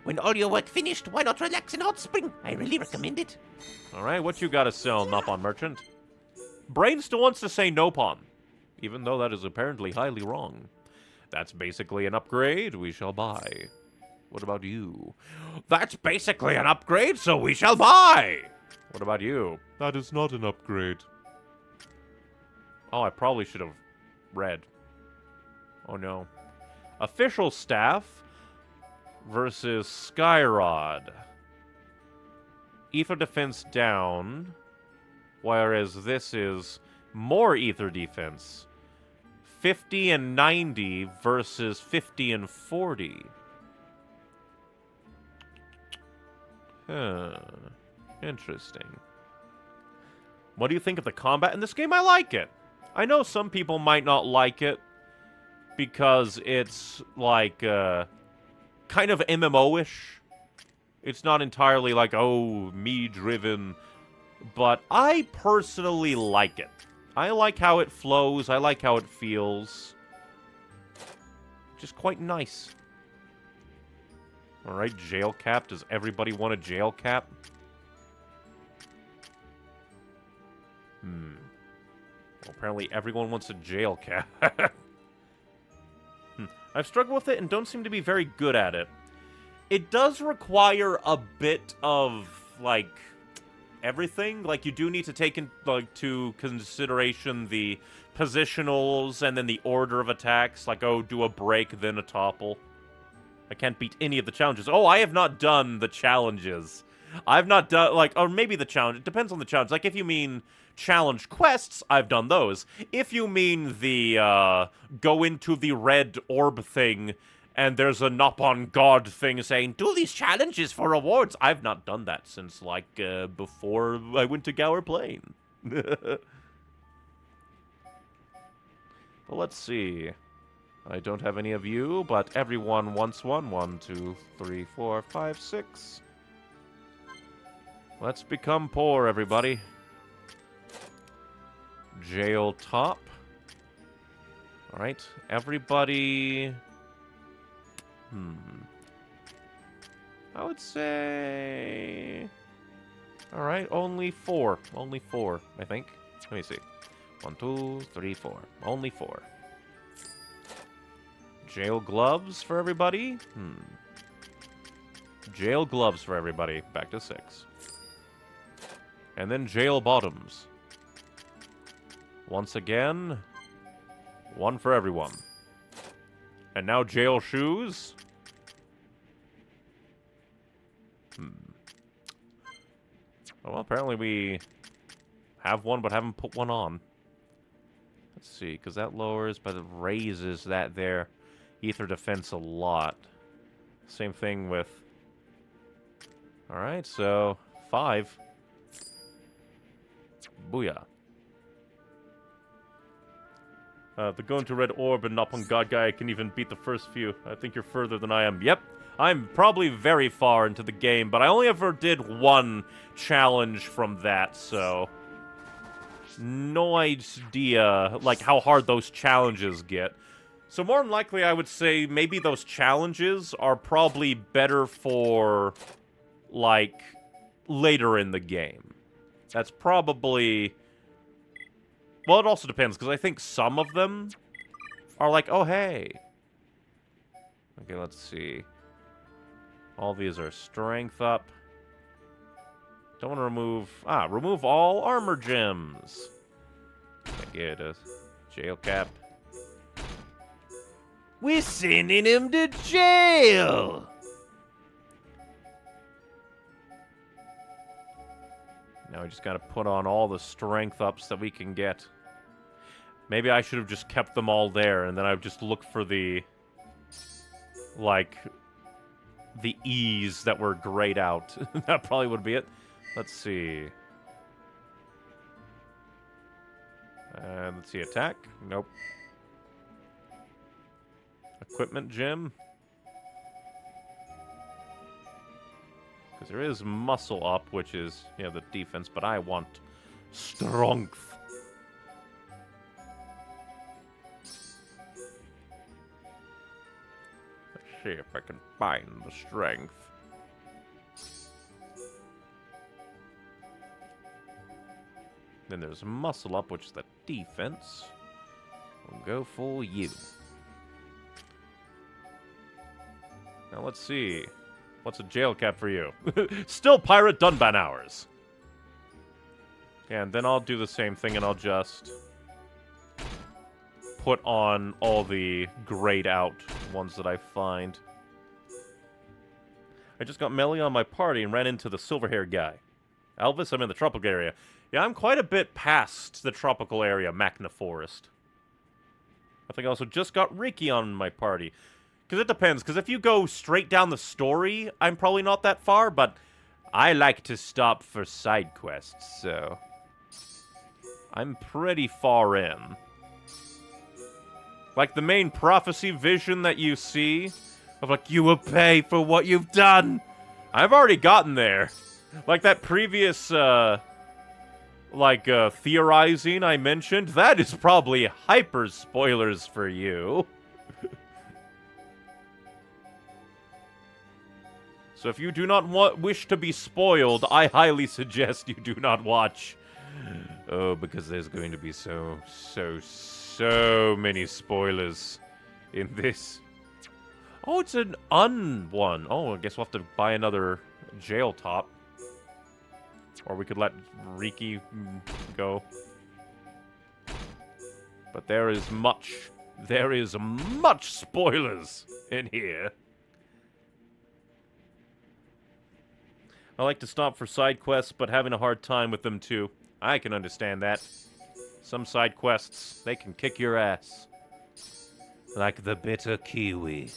When all your work finished, why not relax in Hot Spring? I really recommend it. Alright, what you gotta sell, Nopon Merchant? Brain still wants to say Nopon, even though that is apparently highly wrong. That's basically an upgrade we shall buy. What about you? That's basically an upgrade, so we shall buy! What about you? That is not an upgrade. Oh, I probably should have read. Oh no. Official staff versus Skyrod. Ether defense down, whereas this is more ether defense. 50 and 90 versus 50 and 40. Huh. Interesting. What do you think of the combat in this game? I like it. I know some people might not like it because it's like kind of MMO-ish. It's not entirely like, oh, me-driven. But I personally like it. I like how it flows. I like how it feels. Just quite nice. Alright, jail cap. Does everybody want a jail cap? Well, apparently everyone wants a jail cap. I've struggled with it and don't seem to be very good at it. It does require a bit of, like, everything. Like, you do need to take into consideration the positionals and then the order of attacks. Like, oh, do a break, then a topple. I can't beat any of the challenges. Oh, I have not done the challenges. I've not done, like, or maybe the challenge. It depends on the challenge. Like, if you mean challenge quests, I've done those. If you mean the, go into the red orb thing, and there's a Nopon God thing saying, do these challenges for rewards, I've not done that since, like, before I went to Gower Plain. But let's see. I don't have any of you, but everyone wants one. 1, 2, 3, 4, 5, 6. Let's become poor, everybody. Jail top. Alright, everybody... I would say... Alright, only 4. Only 4, I think. Let me see. 1, 2, 3, 4. Only 4. Jail gloves for everybody? Jail gloves for everybody. Back to 6. And then jail bottoms. Once again, 1 for everyone. And now jail shoes. Oh, well, apparently we have one but haven't put one on. Let's see, because that lowers, but it raises that there. Ether defense a lot. Same thing with... Alright, so 5. Booyah. The going to red orb and Nopon God guy can even beat the first few. I think you're further than I am. Yep, I'm probably very far into the game, but I only ever did 1 challenge from that, so... No idea, like, how hard those challenges get. So more than likely, I would say maybe those challenges are probably better for, like, later in the game. That's probably... Well, it also depends, because I think some of them are like, oh, hey. Okay, let's see. All these are strength up. Don't want to remove... remove all armor gems. Can't get a jail cap. We're sending him to jail! Now we just gotta put on all the strength ups that we can get. Maybe I should have just kept them all there, and then I would just look for the... like... the E's that were grayed out. That probably would be it. Let's see. Let's see, attack. Nope. Equipment gym. Because there is muscle up, which is, you know, the defense, but I want strength. Let's see if I can find the strength. Then there's muscle up, which is the defense. We'll go for you. Now let's see. What's a jail cap for you? Still pirate Dunban hours. Yeah, and then I'll do the same thing and I'll just put on all the grayed out ones that I find. I just got Melly on my party and ran into the silver-haired guy. Elvis, I'm in the tropical area. Yeah, I'm quite a bit past the tropical area, Magna Forest. I think I also just got Ricky on my party. Because it depends, because if you go straight down the story, I'm probably not that far, but I like to stop for side quests, so... I'm pretty far in. Like, the main prophecy vision that you see, of like, you will pay for what you've done! I've already gotten there. Like that previous, theorizing I mentioned, that is probably hyper spoilers for you. So if you do not wish to be spoiled, I highly suggest you do not watch. Oh, because there's going to be so many spoilers in this. Oh, it's an one. Oh, I guess we'll have to buy another jail top. Or we could let Riki go. But there is much spoilers in here. I like to stop for side quests, but having a hard time with them too. I can understand that. Some side quests, they can kick your ass. Like the bitter kiwi.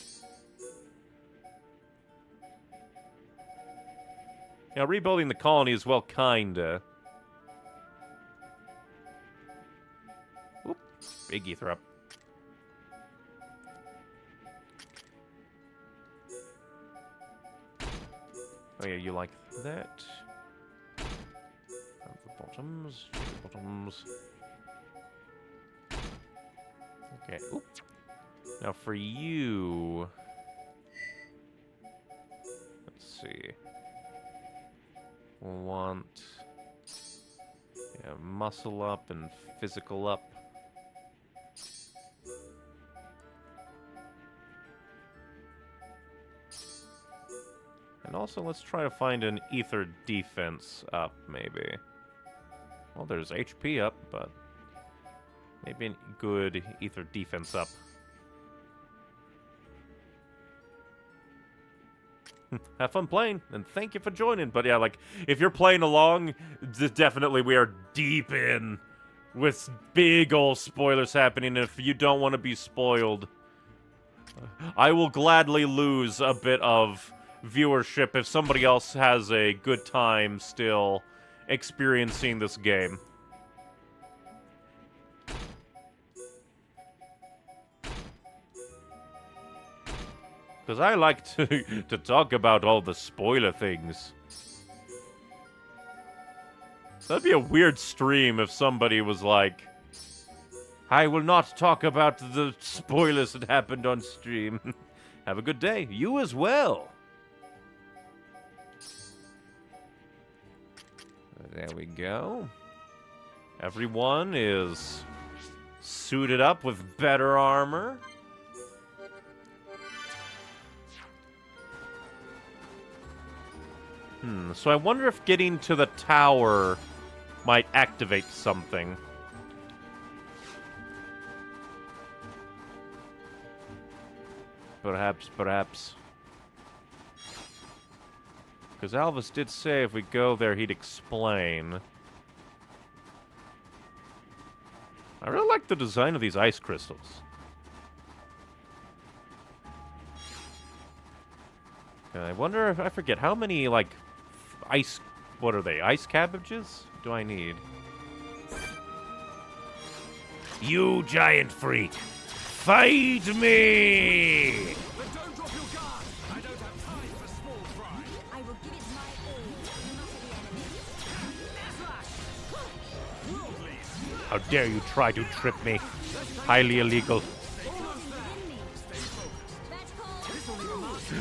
Now, rebuilding the colony is, well, kinda. Oop, big ether up. Oh yeah, you like that. And the bottoms. Okay, oop. Now for you... Let's see. We'll want... yeah, muscle up and physical up. And also, let's try to find an ether defense up, maybe. Well, there's HP up, but maybe a good ether defense up. Have fun playing, and thank you for joining. But yeah, like, if you're playing along, definitely we are deep in with big ol' spoilers happening. And if you don't want to be spoiled, I will gladly lose a bit of viewership if somebody else has a good time still experiencing this game. Because I like to talk about all the spoiler things. That'd be a weird stream if somebody was like, I will not talk about the spoilers that happened on stream. Have a good day. You as well. There we go. Everyone is suited up with better armor. So I wonder if getting to the tower might activate something. Perhaps. Because Alvis did say if we go there, he'd explain. I really like the design of these ice crystals. And I wonder if, I forget, how many, like, ice, what are they, ice cabbages do I need? You giant freak, fight me! But don't drop your guard! I don't have time for small fry. I will give it my all, no matter the enemy. How dare you try to trip me? Highly illegal.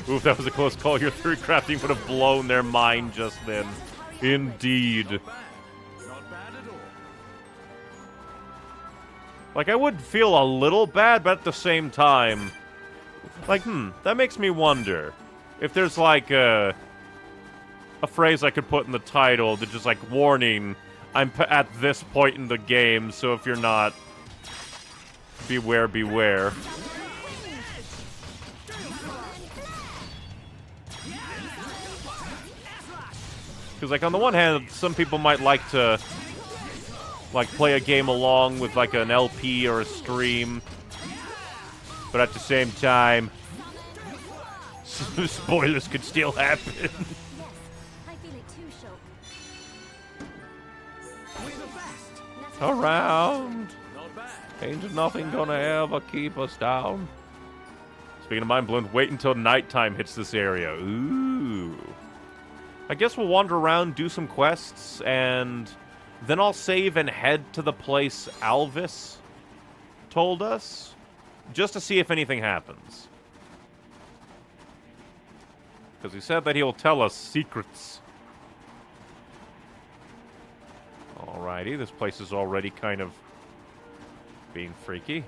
Oof, that was a close call. Your theory crafting would have blown their mind just then. Indeed. Not bad at all. Like, I would feel a little bad, but at the same time... Like, that makes me wonder if there's, like, a phrase I could put in the title that just, like, warning, I'm at this point in the game, so if you're not... Beware, beware. Because, like, on the one hand, some people might like to, like, play a game along with, like, an LP or a stream. But at the same time, spoilers could still happen. Yes, I feel it too, Shulk. We're the best. Around. Not bad. Ain't nothing gonna ever keep us down. Speaking of mind blown, wait until nighttime hits this area. Ooh. I guess we'll wander around, do some quests, and then I'll save and head to the place Alvis told us, just to see if anything happens. Because he said that he'll tell us secrets. Alrighty, this place is already kind of being freaky.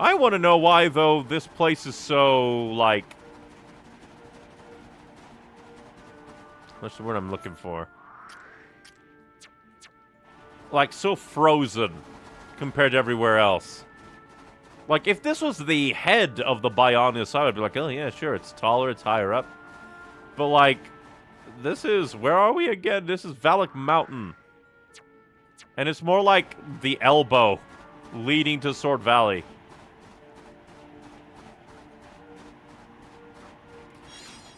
I want to know why, though, this place is so, like... That's the word I'm looking for. Like, so frozen compared to everywhere else. Like, if this was the head of the Bionis, I would be like, oh yeah, sure, it's taller, it's higher up. But, like, this is... Where are we again? This is Valak Mountain. And it's more like the elbow leading to Sword Valley.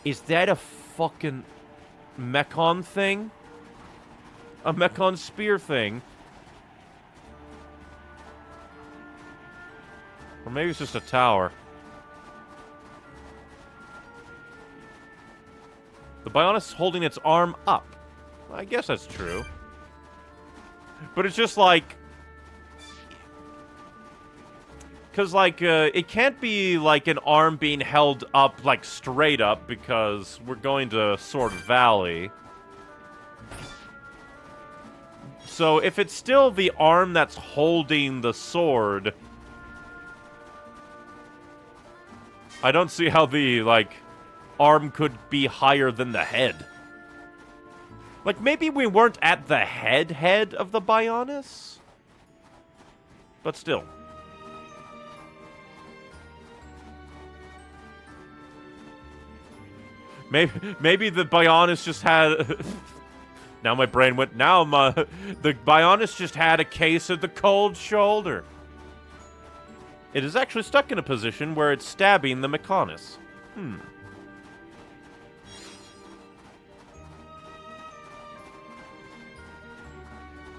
Is that a fucking... Mechon thing? A Mechon spear thing? Or maybe it's just a tower. The Bionis is holding its arm up. I guess that's true. But it's just like... Because, like, it can't be, like, an arm being held up, like, straight up, because we're going to Sword Valley. So, if it's still the arm that's holding the sword... I don't see how the, like, arm could be higher than the head. Like, maybe we weren't at the head of the Bionis? But still... Maybe the Bionis just had... Now my brain went... the Bionis just had a case of the cold shoulder. It is actually stuck in a position where it's stabbing the Mechonis.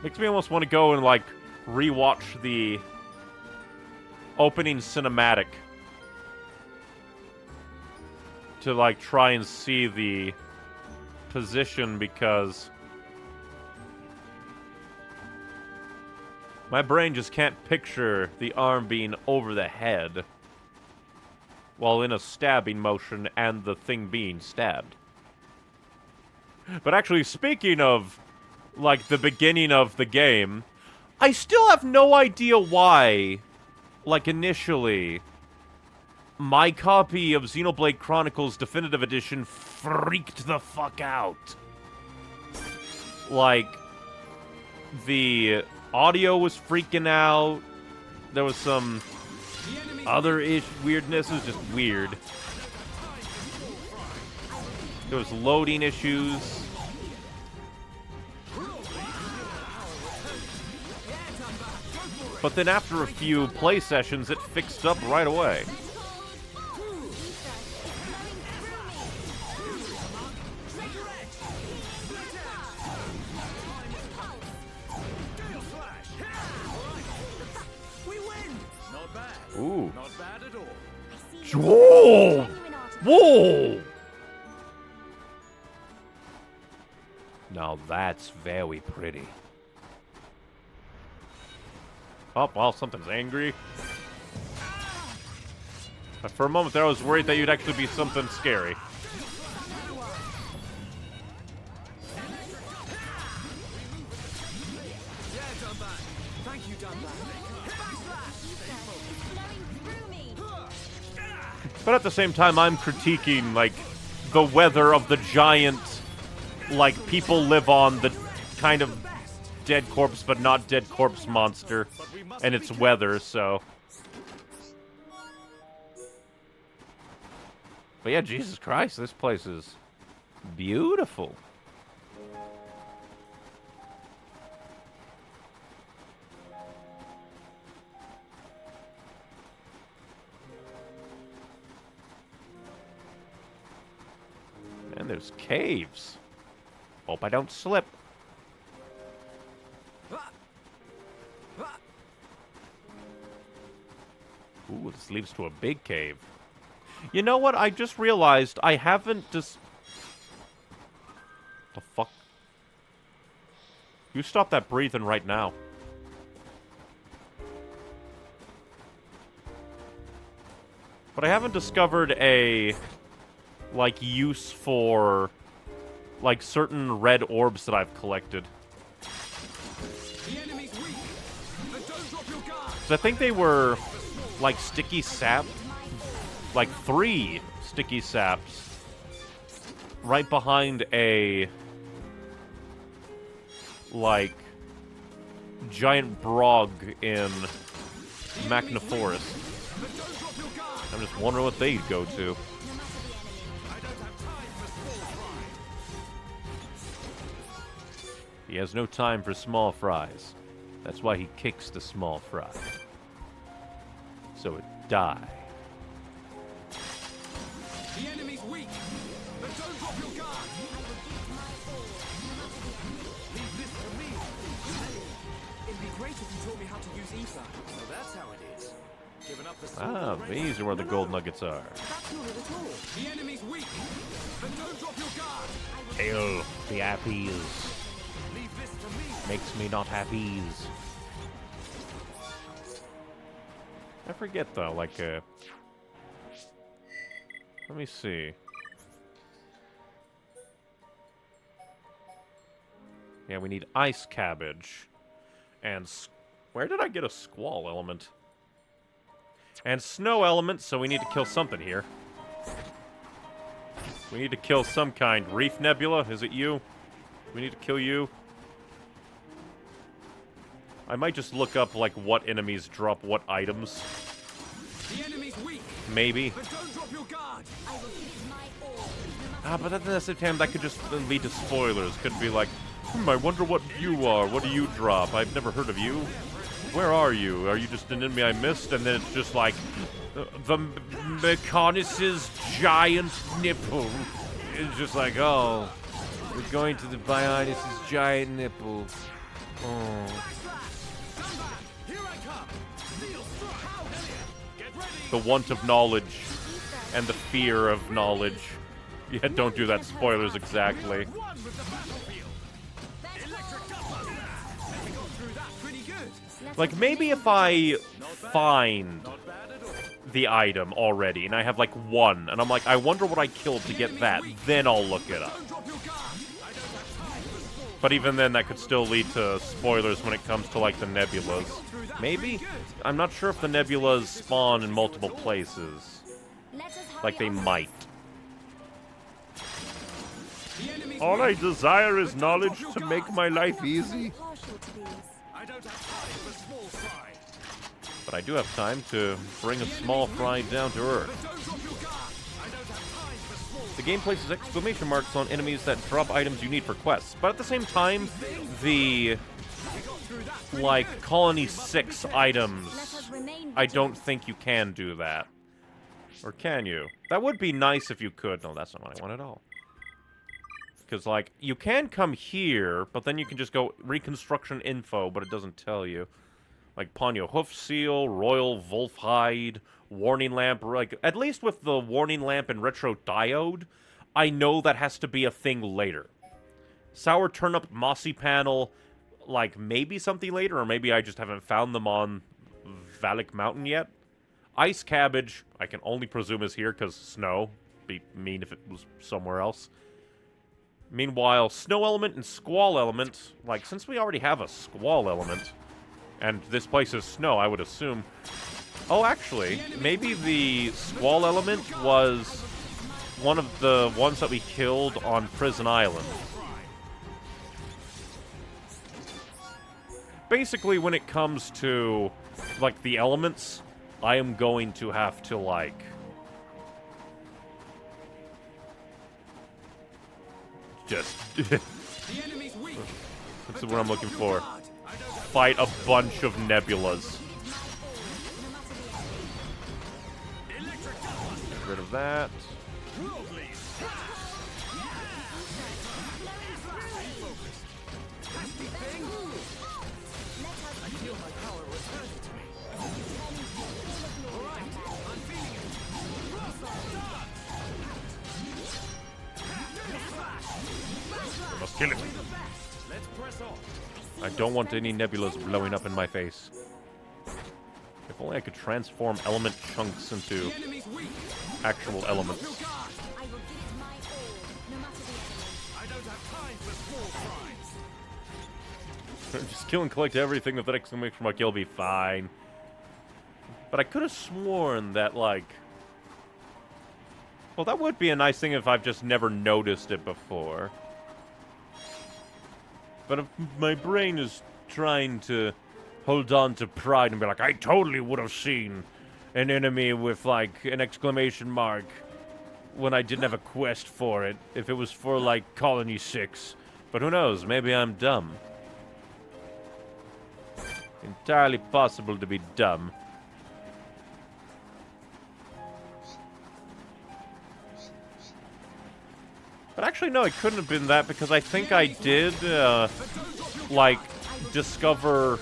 Makes me almost want to go and, like, rewatch the opening cinematic. To, like, try and see the position, because my brain just can't picture the arm being over the head while in a stabbing motion and the thing being stabbed. But actually, speaking of, like, the beginning of the game, I still have no idea why, like, initially... my copy of Xenoblade Chronicles Definitive Edition freaked the fuck out. Like, the audio was freaking out. There was some other-ish weirdness. It was just weird. There was loading issues. But then after a few play sessions, it fixed up right away. Ooh. Not bad at all. Whoa! Whoa! Now that's very pretty. Oh, well, something's angry. For a moment there, I was worried that you'd actually be something scary. Thank you, But at the same time, I'm critiquing, like, the weather of the giant, like, people live on the kind of dead corpse but not dead corpse monster and its weather, so. But yeah, Jesus Christ, this place is beautiful. And there's caves. Hope I don't slip. Ooh, this leads to a big cave. You know what? I just realized I haven't just... The fuck? You stop that breathing right now. But I haven't discovered a... like, use for... like, certain red orbs that I've collected. So I think they were... like sticky sap, like 3 sticky saps, right behind a like giant brog in Machna Forest. I'm just wondering what they'd go to. He has no time for small fries. That's why he kicks the small fry. So it die. The enemy's weak, but don't drop your guard. Leave this to me. It'd be great if you taught me how to use ether. So that's how it is. Giving up the Ah, these are where the gold nuggets are. That's not it at all. The enemy's weak, but don't drop your guard. Hail the appies. Leave this to me. Makes me not happies. I forget though, like, let me see. Yeah, we need ice cabbage. And where did I get a squall element? And snow element, so we need to kill something here. We need to kill some kind. Reef Nebula, is it you? We need to kill you. I might just look up, like, what enemies drop what items. The enemy's weak, Maybe. but don't drop your guard. Ah, but at the same time, that could just lead to spoilers. Could be like, I wonder what you are. What do you drop? I've never heard of you. Where are you? Are you just an enemy I missed? And then it's just like, the Mechonis's giant nipple. It's just like, oh, we're going to the Bionis's giant nipple. Oh. The want of knowledge and the fear of knowledge. Yeah, don't do that. Spoilers exactly. Like, maybe if I find the item already, and I have, like, 1, and I'm like, I wonder what I killed to get that, then I'll look it up. But even then, that could still lead to spoilers when it comes to, like, the nebulas. Maybe? I'm not sure if the nebulas spawn in multiple places. Like they might. All I desire is knowledge to make my life easy. Partial to these. I don't have time for small fry. But I do have time to bring a small fry down to earth. Don't drop your guard. I don't have time for small The game places exclamation marks on enemies that drop items you need for quests. But at the same time, the, like, Colony 6 items, I don't think you can do that. Or can you? That would be nice if you could. No, that's not what I want at all. Because, like, you can come here, but then you can just go reconstruction info, but it doesn't tell you. Like, Ponyo Hoof Seal, Royal Wolf Hide, Warning Lamp. Like, at least with the Warning Lamp and Retro Diode, I know that has to be a thing later. Sour Turnip, Mossy Panel, like, maybe something later, or maybe I just haven't found them on Valak Mountain yet. Ice Cabbage, I can only presume is here, because snow. Be mean if it was somewhere else. Meanwhile, Snow Element and Squall Element, like, since we already have a Squall Element, and this place is snow, I would assume... Oh, actually, maybe the Squall Element was one of the ones that we killed on Prison Island. Basically, when it comes to, like, the elements, I am going to have to, like... just... That's what I'm looking for. Fight a bunch of nebulas. Get rid of that. I must kill it. I don't want any nebulas blowing up in my face. If only I could transform element chunks into actual elements. I will give it my all, no matter the enemy. I don't have time for small fries. Just kill and collect everything with that exclamation mark, you'll be fine. But I could have sworn that, like... Well, that would be a nice thing if I've just never noticed it before. But if my brain is trying to hold on to pride and be like, I totally would have seen an enemy with, like, an exclamation mark when I didn't have a quest for it, if it was for, like, Colony 6. But who knows, maybe I'm dumb. Entirely possible to be dumb. But actually, no, it couldn't have been that, because I think I did, like, discover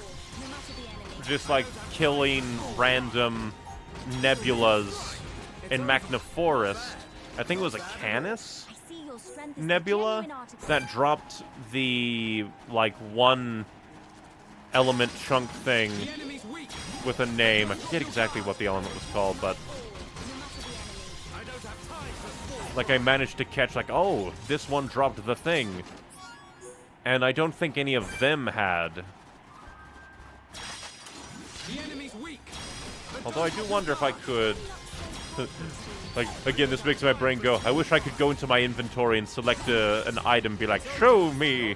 just, like, killing random nebulas in Magna Forest. I think it was a Canis nebula that dropped the, like, one element chunk thing with a name. I forget exactly what the element was called, but... like, I managed to catch, like, oh, this one dropped the thing. And I don't think any of them had. Although I do wonder if I could... like, again, this makes my brain go, I wish I could go into my inventory and select an item and be like, show me!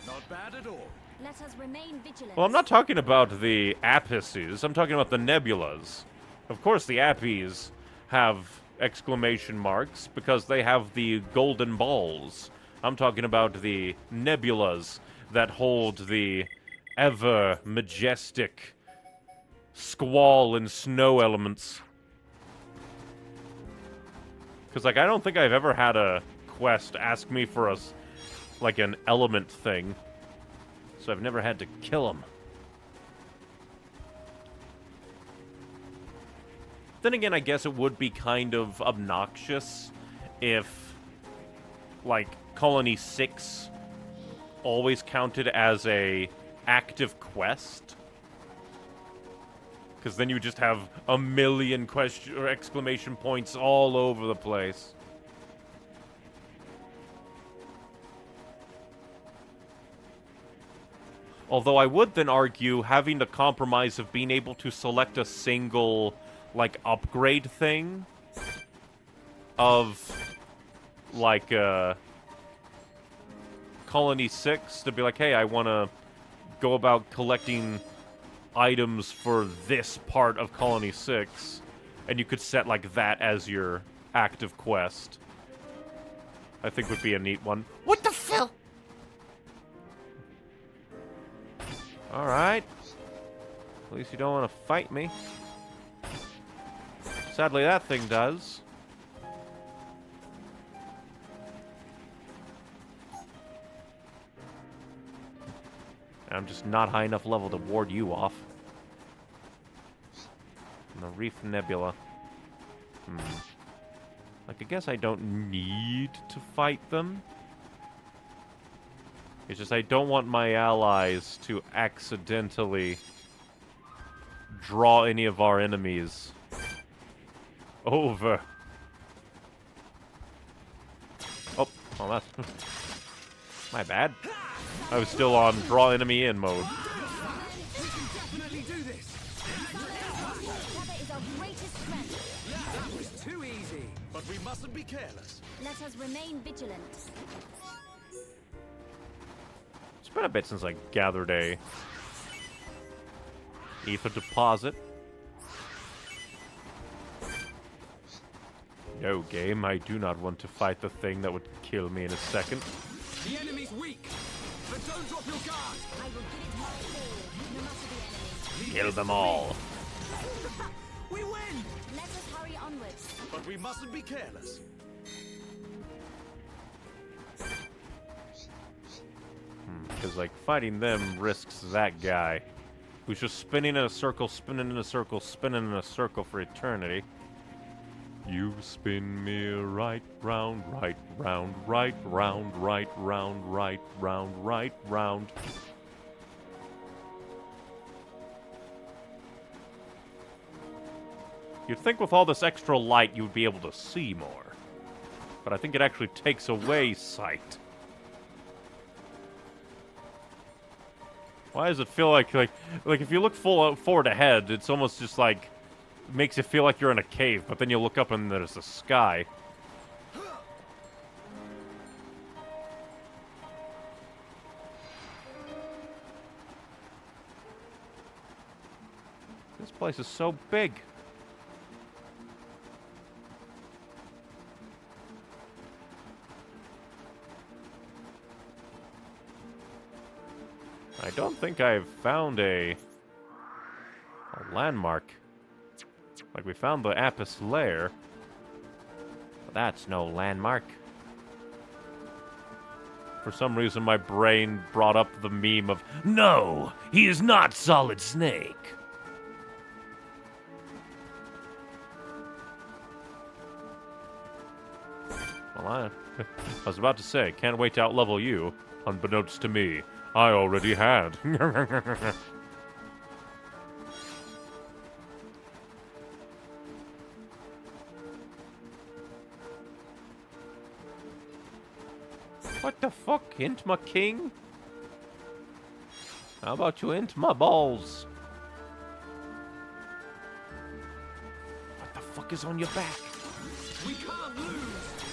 Not bad at all. Let us remain vigilant. Well, I'm not talking about the apices. I'm talking about the nebulas. Of course, the apis have exclamation marks because they have the golden balls. I'm talking about the nebulas that hold the ever majestic squall and snow elements. Because, like, I don't think I've ever had a quest ask me for like, an element thing. So I've never had to kill them. Then again, I guess it would be kind of obnoxious if, like, Colony 6 always counted as a active quest. Because then you just have a million question or exclamation points all over the place. Although I would then argue having the compromise of being able to select a single, like, upgrade thing of, like, Colony 6 to be like, hey, I want to go about collecting items for this part of Colony 6, and you could set like that as your active quest. I think would be a neat one. What the hell? Alright. At least you don't want to fight me. Sadly, that thing does. I'm just not high enough level to ward you off. And the Reef Nebula. Like, I guess I don't need to fight them. It's just I don't want my allies to accidentally draw any of our enemies over. Oh, well, that's... my bad. I was still on draw enemy in mode. Definitely do this. Together is our greatest strength. That was too easy. But we mustn't be careless. Let us remain vigilant. It's been a bit since I gathered a ether deposit. No, game, I do not want to fight the thing that would kill me in a second. The enemy's weak. But don't drop your guard. I will give it my all, no matter the enemy. Kill them all. We win. Let us hurry onwards. But we mustn't be careless. Because, like, fighting them risks that guy who's just spinning in a circle, spinning in a circle, spinning in a circle for eternity. You spin me right round, right round, right round, right round, right round, right round. You'd think with all this extra light you'd be able to see more. But I think it actually takes away sight. Why does it feel like if you look full forward ahead, it's almost just like makes you feel like you're in a cave, but then you look up and there's the sky. This place is so big. I don't think I've found a landmark. Like, we found the Apis lair. But that's no landmark. For some reason, my brain brought up the meme of, no, he is not Solid Snake. Well, I was about to say, can't wait to outlevel you. Unbeknownst to me, I already had. What the fuck? Int my king? How about you int my balls? What the fuck is on your back? We can't lose.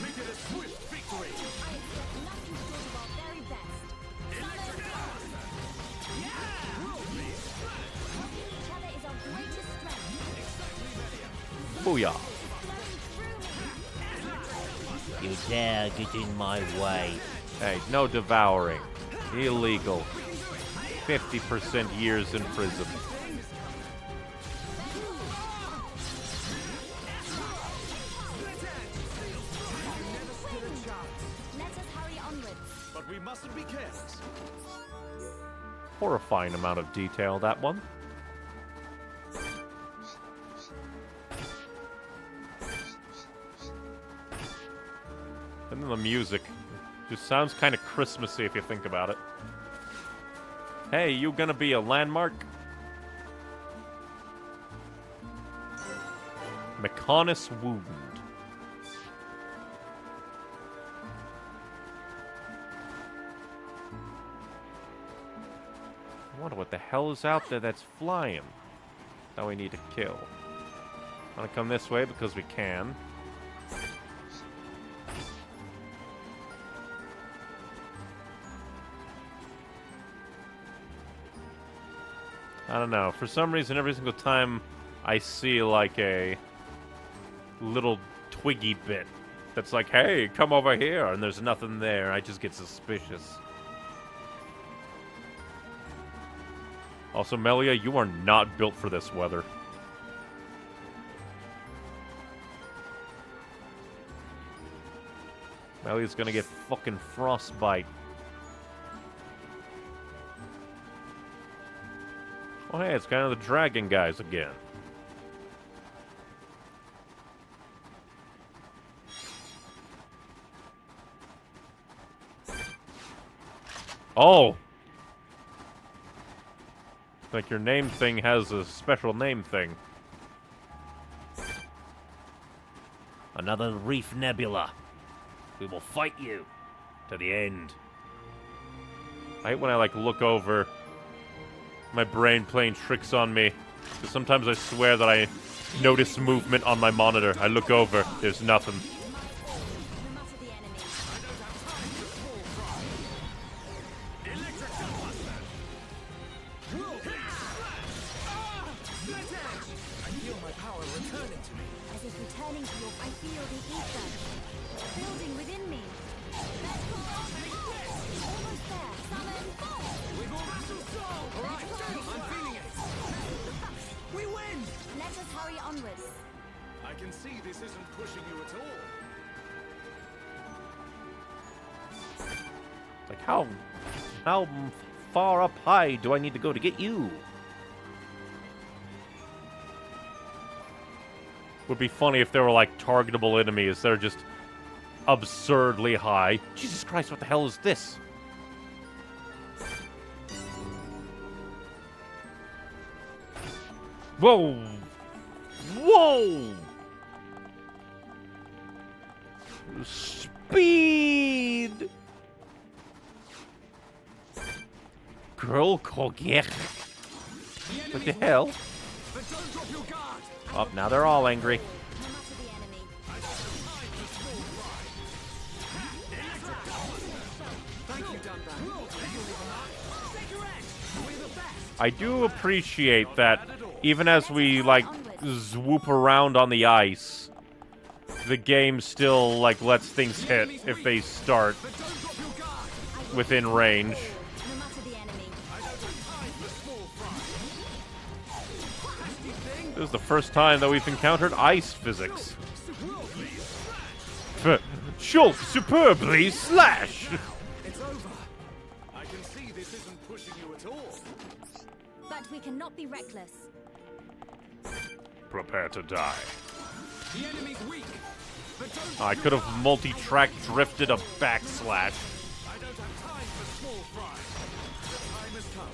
Make it a swift victory. I expect nothing short of our very best. Each other is our greatest strength. Booyah. Flowing through me. You dare get in my way. Hey, no devouring. Illegal. 50% years in prison. Let us hurry onwards. But we mustn't be careless. Horrifying amount of detail, that one. And then the music just sounds kind of Christmassy if you think about it. Hey, you gonna be a landmark? Mechonis Wound. I wonder what the hell is out there that's flying that we need to kill. Wanna come this way because we can. I don't know. For some reason, every single time I see, like, a little twiggy bit that's like, hey, come over here, and there's nothing there, I just get suspicious. Also, Melia, you are not built for this weather. Melia's gonna get fucking frostbite. Oh, hey, it's kind of the dragon guys again. Oh! Like your name thing has a special name thing. Another Reef Nebula. We will fight you to the end. I hate when I, like, look over. My brain playing tricks on me. Because sometimes I swear that I notice movement on my monitor. I look over, there's nothing. I can see this isn't pushing you at all. Like, how far up high do I need to go to get you? Would be funny if there were, like, targetable enemies that are just absurdly high. Jesus Christ, what the hell is this? Whoa! Whoa! Speed! Girl Kogier. What the hell? Oh, now they're all angry. I do appreciate that even as we, like, swoop around on the ice, the game still, like, lets things hit if they start within range. This is the first time that we've encountered ice physics. Shulk superbly slash! It's over. I can see this isn't pushing you at all. But we cannot be reckless. Prepare to die. The enemy's weak. But don't I could have multi-track drifted a backslash. I don't have time for small fry. The time has come.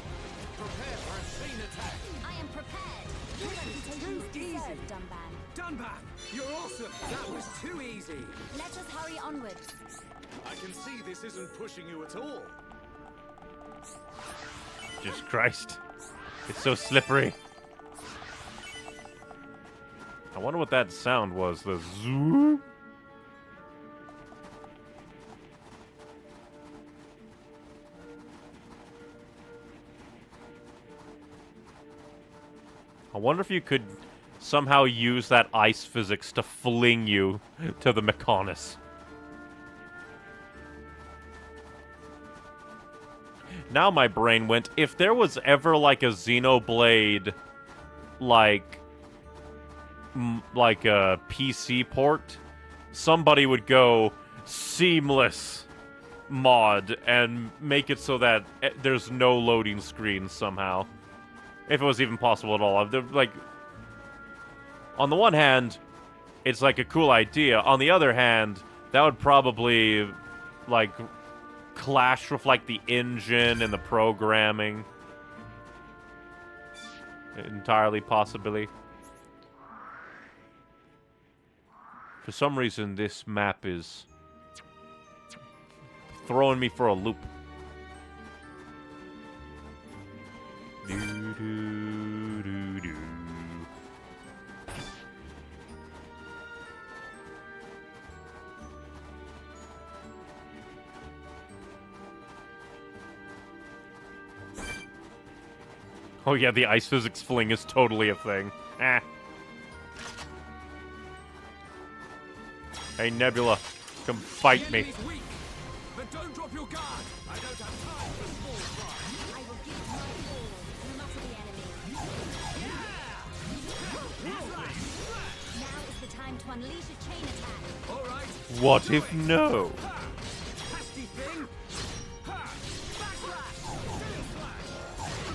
Prepare for a chain attack. I am prepared. Your reputation is deserved, Dunban. Dunban, you're awesome. That was too easy. Let us hurry onwards. I can see this isn't pushing you at all. Jesus Christ. It's so slippery. I wonder what that sound was. The zoo? I wonder if you could somehow use that ice physics to fling you to the Mechonis. Now my brain went, if there was ever like a Xenoblade, like a PC port, somebody would go seamless mod and make it so that there's no loading screens somehow. If it was even possible at all. Like, on the one hand, it's like a cool idea. On the other hand, that would probably, like, clash with, like, the engine and the programming. Entirely possibly. For some reason, this map is throwing me for a loop. Do-do-do-do. Oh yeah, the ice physics fling is totally a thing. Ah. Hey, Nebula, come fight me. Enemy's weak, but don't drop your guard. I don't have time for small fry. I will give it my all, no matter the enemy. Now is the time to unleash a chain attack. All right. What if no? Hasty thing. Ha! Backslash.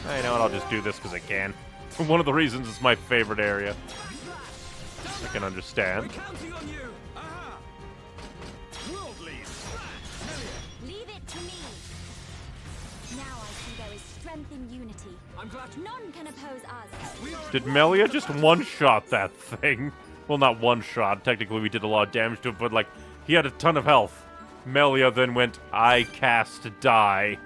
I know what, I'll just do this because I can. One of the reasons it's my favorite area. I can understand. We're counting on you. Aha! Worldly slash. Leave it to me. Now I see there is strength in unity. I'm glad to. None can oppose us. We are Did Melia just one-shot that thing? Well, not one-shot. Technically, we did a lot of damage to it, but, like, he had a ton of health. Melia then went, I cast die.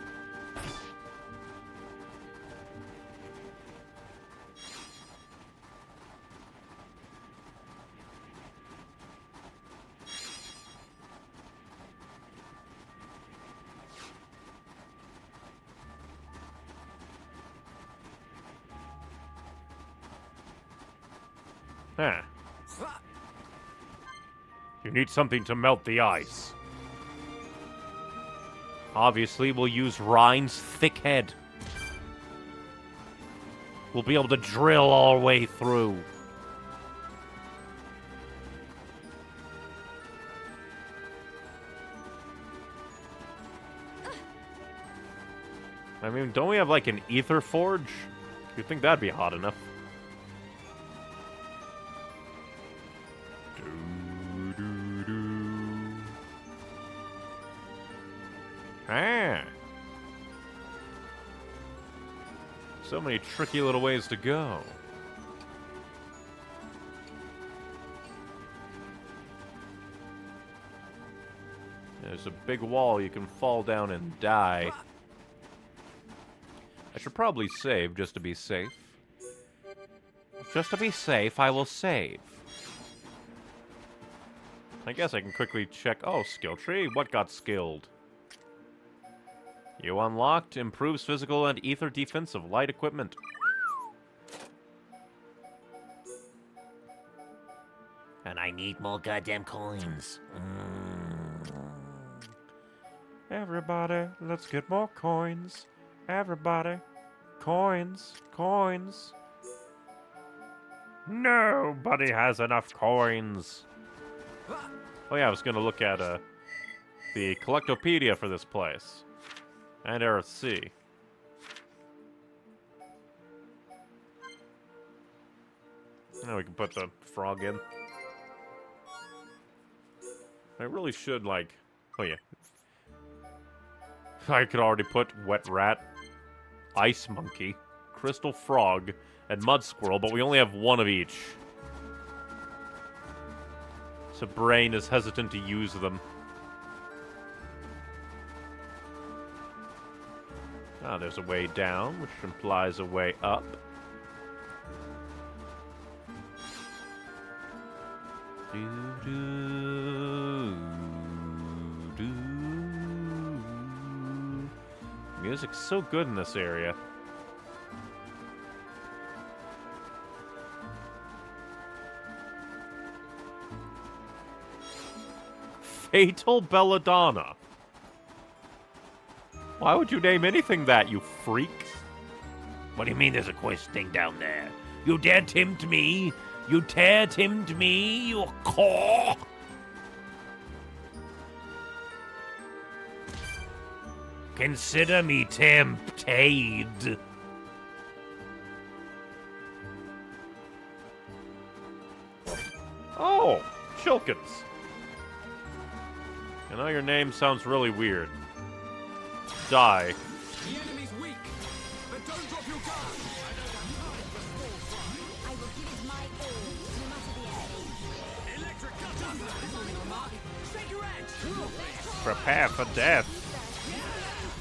Huh. You need something to melt the ice. Obviously, we'll use Rhine's thick head. We'll be able to drill our way through. I mean, don't we have like an ether forge? You'd think that'd be hot enough. Ah. So many tricky little ways to go. There's a big wall you can fall down and die. I should probably save just to be safe. Just to be safe, I will save. I guess I can quickly check. Oh, skill tree. What got skilled? You unlocked improves physical and ether defense of light equipment. And I need more goddamn coins. Everybody, let's get more coins. Everybody, coins, coins. Nobody has enough coins. Oh yeah, I was gonna look at the Collectopedia for this place. And Earth C. Now we can put the frog in. I really should, like... Oh, yeah. I could already put Wet Rat, Ice Monkey, Crystal Frog, and Mud Squirrel, but we only have one of each. So Brain is hesitant to use them. Ah, there's a way down, which implies a way up. Music's so good in this area. Fatal Belladonna. Why would you name anything that, you freak? What do you mean there's a quest thing down there? You dare tempt me? You dare tempt me, you caw? Consider me tempted. Oh, Chilkins. You know, your name sounds really weird. Die. The enemy's weak, but don't drop your guard. I don't have time for small fry. I will give it my all, no matter the enemy. Electric cutter. Forming a mark. Shake your edge. Prepare for death.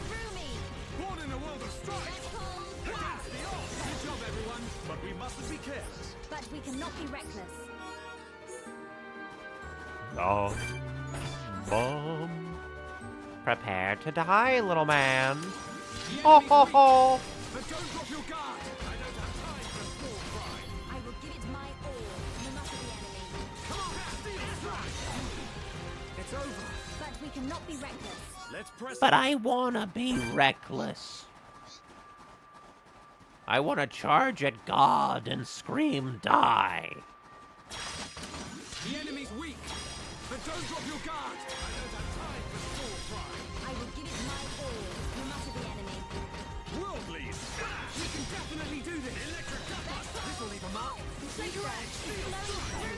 Through me. Born in a world of strife. Against the odds. Good job, everyone. But we mustn't be careless. But we cannot be reckless. Bomb. Prepare to die, little man. The Ho enemy's ho weak, ho! but don't drop your guard. I It's over. But we cannot be reckless. Let's press. But I wanna be reckless. I wanna charge at God and scream, die. The enemy's weak, but don't drop your guard. I don't have time for small fry. I will give it my all, no matter the enemy. Worldlies. We can definitely do this. Electric gut. This will leave a mark. You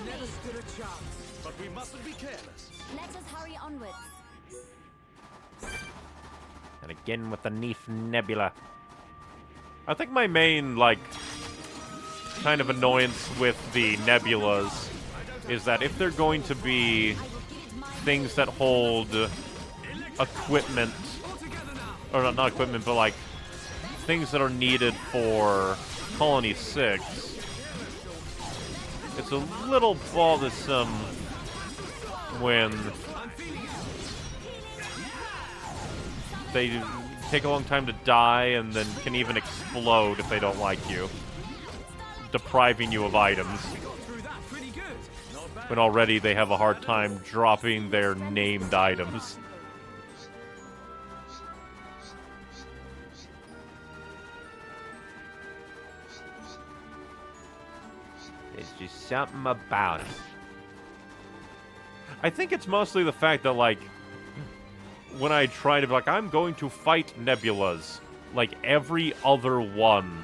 never stood a chance. But we mustn't be careless. Let us hurry onwards. And again with the Neef Nebula. I think my main, like, kind of annoyance with the nebulas is that if they're going to be things that hold equipment, or not equipment, but like things that are needed for Colony 6, it's a little bothersome when they take a long time to die and then can even explode if they don't like you, depriving you of items. When already they have a hard time dropping their named items. There's just something about it. I think it's mostly the fact that, like, when I try to be like, I'm going to fight nebulas, like every other one,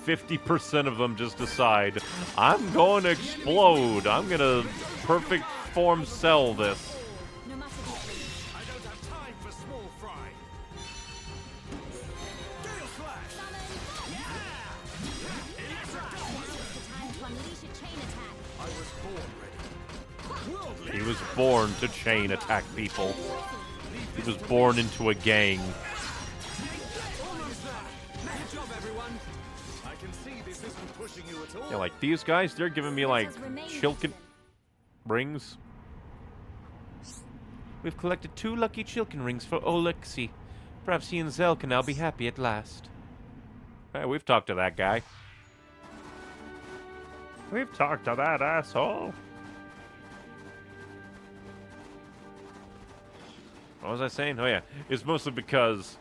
50% of them just decide, I'm going to explode. I'm going to perfect form cell this. No matter the enemy. I don't have time for small fry. Gale slash. Time to unleash a chain attack. I was born ready. Worldly. He was born to chain attack people. He was born into a gang. Almost there. Good job, everyone. I can see this isn't pushing you at all. Yeah, like these guys, they're giving me like Chilkin rings. We've collected 2 lucky Chilkin rings for Olexi. Perhaps he and Zell can now be happy at last. Hey, we've talked to that guy. We've talked to that asshole. What was I saying? Oh yeah, it's mostly because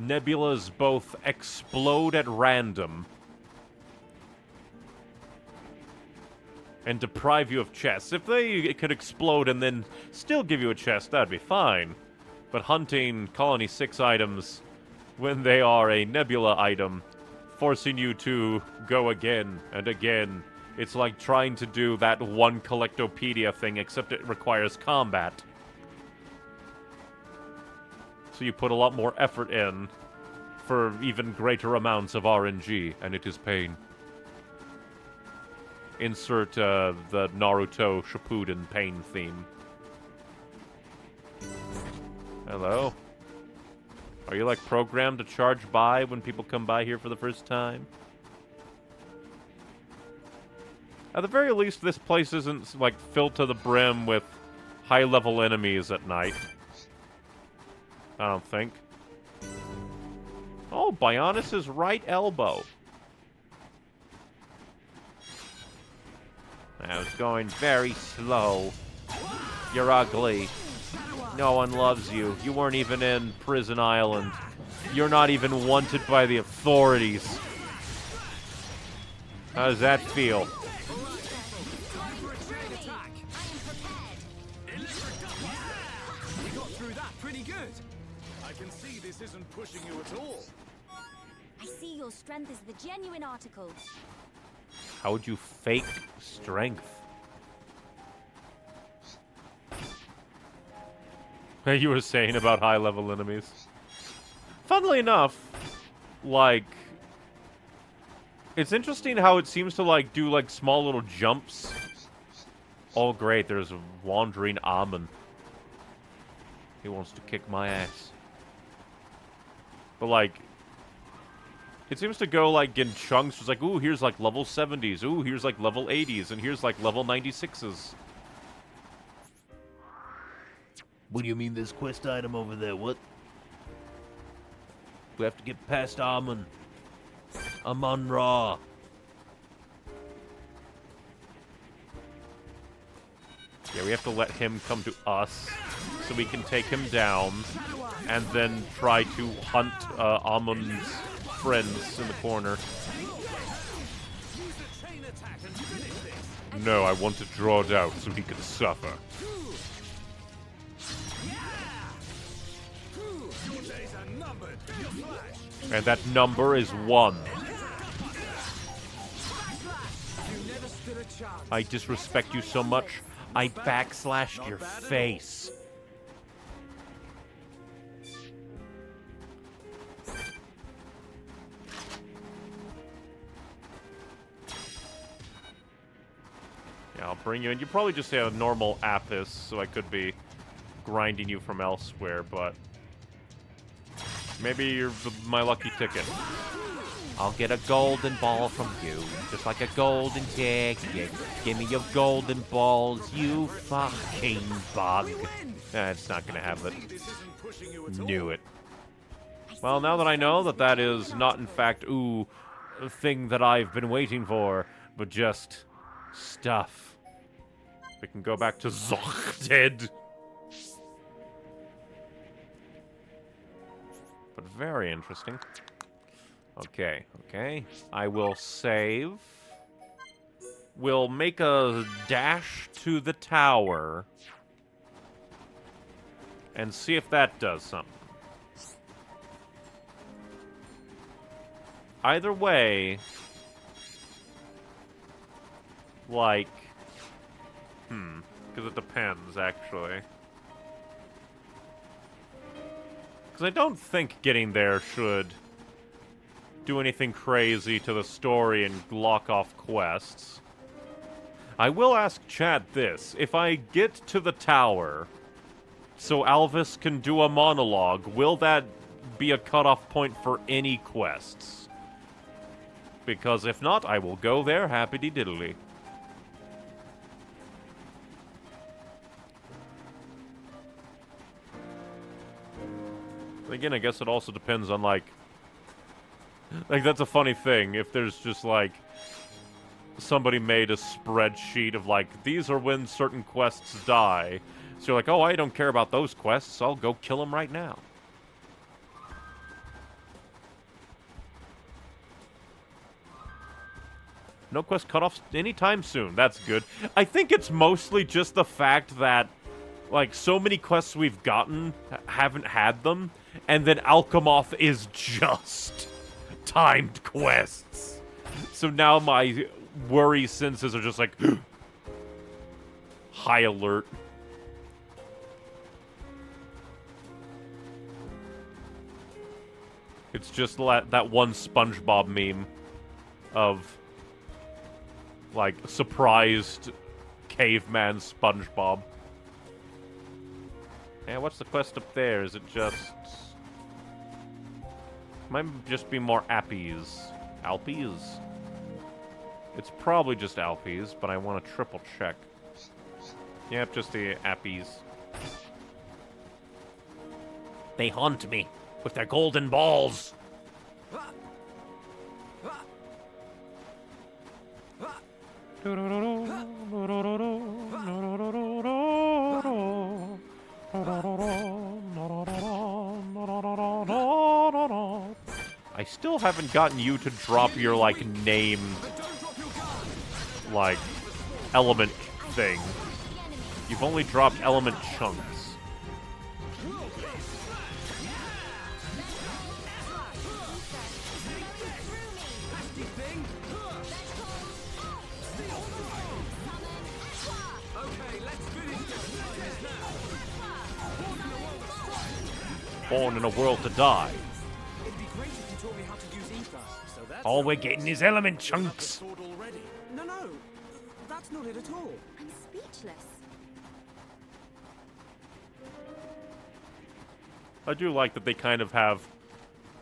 nebulas both explode at random and deprive you of chests. If they could explode and then still give you a chest, that'd be fine. But hunting Colony 6 items when they are a nebula item, forcing you to go again and again. It's like trying to do that one Collectopedia thing, except it requires combat. So you put a lot more effort in for even greater amounts of RNG, and it is pain. Insert the Naruto Shippuden pain theme. Hello? Are you, like, programmed to charge by when people come by here for the first time? At the very least, this place isn't, like, filled to the brim with high-level enemies at night. I don't think. Oh, Bionis' right elbow. I was going very slow. You're ugly. No one loves you. You weren't even in Prison Island. You're not even wanted by the authorities. How does that feel? We got through that pretty good. I can see this isn't pushing you at all. I see your strength is the genuine article. How would you fake strength? You were saying about high-level enemies. Funnily enough, like, it's interesting how it seems to, like, do, like, small little jumps. Oh, great, there's a wandering Amon. He wants to kick my ass. But, like, it seems to go, like, in chunks. It's like, ooh, here's, like, level 70s. Ooh, here's, like, level 80s. And here's, like, level 96s. What do you mean this quest item over there? What? We have to get past Amon. Amon Ra. Yeah, we have to let him come to us so we can take him down and then try to hunt Amun's friends in the corner. No, I want to draw it out so he can suffer. And that number is 1. I disrespect you so much, I backslashed your face. Yeah, I'll bring you in. You probably just have a normal Apis, so I could be grinding you from elsewhere, but maybe you're my lucky ticket. I'll get a golden ball from you, just like a golden ticket. Give me your golden balls, you fucking bug. It's not gonna have it. Knew it. Well, now that I know that that is not, in fact, a thing that I've been waiting for, but just stuff. We can go back to Zochted. But very interesting. Okay. I will save. We'll make a dash to the tower. And see if that does something. Either way, like, because it depends, actually. Because I don't think getting there should do anything crazy to the story and lock off quests. I will ask chat this. If I get to the tower, so Alvis can do a monologue, will that be a cutoff point for any quests? Because if not, I will go there happy-de-diddly. Again, I guess it also depends on, like, that's a funny thing. If there's just, like, somebody made a spreadsheet of, like, these are when certain quests die. So you're like, oh, I don't care about those quests. I'll go kill them right now. No quest cutoffs anytime soon. That's good. I think it's mostly just the fact that, like, so many quests we've gotten haven't had them, and then Alchemoth is just timed quests. So now my worry senses are just like high alert. It's just that one SpongeBob meme of, like, surprised caveman SpongeBob. Yeah, what's the quest up there? Is it just... Might just be more Appies. Alpies? It's probably just Alpies, but I want to triple check. Yep, just the Appies. They haunt me with their golden balls. I still haven't gotten you to drop your, like, named, like, element thing. You've only dropped element chunks. Born in a world to die. It'd be great if you taught me how to use ether. So that's All we're getting is element chunks. already. No, that's not it at all. I'm speechless. I do like that they kind of have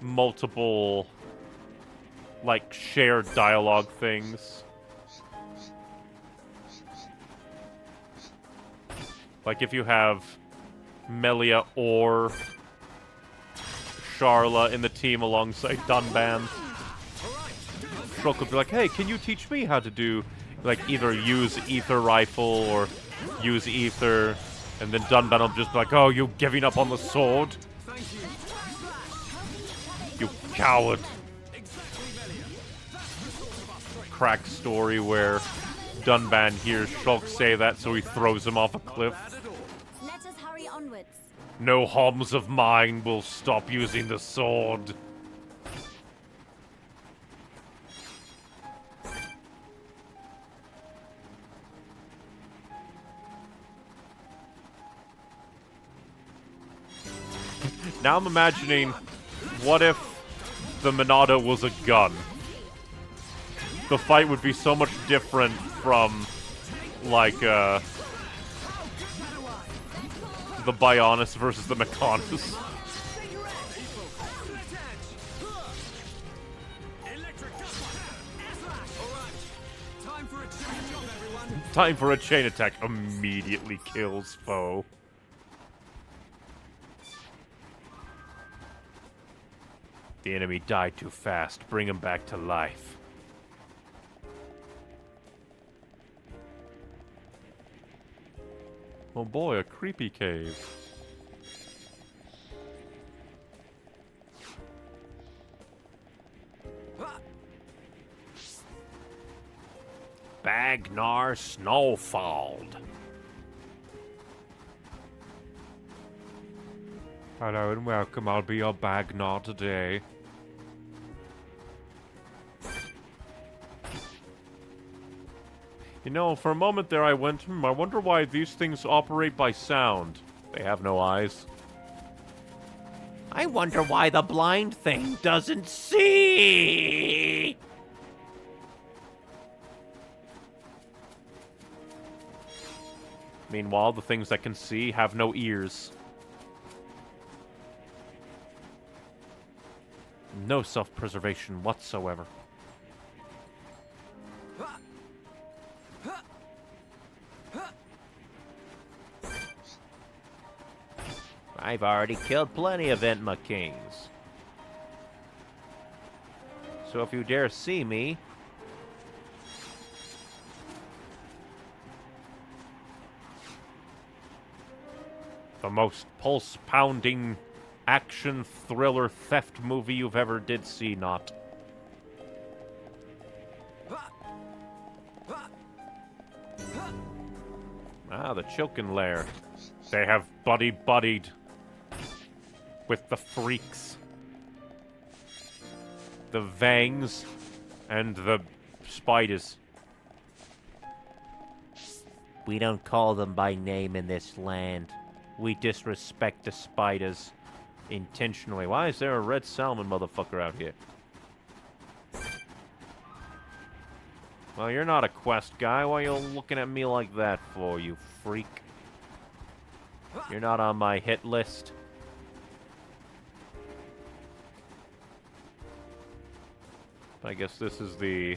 multiple, like, shared dialogue things. Like, if you have Melia or Sharla in the team alongside Dunban, Shulk would be like, hey, can you teach me how to do, like, either use Ether Rifle or use ether, and then Dunban will just be like, oh, you giving up on the sword? You coward. Crack story where Dunban hears Shulk say that, so he throws him off a cliff. Let us hurry onwards. No Homs of mine will stop using the sword. Now I'm imagining, what if the Monado was a gun? The fight would be so much different from, like, the Bionis versus the Mechonis. Time for a chain attack. Immediately kills foe. The enemy died too fast. Bring him back to life. Oh boy, a creepy cave. Bagnar Snowfall. Hello and welcome. I'll be your Bagnar today. You know, for a moment there I went, I wonder why these things operate by sound. They have no eyes. I wonder why the blind thing doesn't see. Meanwhile, the things that can see have no ears. No self-preservation whatsoever. I've already killed plenty of Entma Kings. So if you dare see me... The most pulse-pounding action thriller theft movie you've ever did see, not. Ah, the Chilkin Lair. They have buddy-buddied with the freaks. The Vangs and the spiders. We don't call them by name in this land. We disrespect the spiders intentionally. Why is there a red salmon motherfucker out here? Well, you're not a quest guy. Why are you looking at me like that for, you freak? You're not on my hit list. I guess this is the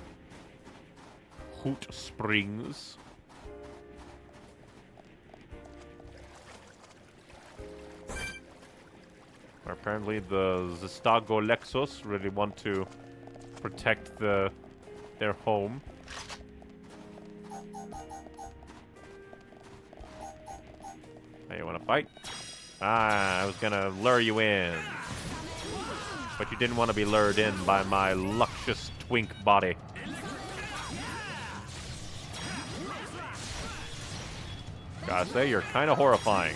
Hoot Springs. Apparently the Zestago Lexus really want to protect their home. Hey, you wanna fight? Ah, I was gonna lure you in. But you didn't want to be lured in by my luscious twink body. Gotta say, you're kind of horrifying.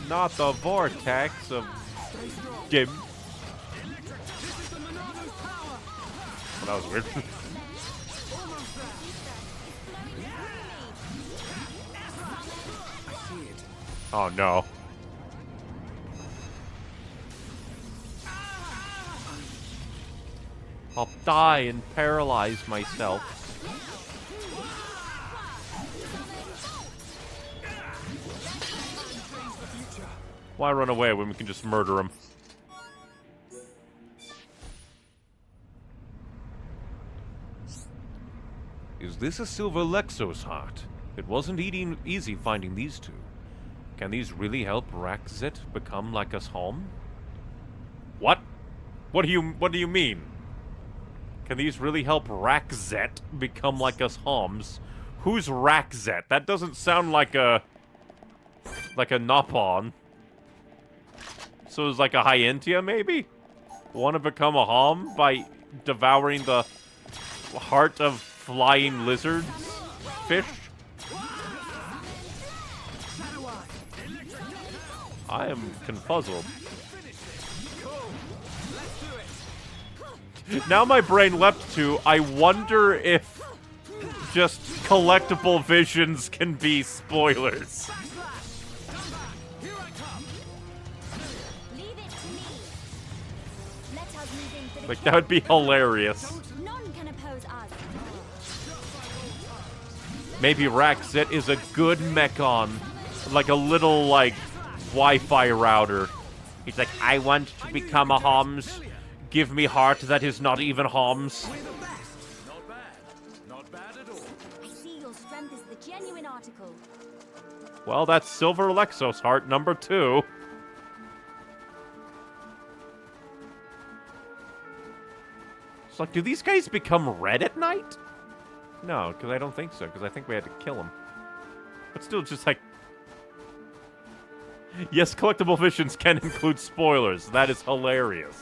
Not the vortex of Gim. Well, that was weird. Oh no. I'll die and paralyze myself. Why run away when we can just murder him? Is this a silver Lexos heart? It wasn't easy finding these two. Can these really help Rakzet become like us home? What? What do you mean? Can these really help Rakzet become like us Homs? Who's Rakzet? That doesn't sound like a Nopon. So it's like a Hyentia, maybe? Want to become a Hom by devouring the heart of flying lizards? Fish? I am confuzzled. Now my brain leapt to, I wonder if just collectible visions can be spoilers. Like, that would be hilarious. None can oppose us. Maybe Rakzet is a good Mechon. Like a little, like, Wi-Fi router. He's like, I want to become a Homs. Give me heart that is not even Homs. Not bad. Not bad at all. I see your strength is the genuine article. Well, that's Silver Lexos heart number 2. It's like, do these guys become red at night? No, because I don't think so, because I think we had to kill them. But still, just like... Yes, collectible visions can include spoilers. That is hilarious.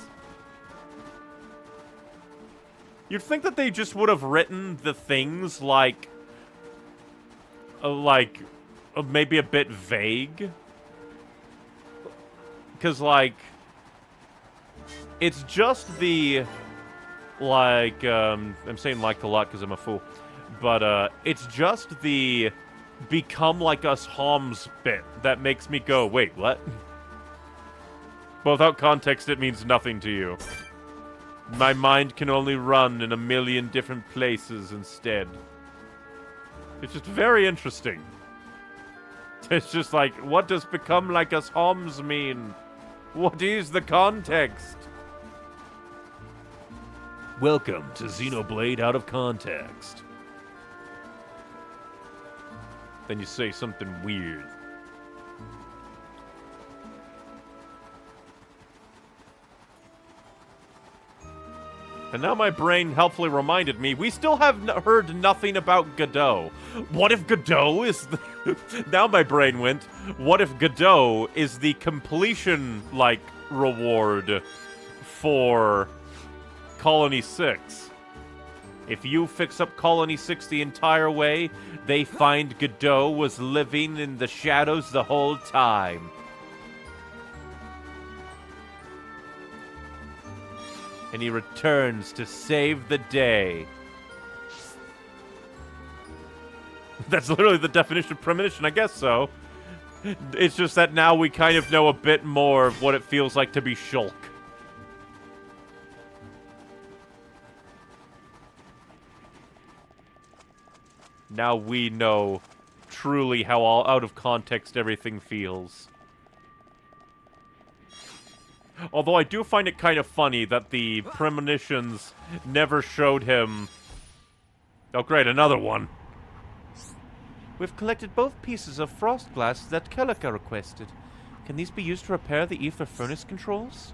You'd think that they just would have written the things like maybe a bit vague. Because, like, it's just the... Like, I'm saying like a lot because I'm a fool. But, it's just the become like us Homs bit that makes me go, wait, what? But without context, it means nothing to you. My mind can only run in a million different places instead. It's just very interesting. It's just like, what does become like us Homs mean? What is the context? Welcome to Xenoblade Out of Context. Then you say something weird. And now my brain helpfully reminded me, we still have heard nothing about Godot. What if Godot is the... Now my brain went, what if Godot is the completion, like, reward for Colony 6? If you fix up Colony 6 the entire way, they find Godot was living in the shadows the whole time. And he returns to save the day. That's literally the definition of premonition, I guess so. It's just that now we kind of know a bit more of what it feels like to be Shulk. Now we know truly how all out of context everything feels. Although I do find it kind of funny that the premonitions never showed him... Oh great, another one. We've collected both pieces of frost glass that Kelika requested. Can these be used to repair the ether furnace controls?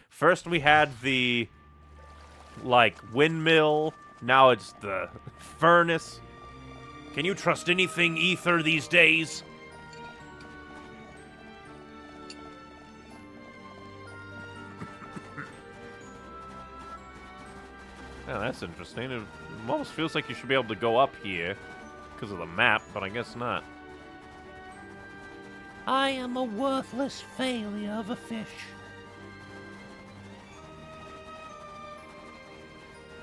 First we had the... like, windmill. Now it's the furnace. Can you trust anything ether these days? Yeah, that's interesting. It almost feels like you should be able to go up here because of the map, but I guess not. I am a worthless failure of a fish.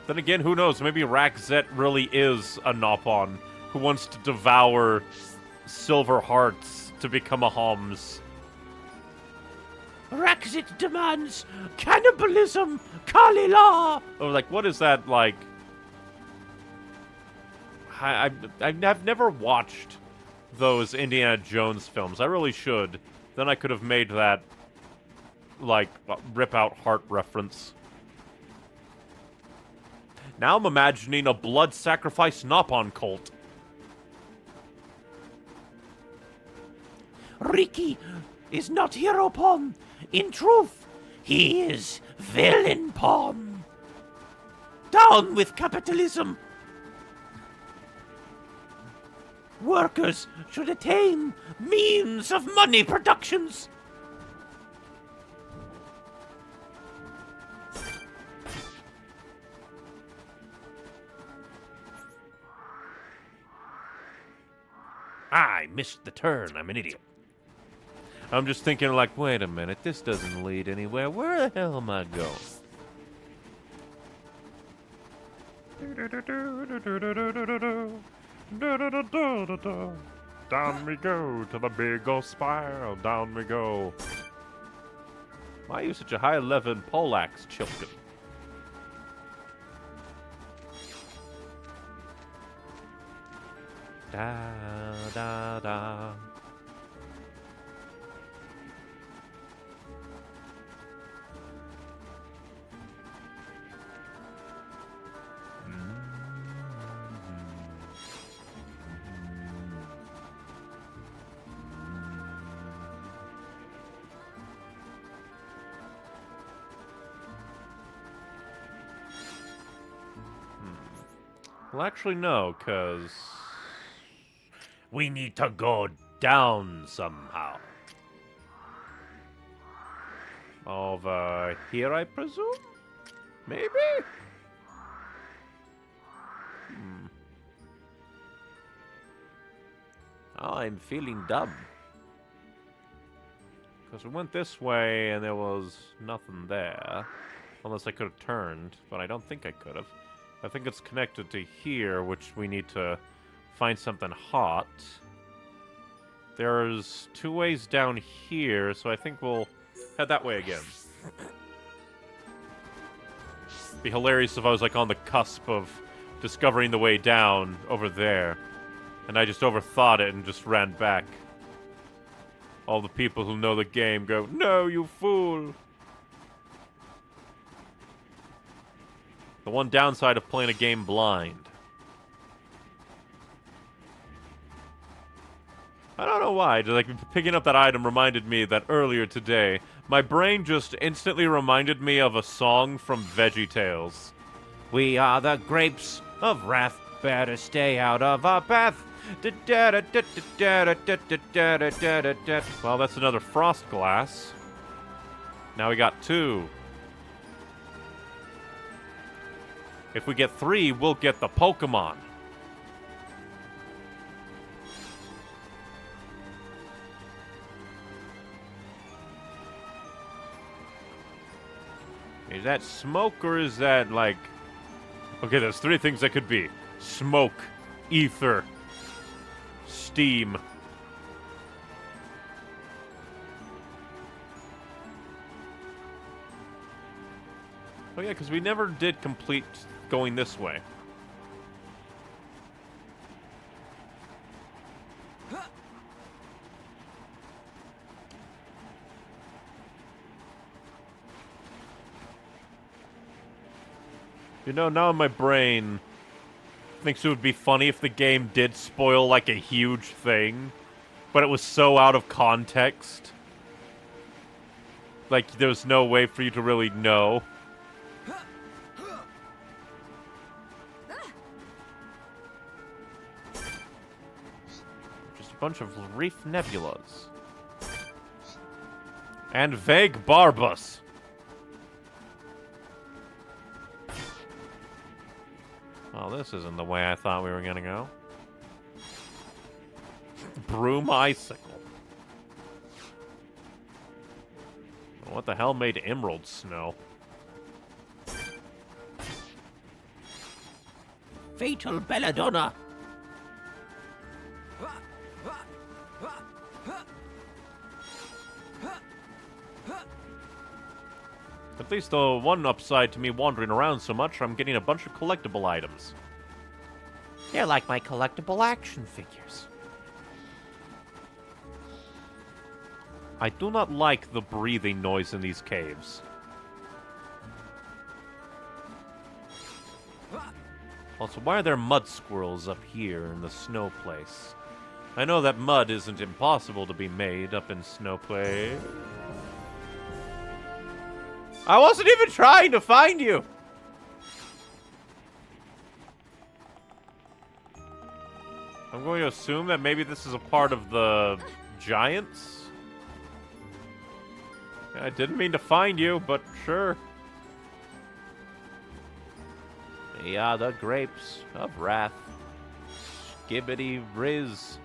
Then again, who knows? Maybe Rakzet really is a Nopon who wants to devour silver hearts to become a Homs. Rakzet demands cannibalism, Kalila! Or like, what is that like? I've never watched those Indiana Jones films. I really should. Then I could have made that, like, rip out heart reference. Now I'm imagining a blood sacrifice Nopon cult. Riki is not Heropon. In truth, he is Villain pawn! Down with capitalism! Workers should attain means of money productions! I missed the turn. I'm an idiot. I'm just thinking like, wait a minute, this doesn't lead anywhere. Where the hell am I going? Down we go to the big old spiral. Down we go. Why are you such a high-level poleaxe, Chilton? Da da da. Well, actually, no, because we need to go down somehow. Over here, I presume? Maybe? Oh, I'm feeling dumb. Because we went this way and there was nothing there. Unless I could have turned, but I don't think I could have. I think it's connected to here, which we need to find something hot. There's 2 ways down here, so I think we'll head that way again. Be hilarious if I was like on the cusp of discovering the way down over there, and I just overthought it and just ran back. All the people who know the game go, "No, you fool!" The one downside of playing a game blind. I don't know why, just like picking up that item reminded me that earlier today, my brain just instantly reminded me of a song from VeggieTales. We are the grapes of wrath, better stay out of our path. Well, that's another frost glass. Now we got 2. If we get 3, we'll get the Pokemon. Is that smoke or is that like... Okay, there's 3 things that could be. Smoke, ether, steam. Oh yeah, because we never did complete going this way. You know, now my brain thinks it would be funny if the game did spoil like a huge thing, but it was so out of context. Like, there's no way for you to really know. Just a bunch of reef nebulas. And vague Barbus. Well, this isn't the way I thought we were gonna go. Broom icicle. What the hell made emerald snow? Fatal belladonna. At least the one upside to me wandering around so much, I'm getting a bunch of collectible items. They're like my collectible action figures. I do not like the breathing noise in these caves. Also, why are there mud squirrels up here in the snow place? I know that mud isn't impossible to be made up in snow place. I wasn't even trying to find you! I'm going to assume that maybe this is a part of the giants? I didn't mean to find you, but sure. Yeah, the grapes of wrath. Skibbity riz.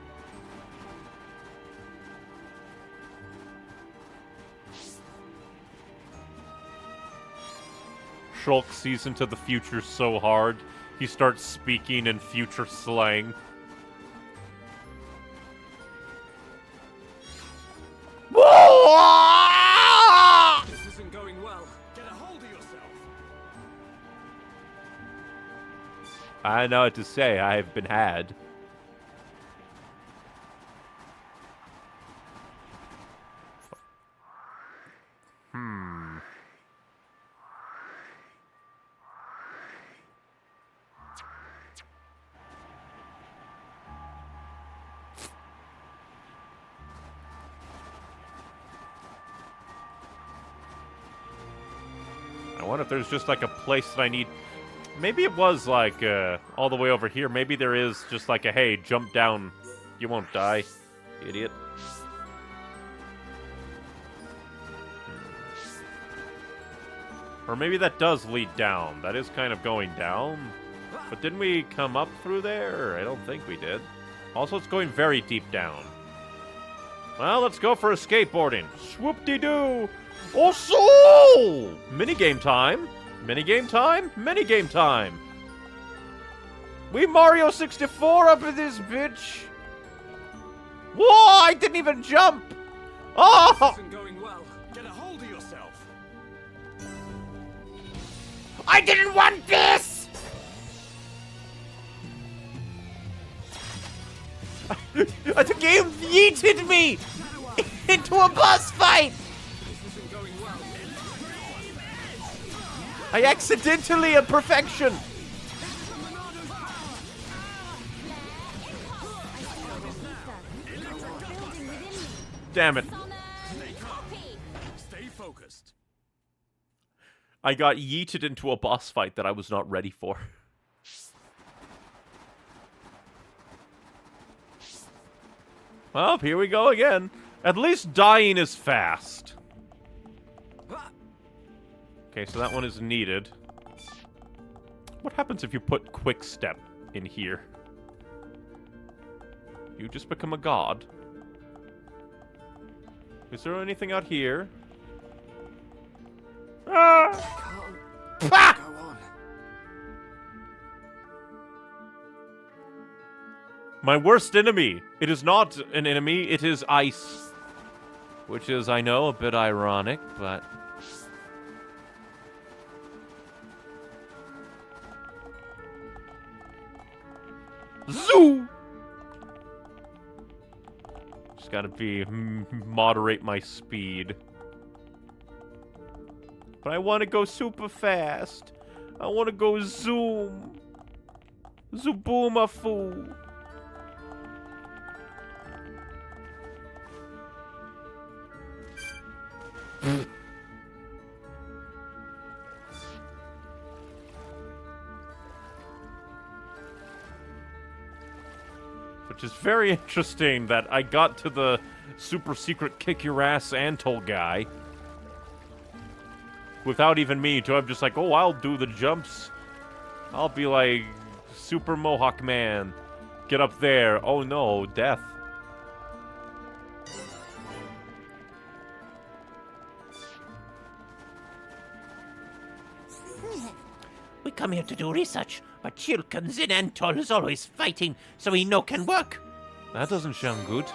Shulk sees into the future so hard, he starts speaking in future slang. This isn't going well. Get a hold of yourself. I know what to say, I have been had. I wonder if there's just like a place that I need. Maybe it was like all the way over here. Maybe there is just like a, hey, jump down. You won't die, idiot. Or maybe that does lead down. That is kind of going down. But didn't we come up through there? I don't think we did. Also, it's going very deep down. Well, let's go for a skateboarding. Swoop-de-doo! Oh, so! Minigame time. Minigame time. Minigame time. We Mario 64 up in this bitch. Whoa! I didn't even jump. Oh! This isn't going well. Get a hold of yourself. I didn't want this! The game yeeted me into a boss fight! I accidentally a perfection! Damn it. Stay focused. I got yeeted into a boss fight that I was not ready for. Well, here we go again. At least dying is fast. Okay, so that one is needed. What happens if you put Quick Step in here? You just become a god. Is there anything out here? Ah! Ah! Go on. My worst enemy. It is not an enemy, it is ice. Which is, I know, a bit ironic, but... Zoo! Just gotta moderate my speed. But I want to go super fast. I want to go zoom. Zooboomafu. Which is very interesting that I got to the super secret kick your ass Antol guy without even me, so I'm just like, oh, I'll do the jumps. I'll be like Super Mohawk Man. Get up there. Oh no, death. We come here to do research, but Chilkins in Antol is always fighting, so we no can work. That doesn't sound good.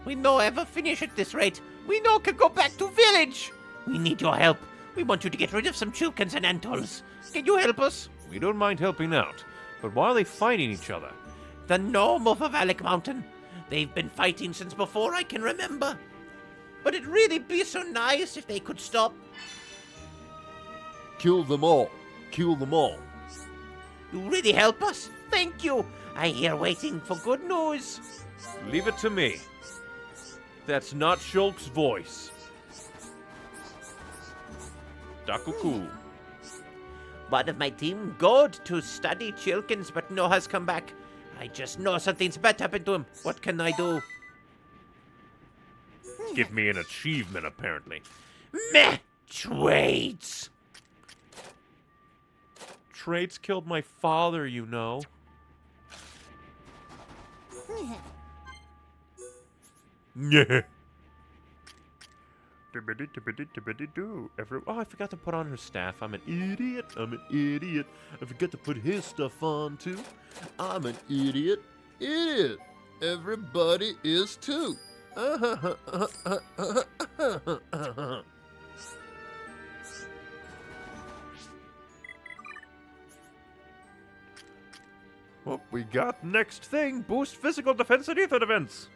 We no ever finish at this rate. We no can go back to village. We need your help. We want you to get rid of some Chilkins and Antols. Can you help us? We don't mind helping out, but why are they fighting each other? The gnome of a Valak mountain. They've been fighting since before I can remember. But it'd really be so nice if they could stop. Kill them all. Kill them all. You really help us. Thank you. I here waiting for good news. Leave it to me. That's not Shulk's voice. Dakuku. One of my team go to study Chilkins, but no has come back. I just know something's bad happened to him. What can I do? Give me an achievement, apparently. Meh! Trades! Trades killed my father, you know. Yeah. Oh, I forgot to put on her staff. I'm an idiot. I'm an idiot. I forgot to put his stuff on, too. I'm an idiot. Idiot. Everybody is, too. What we got next thing? Boost physical defense and ether defense.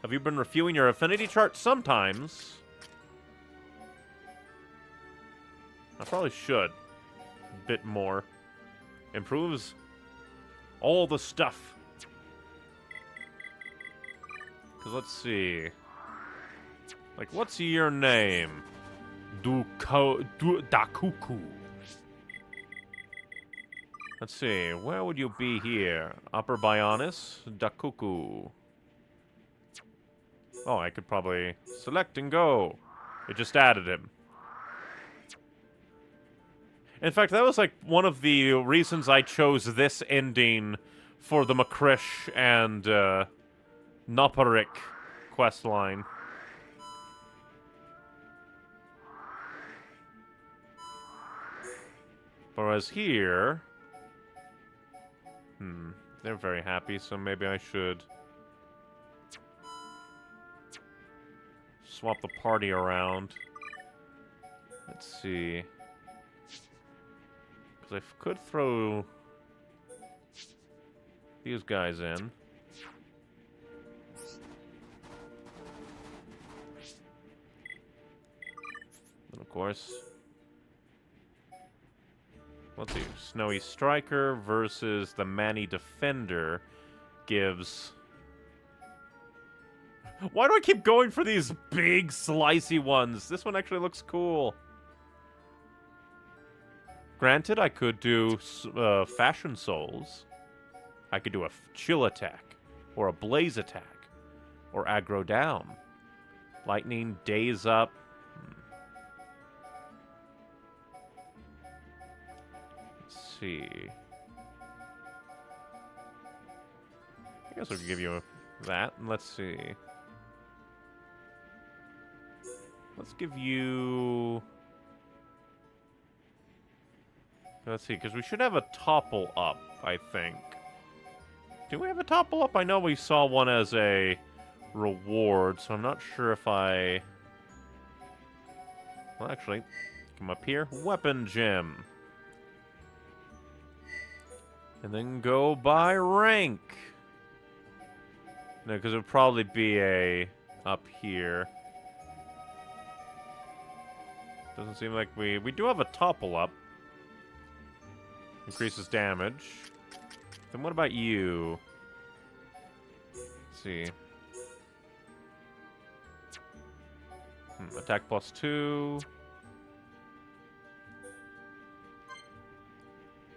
Have you been reviewing your affinity chart sometimes? I probably should. A bit more. Improves all the stuff. Because let's see. Like, what's your name? Dakuku. Let's see. Where would you be here? Upper Bionis? Dakuku. Oh, I could probably select and go. It just added him. In fact, that was like one of the reasons I chose this ending for the Makrish and Noparik questline. Whereas here... they're very happy, so maybe I should... swap the party around. Let's see... I could throw these guys in. And of course, let's see. Snowy Striker versus the Manny Defender gives... Why do I keep going for these big, slicey ones? This one actually looks cool. Granted, I could do Fashion Souls. I could do a Chill Attack, or a Blaze Attack, or Aggro Down. Lightning, Daze Up. Let's see. I guess I could give you that, and let's see. Let's give you... Let's see, because we should have a topple up, I think. Do we have a topple up? I know we saw one as a reward, so I'm not sure if I... Well, actually, come up here. Weapon Gem. And then go by rank. No, because it would probably be a... up here. Doesn't seem like we do have a topple up. Increases damage. Then what about you? Let's see. Attack +2.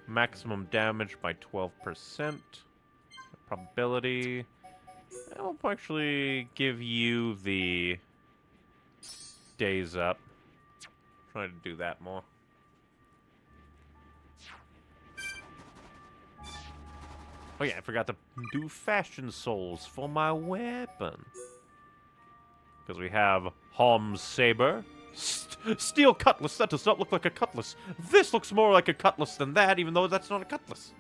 Maximum damage by 12%. Probability. I'll actually give you the Days Up. Trying to do that more. Oh yeah, I forgot to do Fashion Souls for my weapon. Because we have Hom's Saber. Steel Cutlass, that does not look like a cutlass. This looks more like a cutlass than that, even though that's not a cutlass.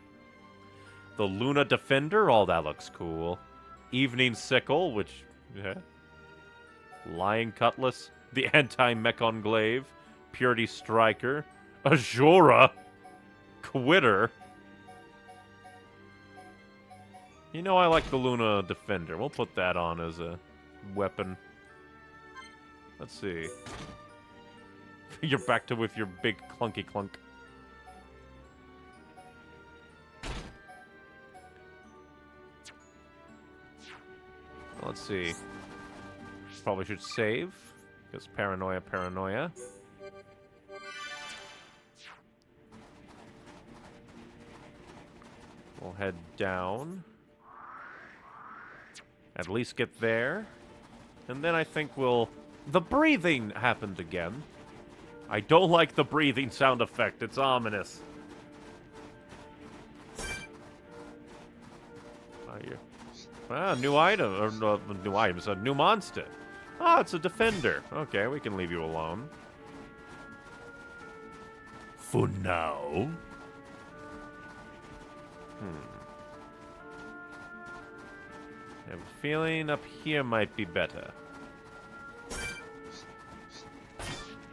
The Luna Defender, oh that looks cool. Evening Sickle, which, yeah. Lion Cutlass, the Anti-Mech Glaive, Purity Striker, Azura, Quitter. You know I like the Luna Defender. We'll put that on as a weapon. Let's see. You're back to with your big clunky clunk. Let's see. Probably should save. Because paranoia. head down. At least get there. And then I think we'll... The breathing happened again. I don't like the breathing sound effect. It's ominous. New item. Or no, new items. A new monster. Ah, it's a defender. Okay, we can leave you alone. For now. I have a feeling up here might be better.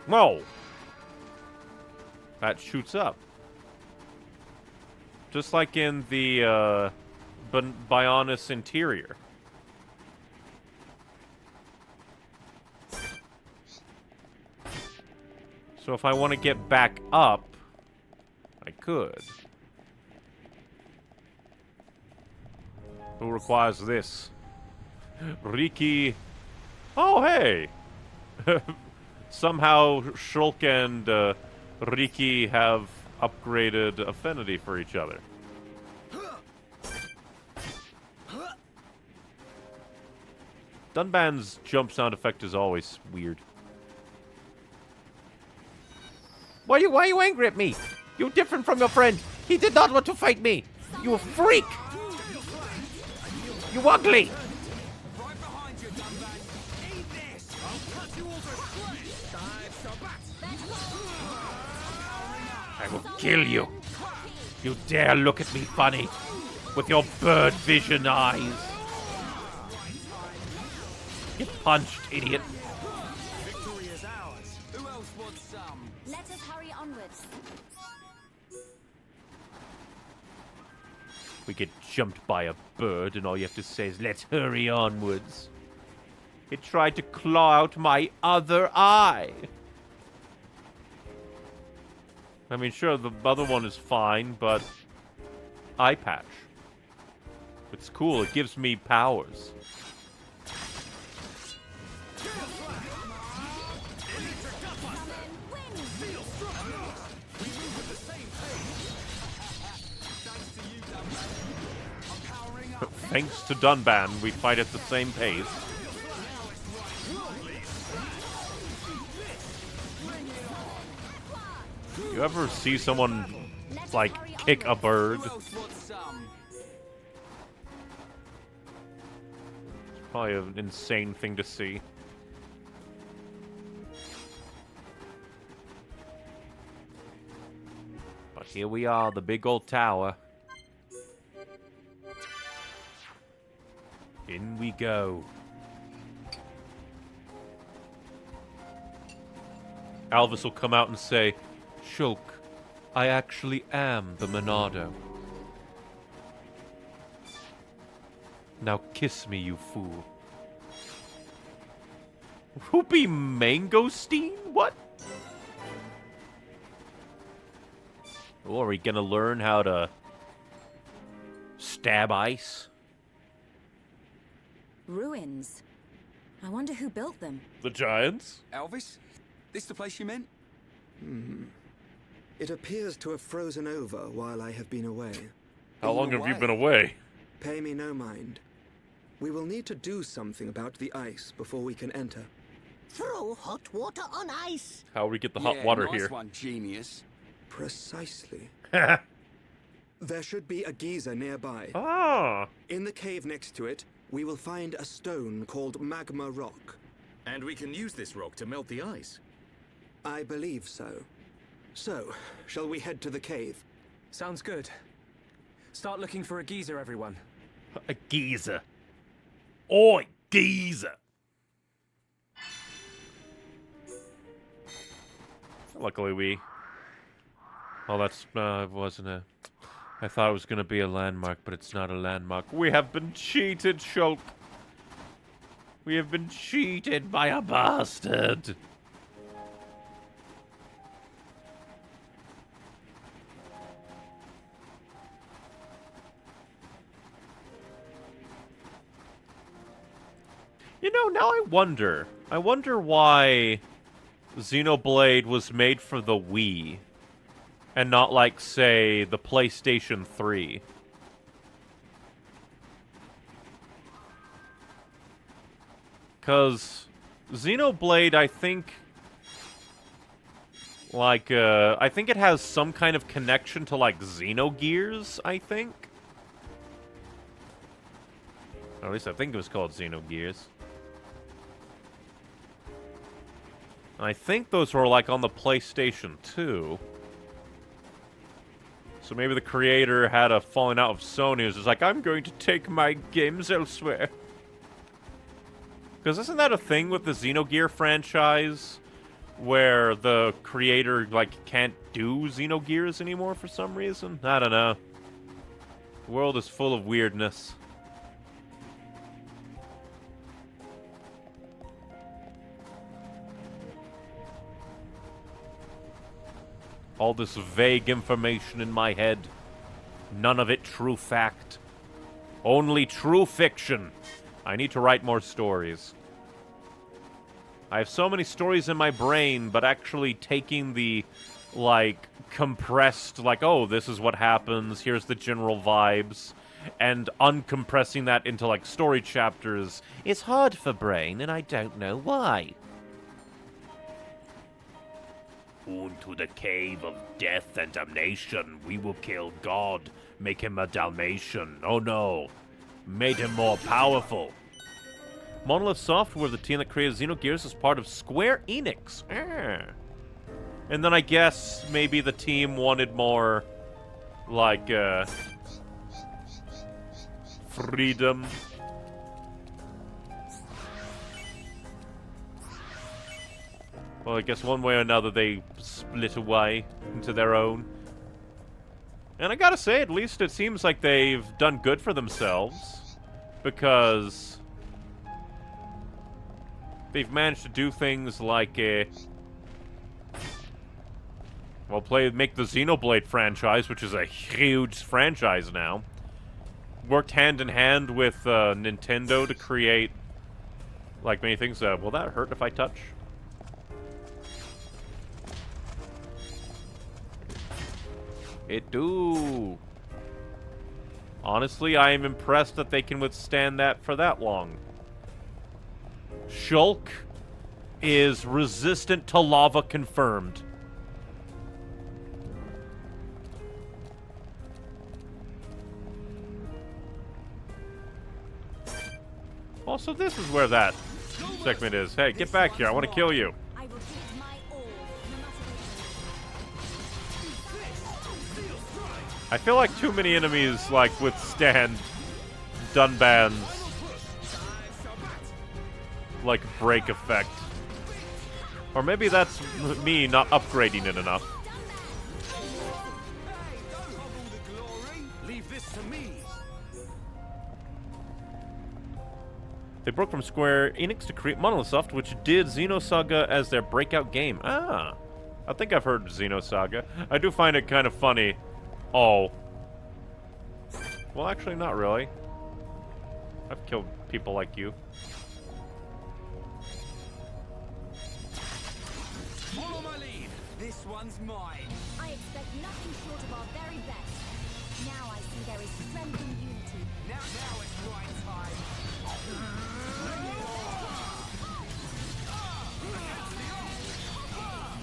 Whoa! That shoots up. Just like in the, Bionis interior. So if I want to get back up, I could. Who requires this? Riki. Oh, hey! Somehow Shulk and Riki have upgraded affinity for each other. Dunban's jump sound effect is always weird. Why are you angry at me? You're different from your friend. He did not want to fight me. You freak! You ugly! Right behind you, Dunban. Eat this. I'll cut you all to shreds. Dive, so back. I will kill you. You dare look at me funny with your bird vision eyes. Get punched, idiot. Victory is ours. Who else wants some? Let us hurry onwards. We get jumped by a bird, and all you have to say is, let's hurry onwards. It tried to claw out my other eye. I mean, sure, the other one is fine, but... Eye patch. It's cool, it gives me powers. Thanks to Dunban, we fight at the same pace. You ever see someone, like, kick a bird? Who else wants some? It's probably an insane thing to see. But here we are, the big old tower. In we go. Alvis will come out and say, Shulk, I actually am the Monado. Now kiss me, you fool. Ruby Mangosteen? What? Oh, are we gonna learn how to stab ice? Ruins. I wonder who built them. The Giants? Elvis? This the place you meant? It appears to have frozen over while I have been away. How long have you been away? Pay me no mind. We will need to do something about the ice before we can enter. Throw hot water on ice. How we get the hot water nice here? One, genius. Precisely. There should be a geyser nearby. Ah! In the cave next to it, we will find a stone called magma rock. And we can use this rock to melt the ice. I believe so. So, shall we head to the cave? Sounds good. Start looking for a geyser, everyone. A geyser. Oi, geyser! Luckily we... Oh, that's... it wasn't a... I thought it was gonna be a landmark, but it's not a landmark. We have been cheated, Shulk! We have been cheated by a bastard! You know, now I wonder. I wonder why Xenoblade was made for the Wii and not, like, say, the PlayStation 3. Because Xenoblade, I think... Like, I think it has some kind of connection to, like, Xenogears, I think? Or at least I think it was called Xenogears. And I think those were, like, on the PlayStation 2. So maybe the creator had a falling out with Sony. It was just like, I'm going to take my games elsewhere. Because isn't that a thing with the Xenogear franchise? Where the creator, like, can't do Xenogears anymore for some reason? I don't know. The world is full of weirdness. All this vague information in my head. None of it true fact. Only true fiction. I need to write more stories. I have so many stories in my brain, but actually taking the, like, compressed, like, oh, this is what happens, here's the general vibes, and uncompressing that into, like, story chapters is hard for brain, and I don't know why. Into the cave of death and damnation, we will kill God, make him a Dalmatian. Oh no, made him more powerful. Monolith Software, the team that created Xenogears, is part of Square Enix. And then I guess maybe the team wanted more, like, freedom. Well, I guess one way or another they split away into their own. And I gotta say, at least it seems like they've done good for themselves. Because they've managed to do things like, well, make the Xenoblade franchise, which is a huge franchise now. Worked hand in hand with Nintendo to create, like, many things. Will that hurt if I touch? It do. Honestly, I am impressed that they can withstand that for that long. Shulk is resistant to lava confirmed. Also, this is where that segment is. Hey, get back here. I want to kill you. I feel like too many enemies, like, withstand Dunban's, like, break effect. Or maybe that's me not upgrading it enough. They broke from Square Enix to create Monolith Soft, which did Xenosaga as their breakout game. Ah, I think I've heard Xenosaga. I do find it kind of funny. Oh. Well, actually, not really. I've killed people like you. Follow my lead. This one's mine. I expect nothing short of our very best. Now I see there is strength in unity. Now it's right time.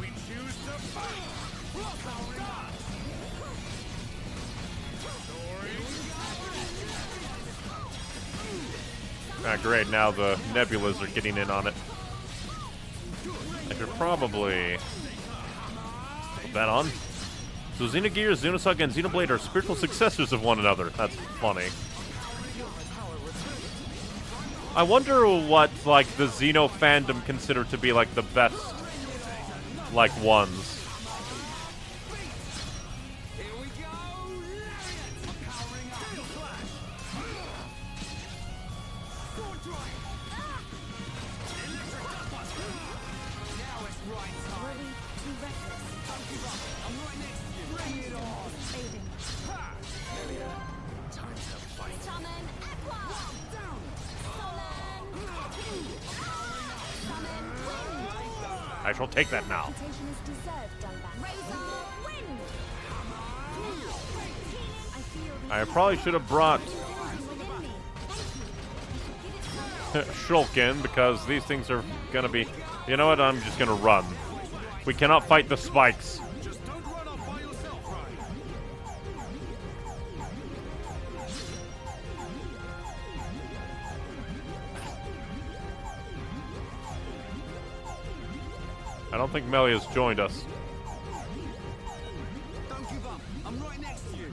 We choose to fight. Rock our God. Ah, great, now the Nebulas are getting in on it. I should probably put that on. So Xenogears, Xenosaga, and Xenoblade are spiritual successors of one another. That's funny. I wonder what, like, the Xeno fandom consider to be, like, the best, like, ones. I shall take that now. I probably should have brought Shulk in, because these things are gonna be... You know what? I'm just gonna run. We cannot fight the spikes. Just don't run off by yourself, Ryan. I don't think Melia's joined us. Don't give up. I'm right next to you.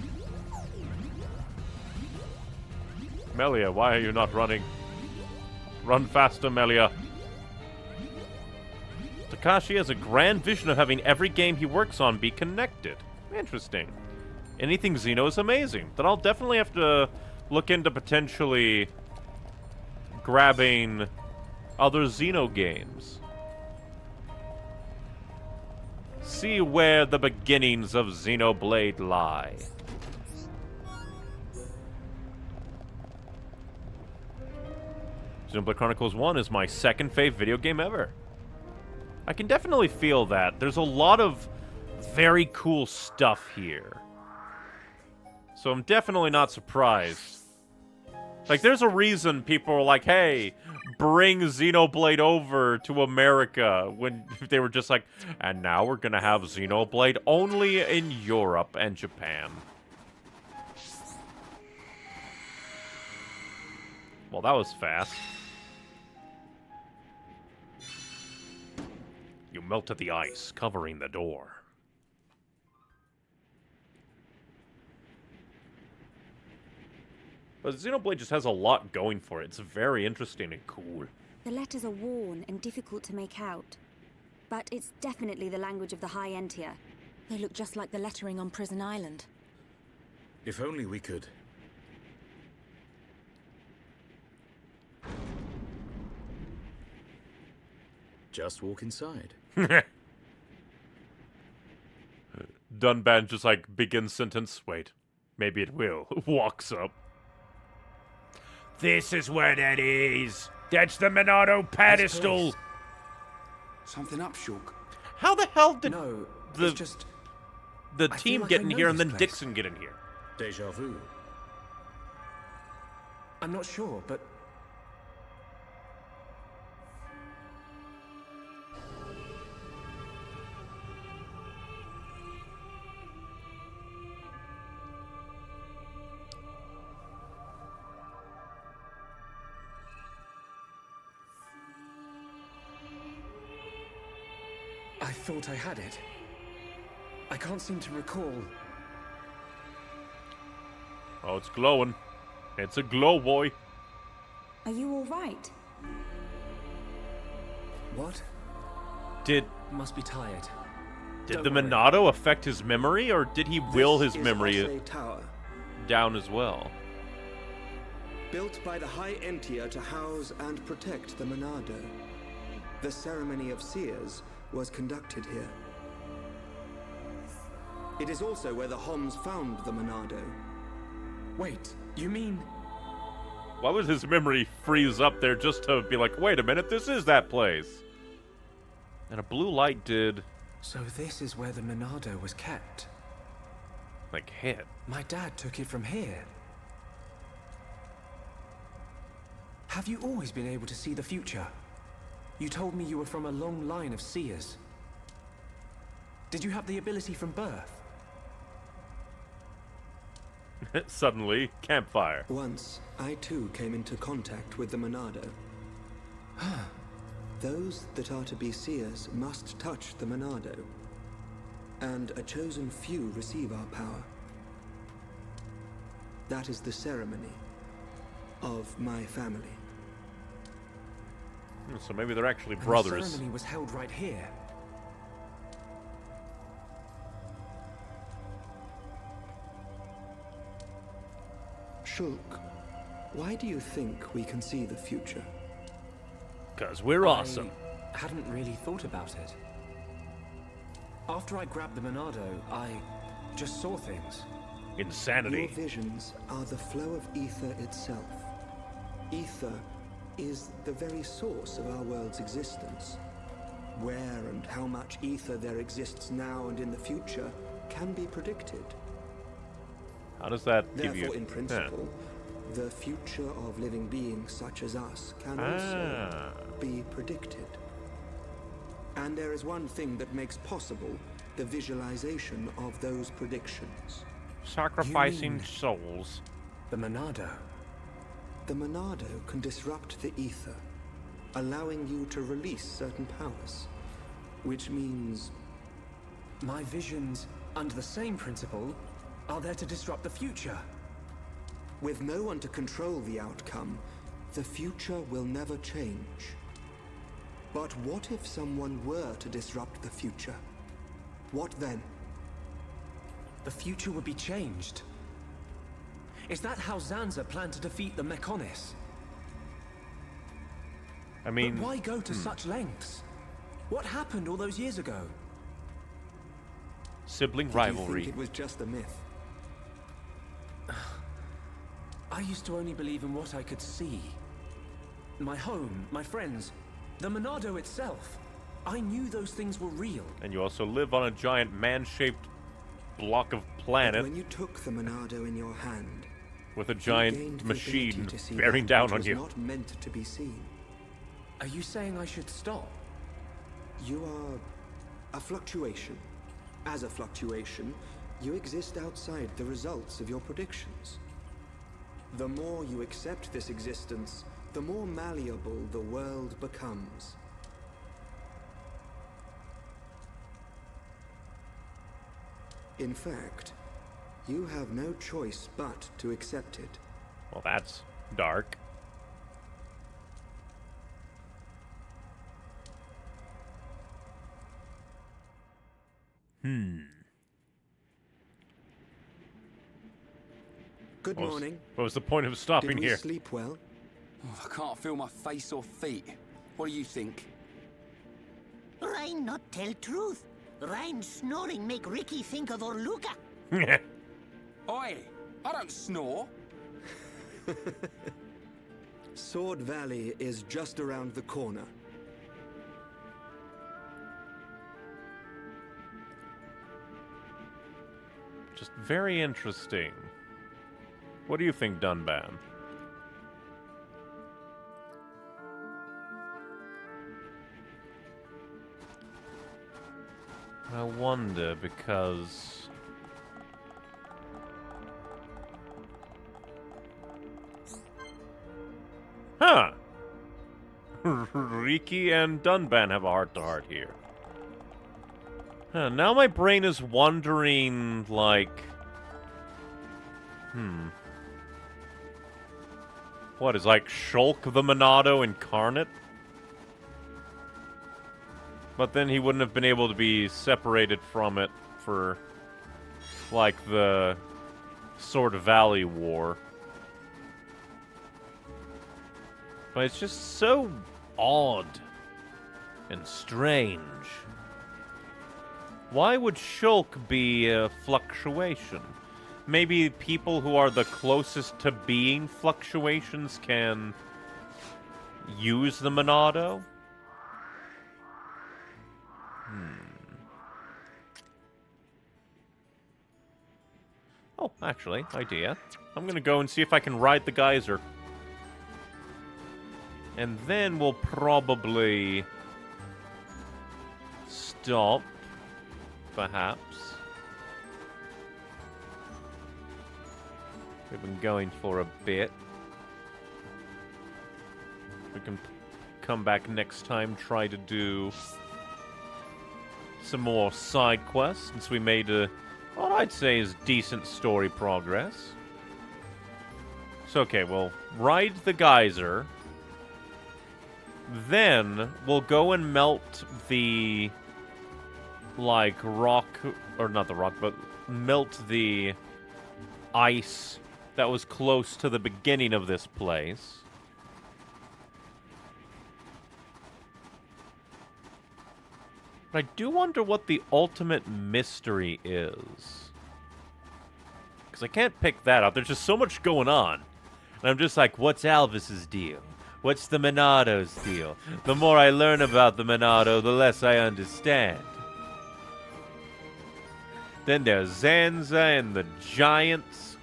Melia, why are you not running? Run faster, Melia. Takashi has a grand vision of having every game he works on be connected. Interesting. Anything Xeno is amazing. Then I'll definitely have to look into potentially grabbing other Xeno games. See where the beginnings of Xenoblade lie. Xenoblade Chronicles 1 is my second fave video game ever. I can definitely feel that. There's a lot of very cool stuff here. So I'm definitely not surprised. Like, there's a reason people are like, hey, bring Xenoblade over to America, when they were just like, and now we're gonna have Xenoblade only in Europe and Japan. Well, that was fast. You melted the ice, covering the door. But Xenoblade just has a lot going for it. It's very interesting and cool. The letters are worn and difficult to make out. But it's definitely the language of the High Entia. They look just like the lettering on Prison Island. If only we could. Just walk inside. Dunban just like begins sentence. Wait, maybe it will. Walks up. This is where that is. That's the Monado pedestal. Something up, Shulk. How the hell did No, the it's just... the I team feel like get I in know here and this then place. Dixon get in here? Deja vu. I'm not sure, but... I thought I had it. I can't seem to recall. Oh, it's glowing. It's a glow boy. Are you all right? What? Did Must be tired. the Monado affect his memory, or did he will his memory This is Osse Tower, down as well? built by the High Entia to house and protect the Monado. The ceremony of seers was conducted here. It is also where the Homs found the Monado. Wait, you mean... Why would his memory freeze up there just to be like, wait a minute, this is that place? And a blue light did... So this is where the Monado was kept. like, hit. My dad took it from here. Have you always been able to see the future? You told me you were from a long line of seers. Did you have the ability from birth? Suddenly, campfire. Once, I too came into contact with the Monado. Those that are to be seers must touch the Monado, and a chosen few receive our power. That is the ceremony of my family. So maybe they're actually And brothers. the ceremony was held right here. Shulk, why do you think we can see the future? 'Cause we're awesome. I hadn't really thought about it. After I grabbed the Monado, I just saw things. Insanity. Your visions are the flow of ether itself. Ether is the very source of our world's existence. Where and how much ether there exists now and in the future can be predicted. How does that give Therefore, you... in principle, the future of living beings such as us can also be predicted. And there is one thing that makes possible the visualization of those predictions. Sacrificing souls. The Monado. The Monado can disrupt the ether, allowing you to release certain powers, which means... My visions, under the same principle, are there to disrupt the future. With no one to control the outcome, the future will never change. But what if someone were to disrupt the future? What then? The future would be changed. Is that how Zanza planned to defeat the Mechonis? I mean... But why go to such lengths? What happened all those years ago? Sibling Did rivalry. you think it was just a myth? I used to only believe in what I could see. My home, my friends, the Monado itself. I knew those things were real. And you also live on a giant man-shaped block of planet. But when you took the Monado in your hand, with a you gained giant the machine ability to see bearing that down which on was you. not meant to be seen. Are you saying I should stop? You are a fluctuation. As a fluctuation, you exist outside the results of your predictions. The more you accept this existence, the more malleable the world becomes. In fact, you have no choice but to accept it. Well, that's dark. Good morning. What was the point of stopping Did we here? sleep well? Oh, I can't feel my face or feet. What do you think? Ryan not tell truth. Ryan snoring make Ricky think of Orluka. Oi, I don't snore. Sword Valley is just around the corner. Just very interesting. What do you think, Dunban? I wonder because... Huh! Riki and Dunban have a heart-to-heart here. Huh, now my brain is wondering, like... What, is like Shulk the Monado incarnate? But then he wouldn't have been able to be separated from it for, like, the Sword Valley War. But it's just so odd and strange. Why would Shulk be a fluctuation? Maybe people who are the closest to being fluctuations can use the Monado? Oh, actually, idea. I'm gonna go and see if I can ride the geyser. And then we'll probably stop, perhaps. We've been going for a bit. We can come back next time, try to do some more side quests, since we made what I'd say is decent story progress. So, okay, we'll ride the geyser. Then we'll go and melt the, like, rock, or not the rock, but melt the ice that was close to the beginning of this place. But I do wonder what the ultimate mystery is. Because I can't pick that up. There's just so much going on. And I'm just like, what's Alvis's deal? What's the Monado's deal? The more I learn about the Monado, the less I understand. Then there's Zanza and the Giants.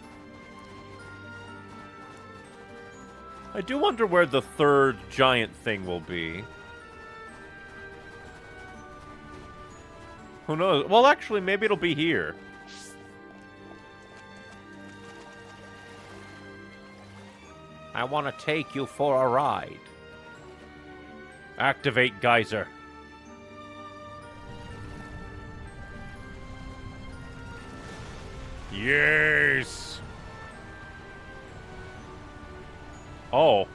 I do wonder where the third giant thing will be. Who knows? Well, actually, maybe it'll be here. I want to take you for a ride. Activate geyser. Yes! Oh.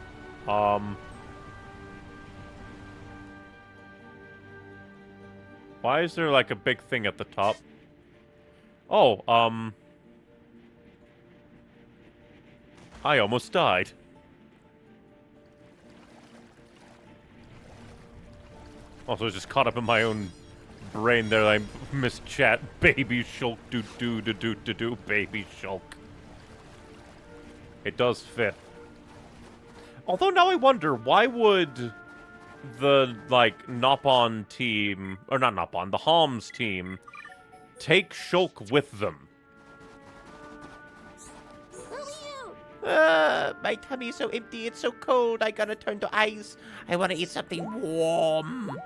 Why is there like a big thing at the top? Oh, I almost died. Also, just caught up in my own brain there. I missed chat. Baby Shulk, do, baby Shulk. It does fit. Although now I wonder, why would the, like, Nopon team, or not Nopon, the Homs team, take Shulk with them? My tummy's so empty, it's so cold, I gotta turn to ice. I wanna eat something warm.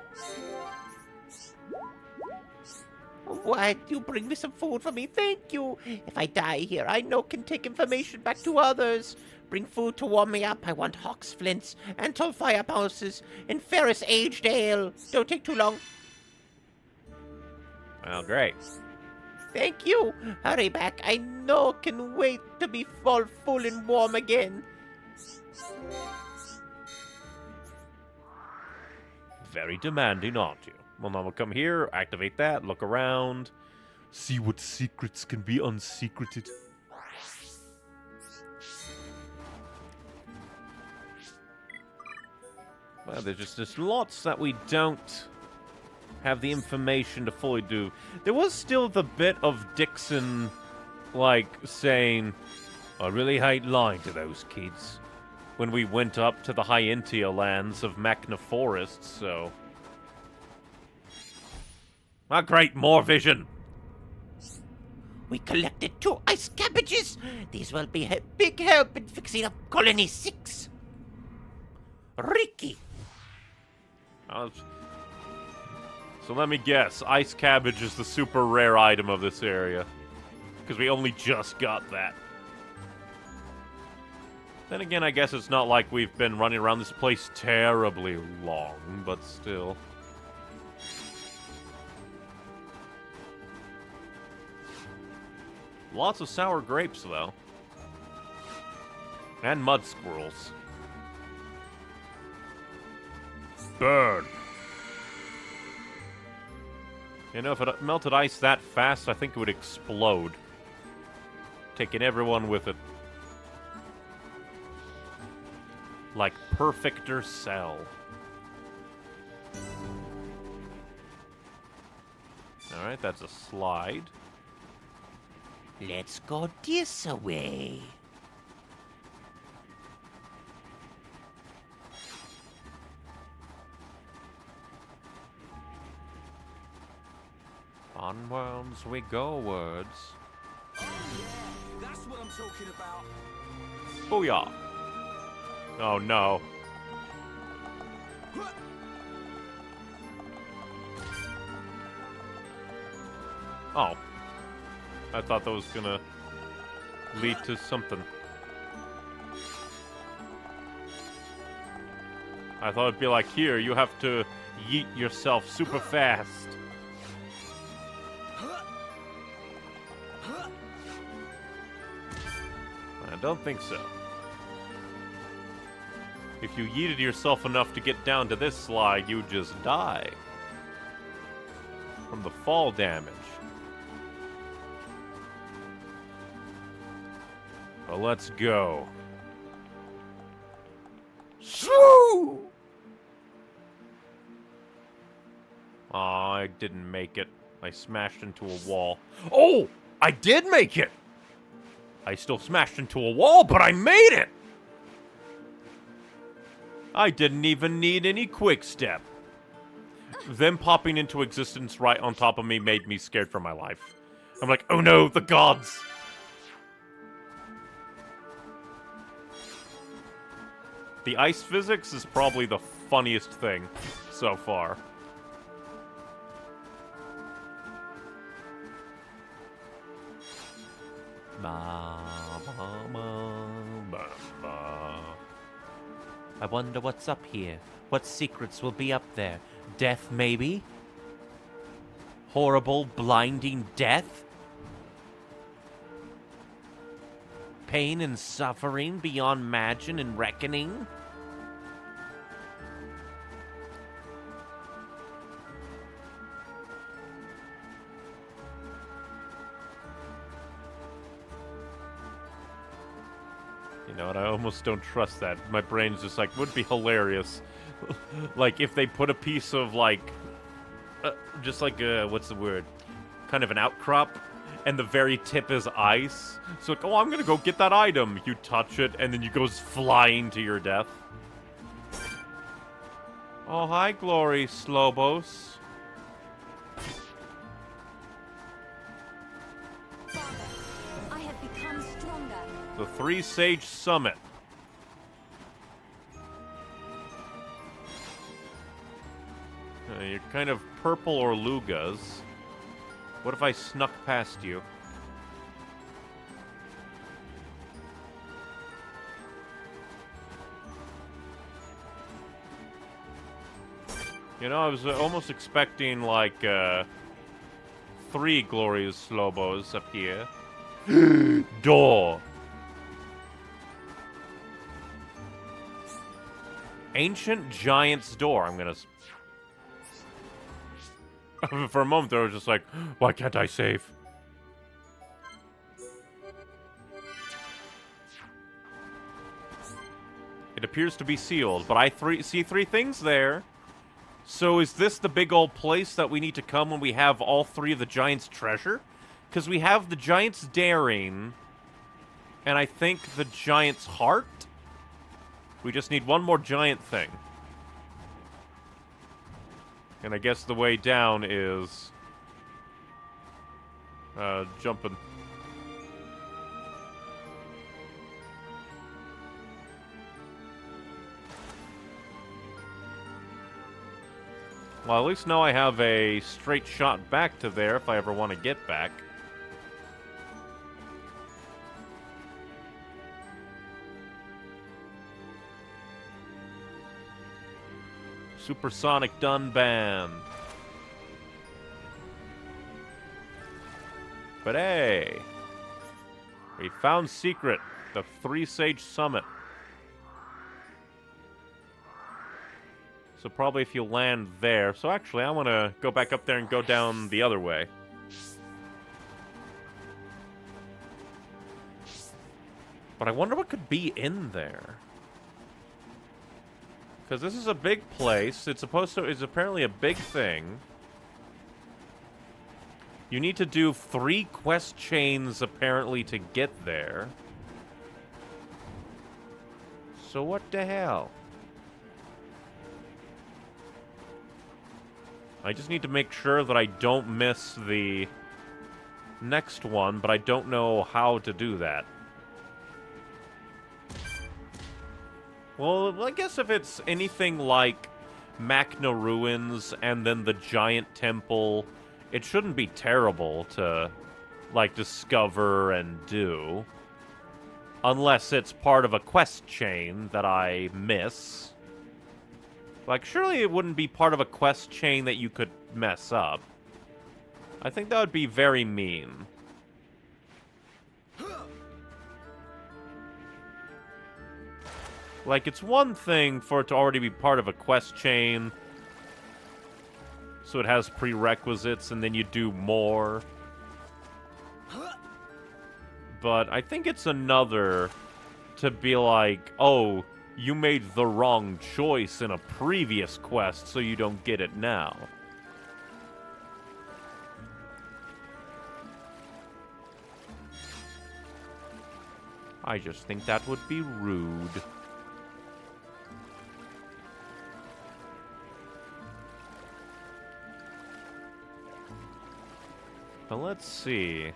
What? You bring me some food for me? Thank you. If I die here, I know can take information back to others. Bring food to warm me up. I want Hawk's flints and tall firehouses and Ferris aged ale. Don't take too long. Well, great. Thank you. Hurry back. I know can wait to be all full and warm again. Very demanding, aren't you? Well, now we'll come here, activate that, look around, see what secrets can be unsecreted. Well, there's lots that we don't have the information to fully do. There was still the bit of Dixon, like, saying, I really hate lying to those kids, when we went up to the Hyentia lands of Machna Forest, so... Ah, great, more vision! We collected 2 ice cabbages. These will be a big help in fixing up Colony 6. Ricky. So let me guess, ice cabbage is the super rare item of this area. Because we only just got that. Then again, I guess it's not like we've been running around this place terribly long, but still. Lots of sour grapes, though. And mud squirrels. Burn! You know, if it melted ice that fast, I think it would explode. Taking everyone with it. Like Perfector Cell. Alright, that's a slide. Let's go this way. Onwards we go, words. Oh, yeah, that's what I'm talking about. Booyah! Oh no. Oh. I thought that was gonna lead to something. I thought it'd be like, here, you have to yeet yourself super fast. I don't think so. If you yeeted yourself enough to get down to this slide, you just die. From the fall damage. Well, let's go. Shoo! Aw, I didn't make it. I smashed into a wall. Oh! I did make it! I still smashed into a wall, but I made it! I didn't even need any quick step. Them popping into existence right on top of me made me scared for my life. I'm like, oh no, the gods! The ice physics is probably the funniest thing so far. I wonder what's up here. What secrets will be up there? Death, maybe? Horrible, blinding death? Pain and suffering beyond imagine and reckoning? You know what, I almost don't trust that. My brain's just like, would be hilarious. Like, if they put a piece of, like, just like, what's the word? Kind of an outcrop, and the very tip is ice. So, like, oh, I'm gonna go get that item. You touch it, and then you goes flying to your death. Oh, hi, Glory, Slobos. I have become stronger. The Three Sage Summit. You're kind of purple or Lugas. What if I snuck past you? You know, I was almost expecting, like, 3 glorious Slobos up here. Door. Ancient Giant's Door. I'm gonna... For a moment, I was just like, why can't I save? It appears to be sealed, but I see 3 things there. So is this the big old place that we need to come when we have all 3 of the Giant's treasure? Because we have the Giant's Daring, and I think the Giant's Heart? We just need one more giant thing. And I guess the way down is... jumping. Well, at least now I have a straight shot back to there if I ever want to get back. Supersonic Dunban. But hey, we found secret, the Three Sage Summit. So probably if you land there. So actually, I want to go back up there and go down the other way. But I wonder what could be in there. Because this is a big place. It's apparently a big thing. You need to do 3 quest chains, apparently, to get there. So what the hell? I just need to make sure that I don't miss the next one, but I don't know how to do that. Well, I guess if it's anything like Machna Ruins and then the Giant Temple, it shouldn't be terrible to, like, discover and do. Unless it's part of a quest chain that I miss. Like, surely it wouldn't be part of a quest chain that you could mess up. I think that would be very mean. Like, it's one thing for it to already be part of a quest chain, so it has prerequisites, and then you do more. But I think it's another to be like, oh, you made the wrong choice in a previous quest, so you don't get it now. I just think that would be rude. But let's see.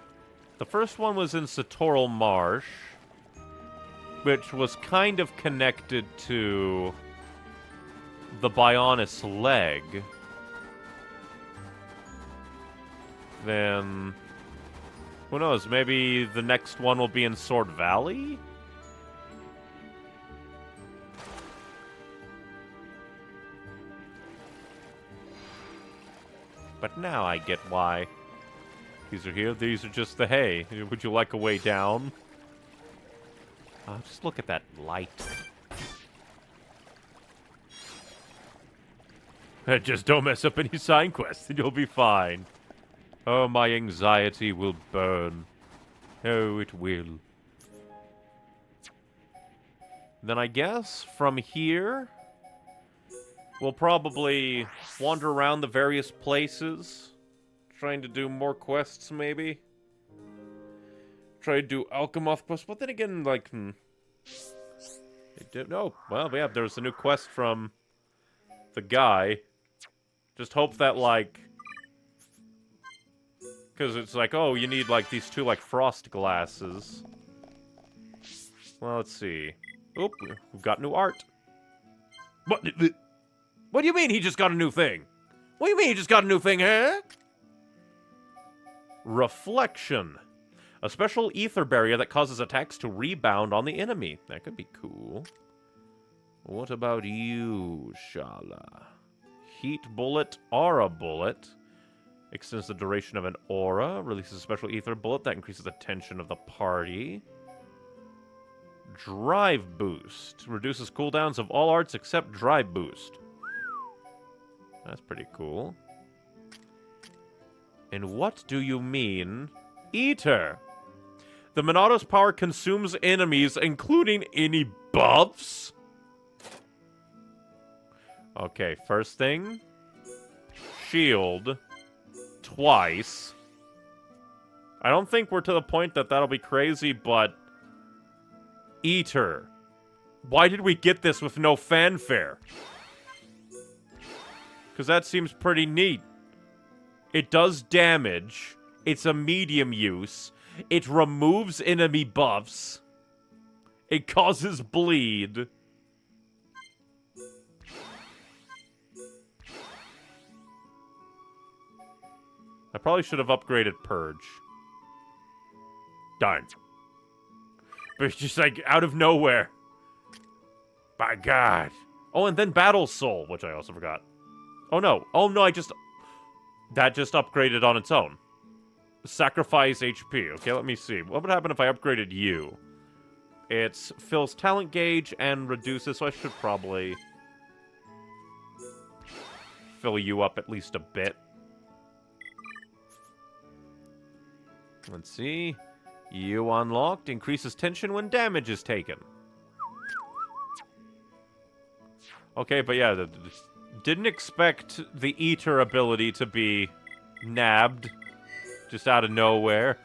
The first one was in Satoral Marsh. which was kind of connected to the Bionis leg, then who knows, maybe the next one will be in Sword Valley? But now I get why. These are here, these are just the hay. Would you like a way down? Just look at that light. Just don't mess up any side quests and you'll be fine. Oh, my anxiety will burn. Oh, it will. Then I guess from here, we'll probably wander around the various places, trying to do more quests, maybe. Try to do Alchemoth quests, but then again, like, well, yeah, there's a new quest from the guy. Just hope that, like, because it's like, oh, you need, like, these 2, like, frost glasses. Well, let's see. Oop, we've got new art. What do you mean he just got a new thing? What do you mean he just got a new thing, huh? Reflection. A special ether barrier that causes attacks to rebound on the enemy. That could be cool. What about you, Shala? Heat bullet, aura bullet. Extends the duration of an aura. Releases a special ether bullet that increases the tension of the party. Drive boost. Reduces cooldowns of all arts except drive boost. That's pretty cool. And what do you mean, Eater? The Monado's power consumes enemies, including any buffs? Okay, first thing. Shield. Twice. I don't think we're to the point that that'll be crazy, but... Eater. Why did we get this with no fanfare? Because that seems pretty neat. It does damage. It's a medium use. It removes enemy buffs. It causes bleed. I probably should have upgraded Purge. Darn. But it's just like out of nowhere. By God. Oh, and then Battle Soul, which I also forgot. Oh no, that just upgraded on its own. Sacrifice HP. Okay, let me see. What would happen if I upgraded you? It fills talent gauge and reduces, so I should probably fill you up at least a bit. Let's see. You unlocked. Increases tension when damage is taken. Okay, but yeah, didn't expect the Eater ability to be nabbed just out of nowhere.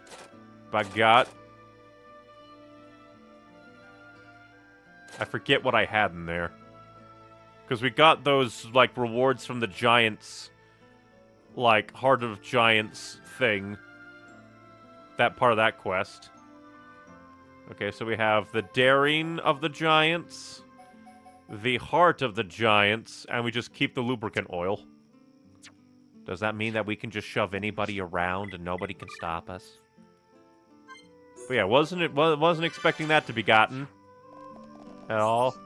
By God. I forget what I had in there. Because we got those, like, rewards from the Giants, like, Heart of Giants thing. That part of that quest. Okay, so we have the Daring of the Giants, the Heart of the Giants, and we just keep the lubricant oil. Does that mean that we can just shove anybody around and nobody can stop us? But yeah, wasn't expecting that to be gotten at all.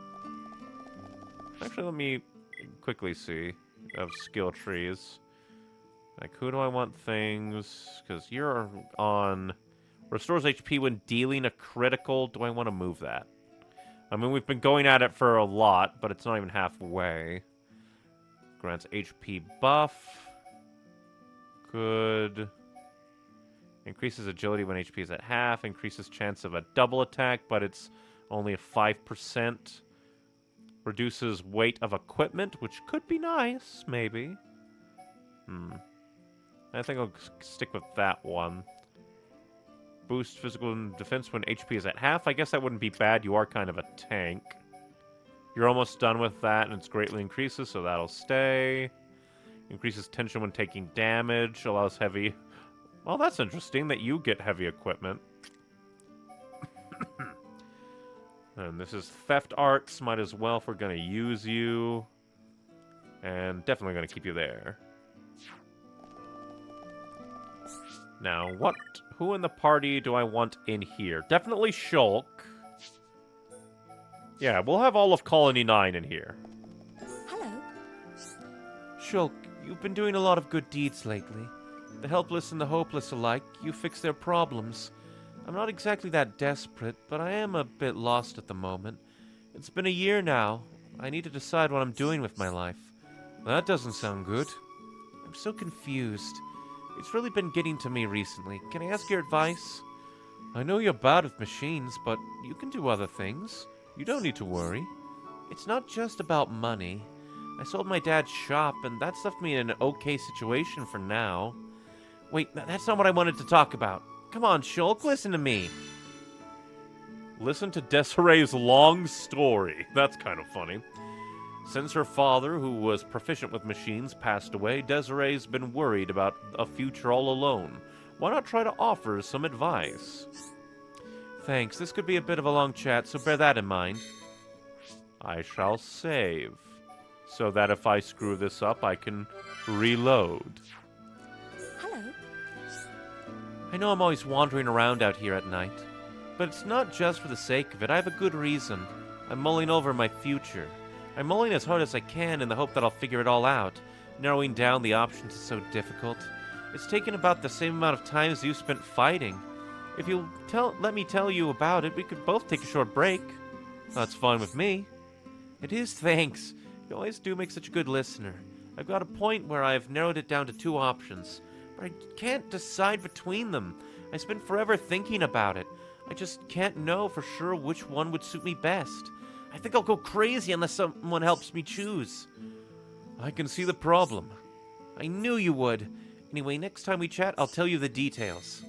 Actually, let me quickly see of skill trees. Like, who do I want things? Because you're on... Restores HP when dealing a critical. Do I want to move that? I mean, we've been going at it for a lot, but it's not even halfway. Grants HP buff. Good. Increases agility when HP is at half. Increases chance of a double attack, but it's only a 5%. Reduces weight of equipment, which could be nice, maybe. I think I'll stick with that one. Boost physical defense when HP is at half. I guess that wouldn't be bad. You are kind of a tank. You're almost done with that, and it's greatly increases, so that'll stay. Increases tension when taking damage. Allows heavy... Well, that's interesting that you get heavy equipment. And this is theft arts. Might as well if we're gonna use you. And definitely gonna keep you there. Now, who in the party do I want in here? Definitely Shulk. Yeah, we'll have all of Colony 9 in here. Hello. Shulk, you've been doing a lot of good deeds lately. The helpless and the hopeless alike, you fix their problems. I'm not exactly that desperate, but I am a bit lost at the moment. It's been a year now. I need to decide what I'm doing with my life. That doesn't sound good. I'm so confused. It's really been getting to me recently. Can I ask your advice? I know you're bad with machines, but you can do other things. You don't need to worry. It's not just about money. I sold my dad's shop, and that's left me in an okay situation for now. Wait, that's not what I wanted to talk about. Come on, Shulk, listen to me. Listen to Desiree's long story. That's kind of funny. Since her father, who was proficient with machines, passed away, Desiree's been worried about a future all alone. Why not try to offer some advice? Thanks. This could be a bit of a long chat, so bear that in mind. I shall save, so that if I screw this up, I can reload. Hello. I know I'm always wandering around out here at night, but it's not just for the sake of it. I have a good reason. I'm mulling over my future. I'm mulling as hard as I can in the hope that I'll figure it all out. Narrowing down the options is so difficult. It's taken about the same amount of time as you've spent fighting. If you'll let me tell you about it, we could both take a short break. That's fine with me. It is, thanks. You always do make such a good listener. I've got a point where I've narrowed it down to 2 options, but I can't decide between them. I spent forever thinking about it. I just can't know for sure which one would suit me best. I think I'll go crazy unless someone helps me choose. I can see the problem. I knew you would. Anyway, next time we chat, I'll tell you the details.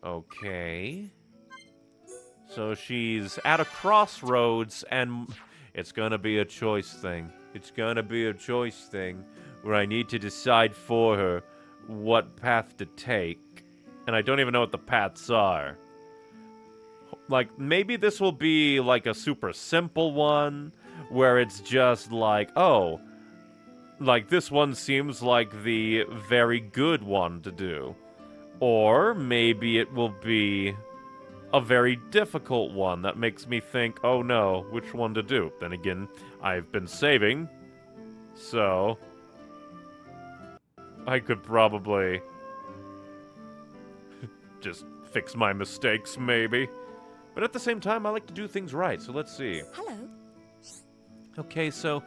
Okay. So she's at a crossroads, and it's gonna be a choice thing. It's gonna be a choice thing where I need to decide for her what path to take. And I don't even know what the paths are. Like, maybe this will be like a super simple one, where it's just like, oh, like this one seems like the very good one to do. Or maybe it will be a very difficult one that makes me think, oh no, which one to do? Then again, I've been saving, so I could probably just fix my mistakes, maybe. But at the same time, I like to do things right, so let's see. Hello. Okay, so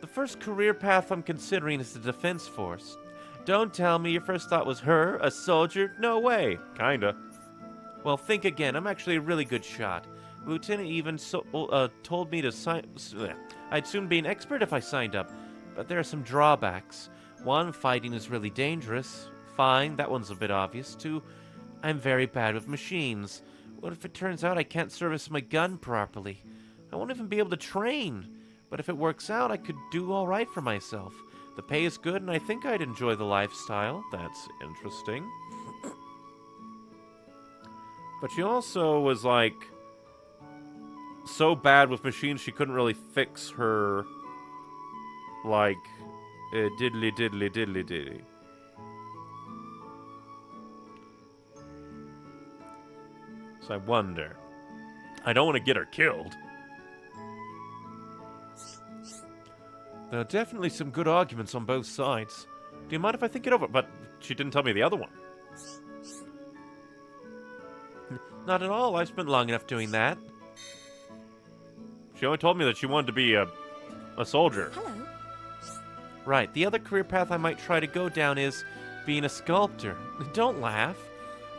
the first career path I'm considering is the Defense Force. Don't tell me your first thought was her, a soldier? No way. Kinda. Well, think again. I'm actually a really good shot. The lieutenant even told me to sign... I'd soon be an expert if I signed up. But there are some drawbacks. 1, fighting is really dangerous. Fine, that one's a bit obvious. 2, I'm very bad with machines. What if it turns out I can't service my gun properly? I won't even be able to train. But if it works out, I could do all right for myself. The pay is good, and I think I'd enjoy the lifestyle. That's interesting. But she also was, like, so bad with machines she couldn't really fix her, like, diddly diddly diddly diddly. So I wonder. I don't want to get her killed. There are definitely some good arguments on both sides. Do you mind if I think it over? But she didn't tell me the other one. Not at all. I've spent long enough doing that. She only told me that she wanted to be a soldier. Hello. Right. The other career path I might try to go down is being a sculptor. Don't laugh.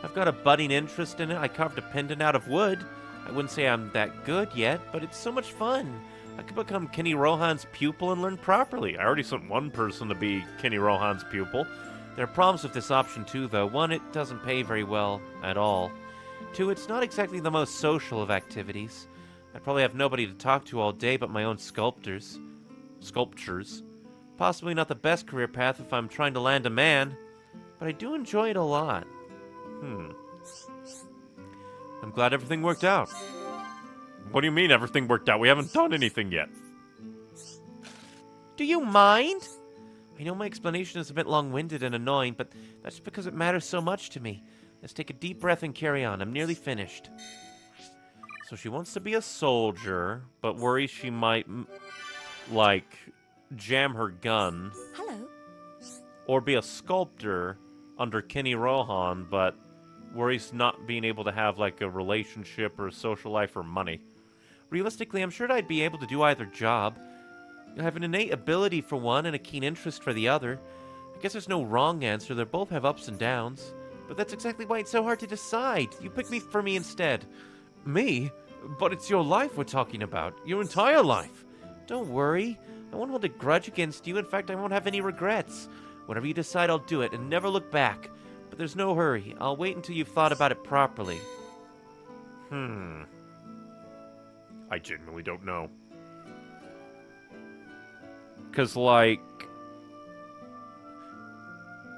I've got a budding interest in it. I carved a pendant out of wood. I wouldn't say I'm that good yet, but it's so much fun. I could become Kenny Rohan's pupil and learn properly. I already sent one person to be Kenny Rohan's pupil. There are problems with this option too, though. 1, it doesn't pay very well at all. 2, it's not exactly the most social of activities. I'd probably have nobody to talk to all day but my own sculptures. Possibly not the best career path if I'm trying to land a man, but I do enjoy it a lot. I'm glad everything worked out. What do you mean everything worked out? We haven't done anything yet. Do you mind? I know my explanation is a bit long-winded and annoying, but that's because it matters so much to me. Let's take a deep breath and carry on. I'm nearly finished. So she wants to be a soldier, but worries she might, like, jam her gun. Hello. Or be a sculptor under Kenny Rohan, but worries not being able to have, like, a relationship or a social life or money. Realistically, I'm sure I'd be able to do either job. I have an innate ability for one and a keen interest for the other. I guess there's no wrong answer. They both have ups and downs. But that's exactly why it's so hard to decide. You pick me for me instead. Me? But it's your life we're talking about. Your entire life. Don't worry. I won't hold a grudge against you. In fact, I won't have any regrets. Whatever you decide, I'll do it and never look back. But there's no hurry. I'll wait until you've thought about it properly. I genuinely don't know. Because, like,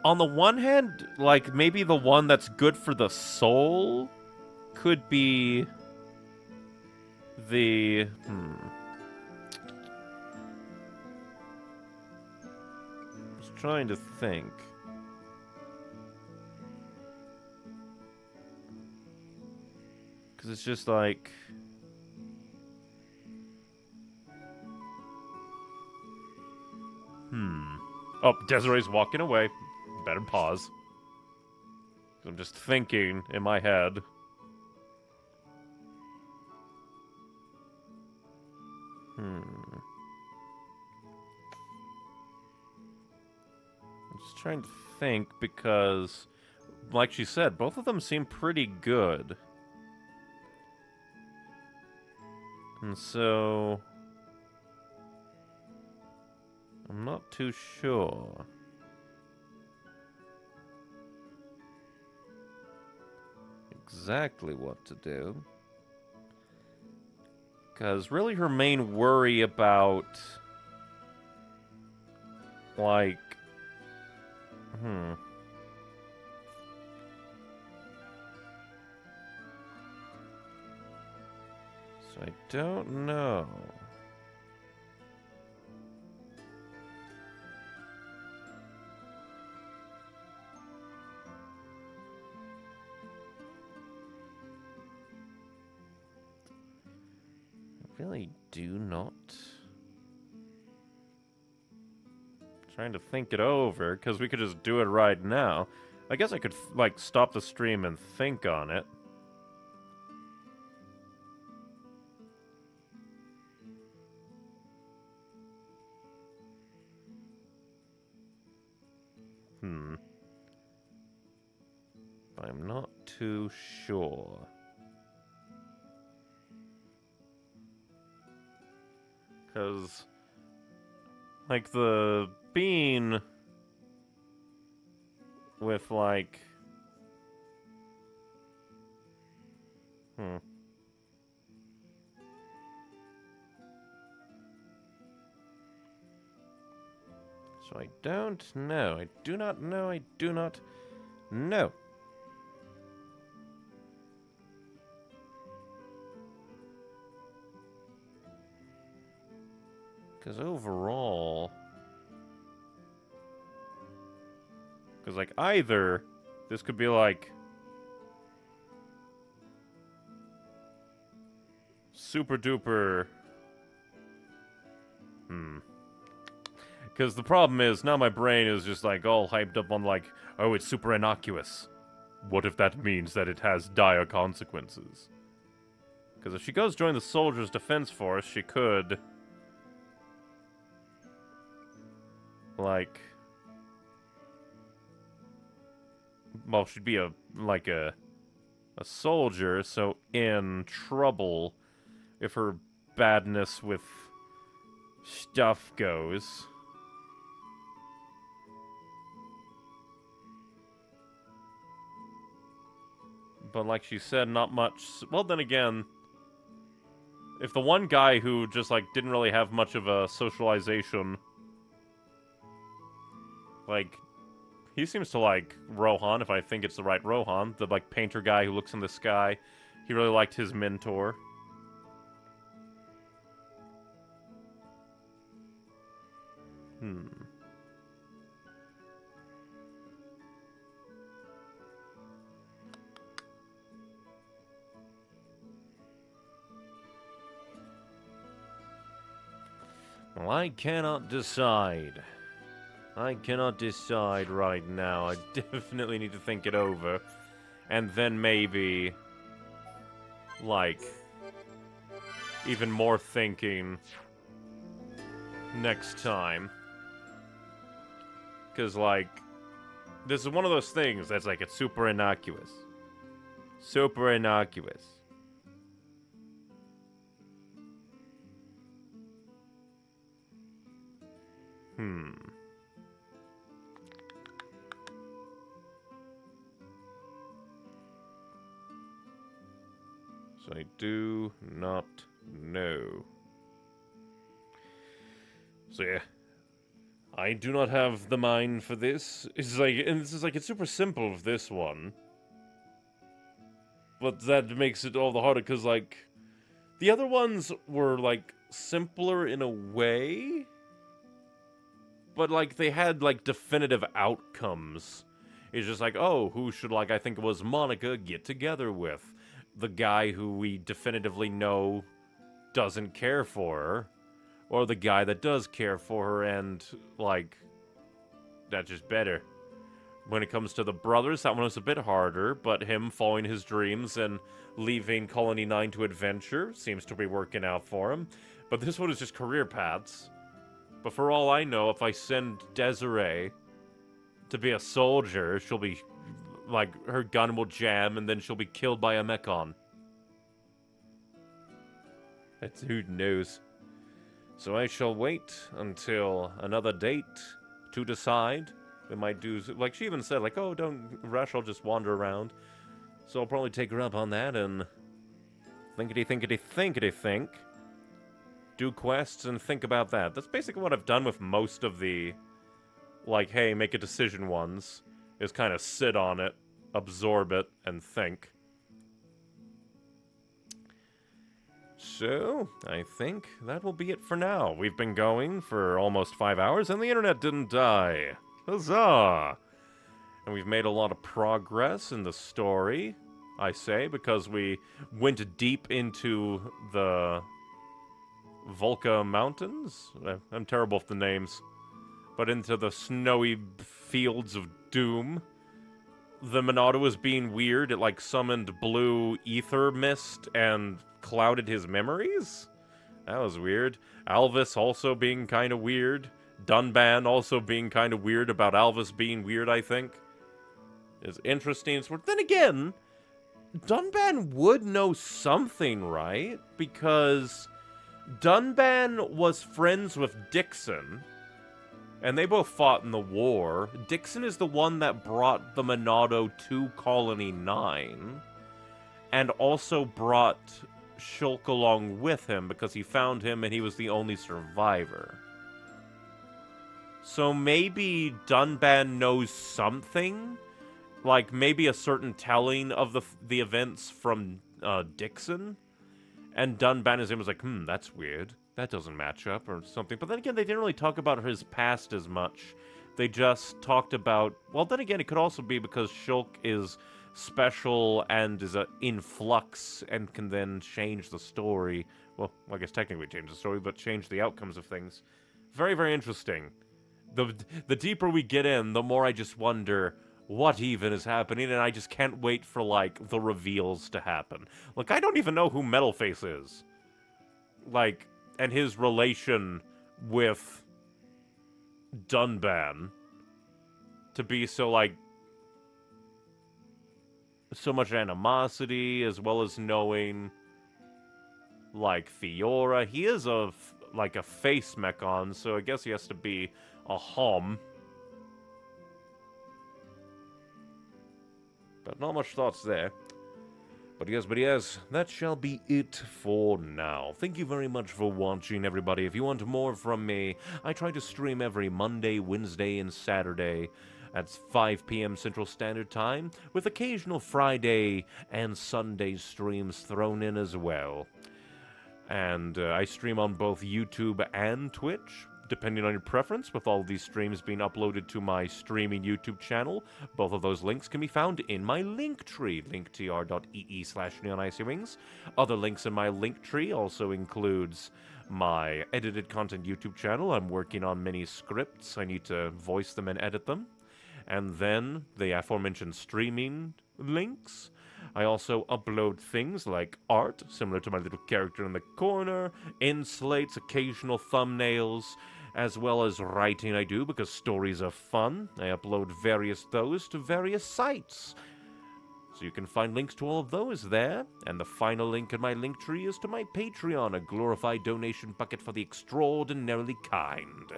on the one hand, like, maybe the one that's good for the soul could be the... I was trying to think. Because it's just like... Oh, Desiree's walking away. Better pause. I'm just thinking in my head. I'm just trying to think because, like she said, both of them seem pretty good. And so... I'm not too sure. Exactly what to do. Because really her main worry about... like... So I don't know. Really do not. Trying to think it over, because we could just do it right now. I guess I could, like, stop the stream and think on it. But I'm not too sure. Because, like, the bean with, like... So I don't know. I do not know. I do not know. Because overall... Because, like, either this could be, like... super duper... Because the problem is, now my brain is just, like, all hyped up on, like, oh, it's super innocuous. What if that means that it has dire consequences? Because if she goes join the Soldiers' Defense Force, she could... like... well, she'd be a soldier, so in trouble if her badness with stuff goes. But like she said, not much. Well, then again, if the one guy who just, like, didn't really have much of a socialization, like, he seems to like Rohan, if I think it's the right Rohan, the, like, painter guy who looks in the sky. He really liked his mentor. Well, I cannot decide. I cannot decide right now. I definitely need to think it over. And then maybe, like, even more thinking next time. Because, like, this is one of those things that's, like, it's super innocuous. Super innocuous. So I do not know. So yeah, I do not have the mind for this. It's like, and this is like, it's super simple with this one. But that makes it all the harder, because, like, the other ones were, like, simpler in a way. But, like, they had, like, definitive outcomes. It's just like, oh, who should, like, I think it was Monica get together with? The guy who we definitively know doesn't care for her. Or the guy that does care for her and, like, that's just better. When it comes to the brothers, that one was a bit harder, but him following his dreams and leaving Colony 9 to adventure seems to be working out for him. But this one is just career paths. But for all I know, if I send Desiree to be a soldier, she'll be, like, her gun will jam and then she'll be killed by a mechon. That's who knows. So I shall wait until another date to decide. We might do, like, she even said, like, oh, don't rush, I'll just wander around. So I'll probably take her up on that and think. Do quests and think about that. That's basically what I've done with most of the, like, hey, make a decision ones, is kind of sit on it, absorb it, and think. So, I think that will be it for now. We've been going for almost 5 hours, and the internet didn't die. Huzzah! And we've made a lot of progress in the story, I say, because we went deep into the Volca Mountains? I'm terrible with the names. But into the snowy fields of doom. The Monado was being weird. It, like, summoned blue ether mist and clouded his memories? That was weird. Alvis also being kind of weird. Dunban also being kind of weird about Alvis being weird, I think. It's interesting. Then again, Dunban would know something, right? Because Dunban was friends with Dixon, and they both fought in the war. Dixon is the one that brought the Monado to Colony 9, and also brought Shulk along with him because he found him and he was the only survivor. So maybe Dunban knows something, like maybe a certain telling of the events from Dixon, and Dunban is him was like, that's weird. That doesn't match up or something. But then again, they didn't really talk about his past as much. They just talked about, well, then again, it could also be because Shulk is special and is in flux and can then change the story. Well, I guess technically change the story, but change the outcomes of things. Very, very interesting. The deeper we get in, the more I just wonder what even is happening, and I just can't wait for, like, the reveals to happen. Like, I don't even know who Metalface is. Like, and his relation with Dunban to be so, like, so much animosity, as well as knowing, like, Fiora. He is like a face mechon, so I guess he has to be a hom. But not much thoughts there. But yes, that shall be it for now. Thank you very much for watching, everybody. If you want more from me, I try to stream every Monday, Wednesday, and Saturday at 5 p.m. Central Standard Time, with occasional Friday and Sunday streams thrown in as well. And I stream on both YouTube and Twitch. depending on your preference, with all these streams being uploaded to my streaming YouTube channel. Both of those links can be found in my link tree, linktr.ee/neonicywings. Other links in my link tree also includes my edited content YouTube channel. I'm working on many scripts. I need to voice them and edit them. And then the aforementioned streaming links. I also upload things like art, similar to my little character in the corner, inslates, occasional thumbnails, as well as writing I do because stories are fun. I upload those to various sites. So you can find links to all of those there. And the final link in my link tree is to my Patreon, a glorified donation bucket for the extraordinarily kind.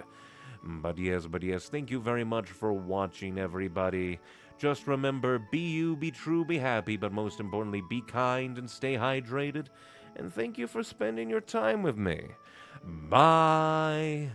But yes, thank you very much for watching, everybody. Just remember, be you, be true, be happy, but most importantly, be kind and stay hydrated. And thank you for spending your time with me. Bye.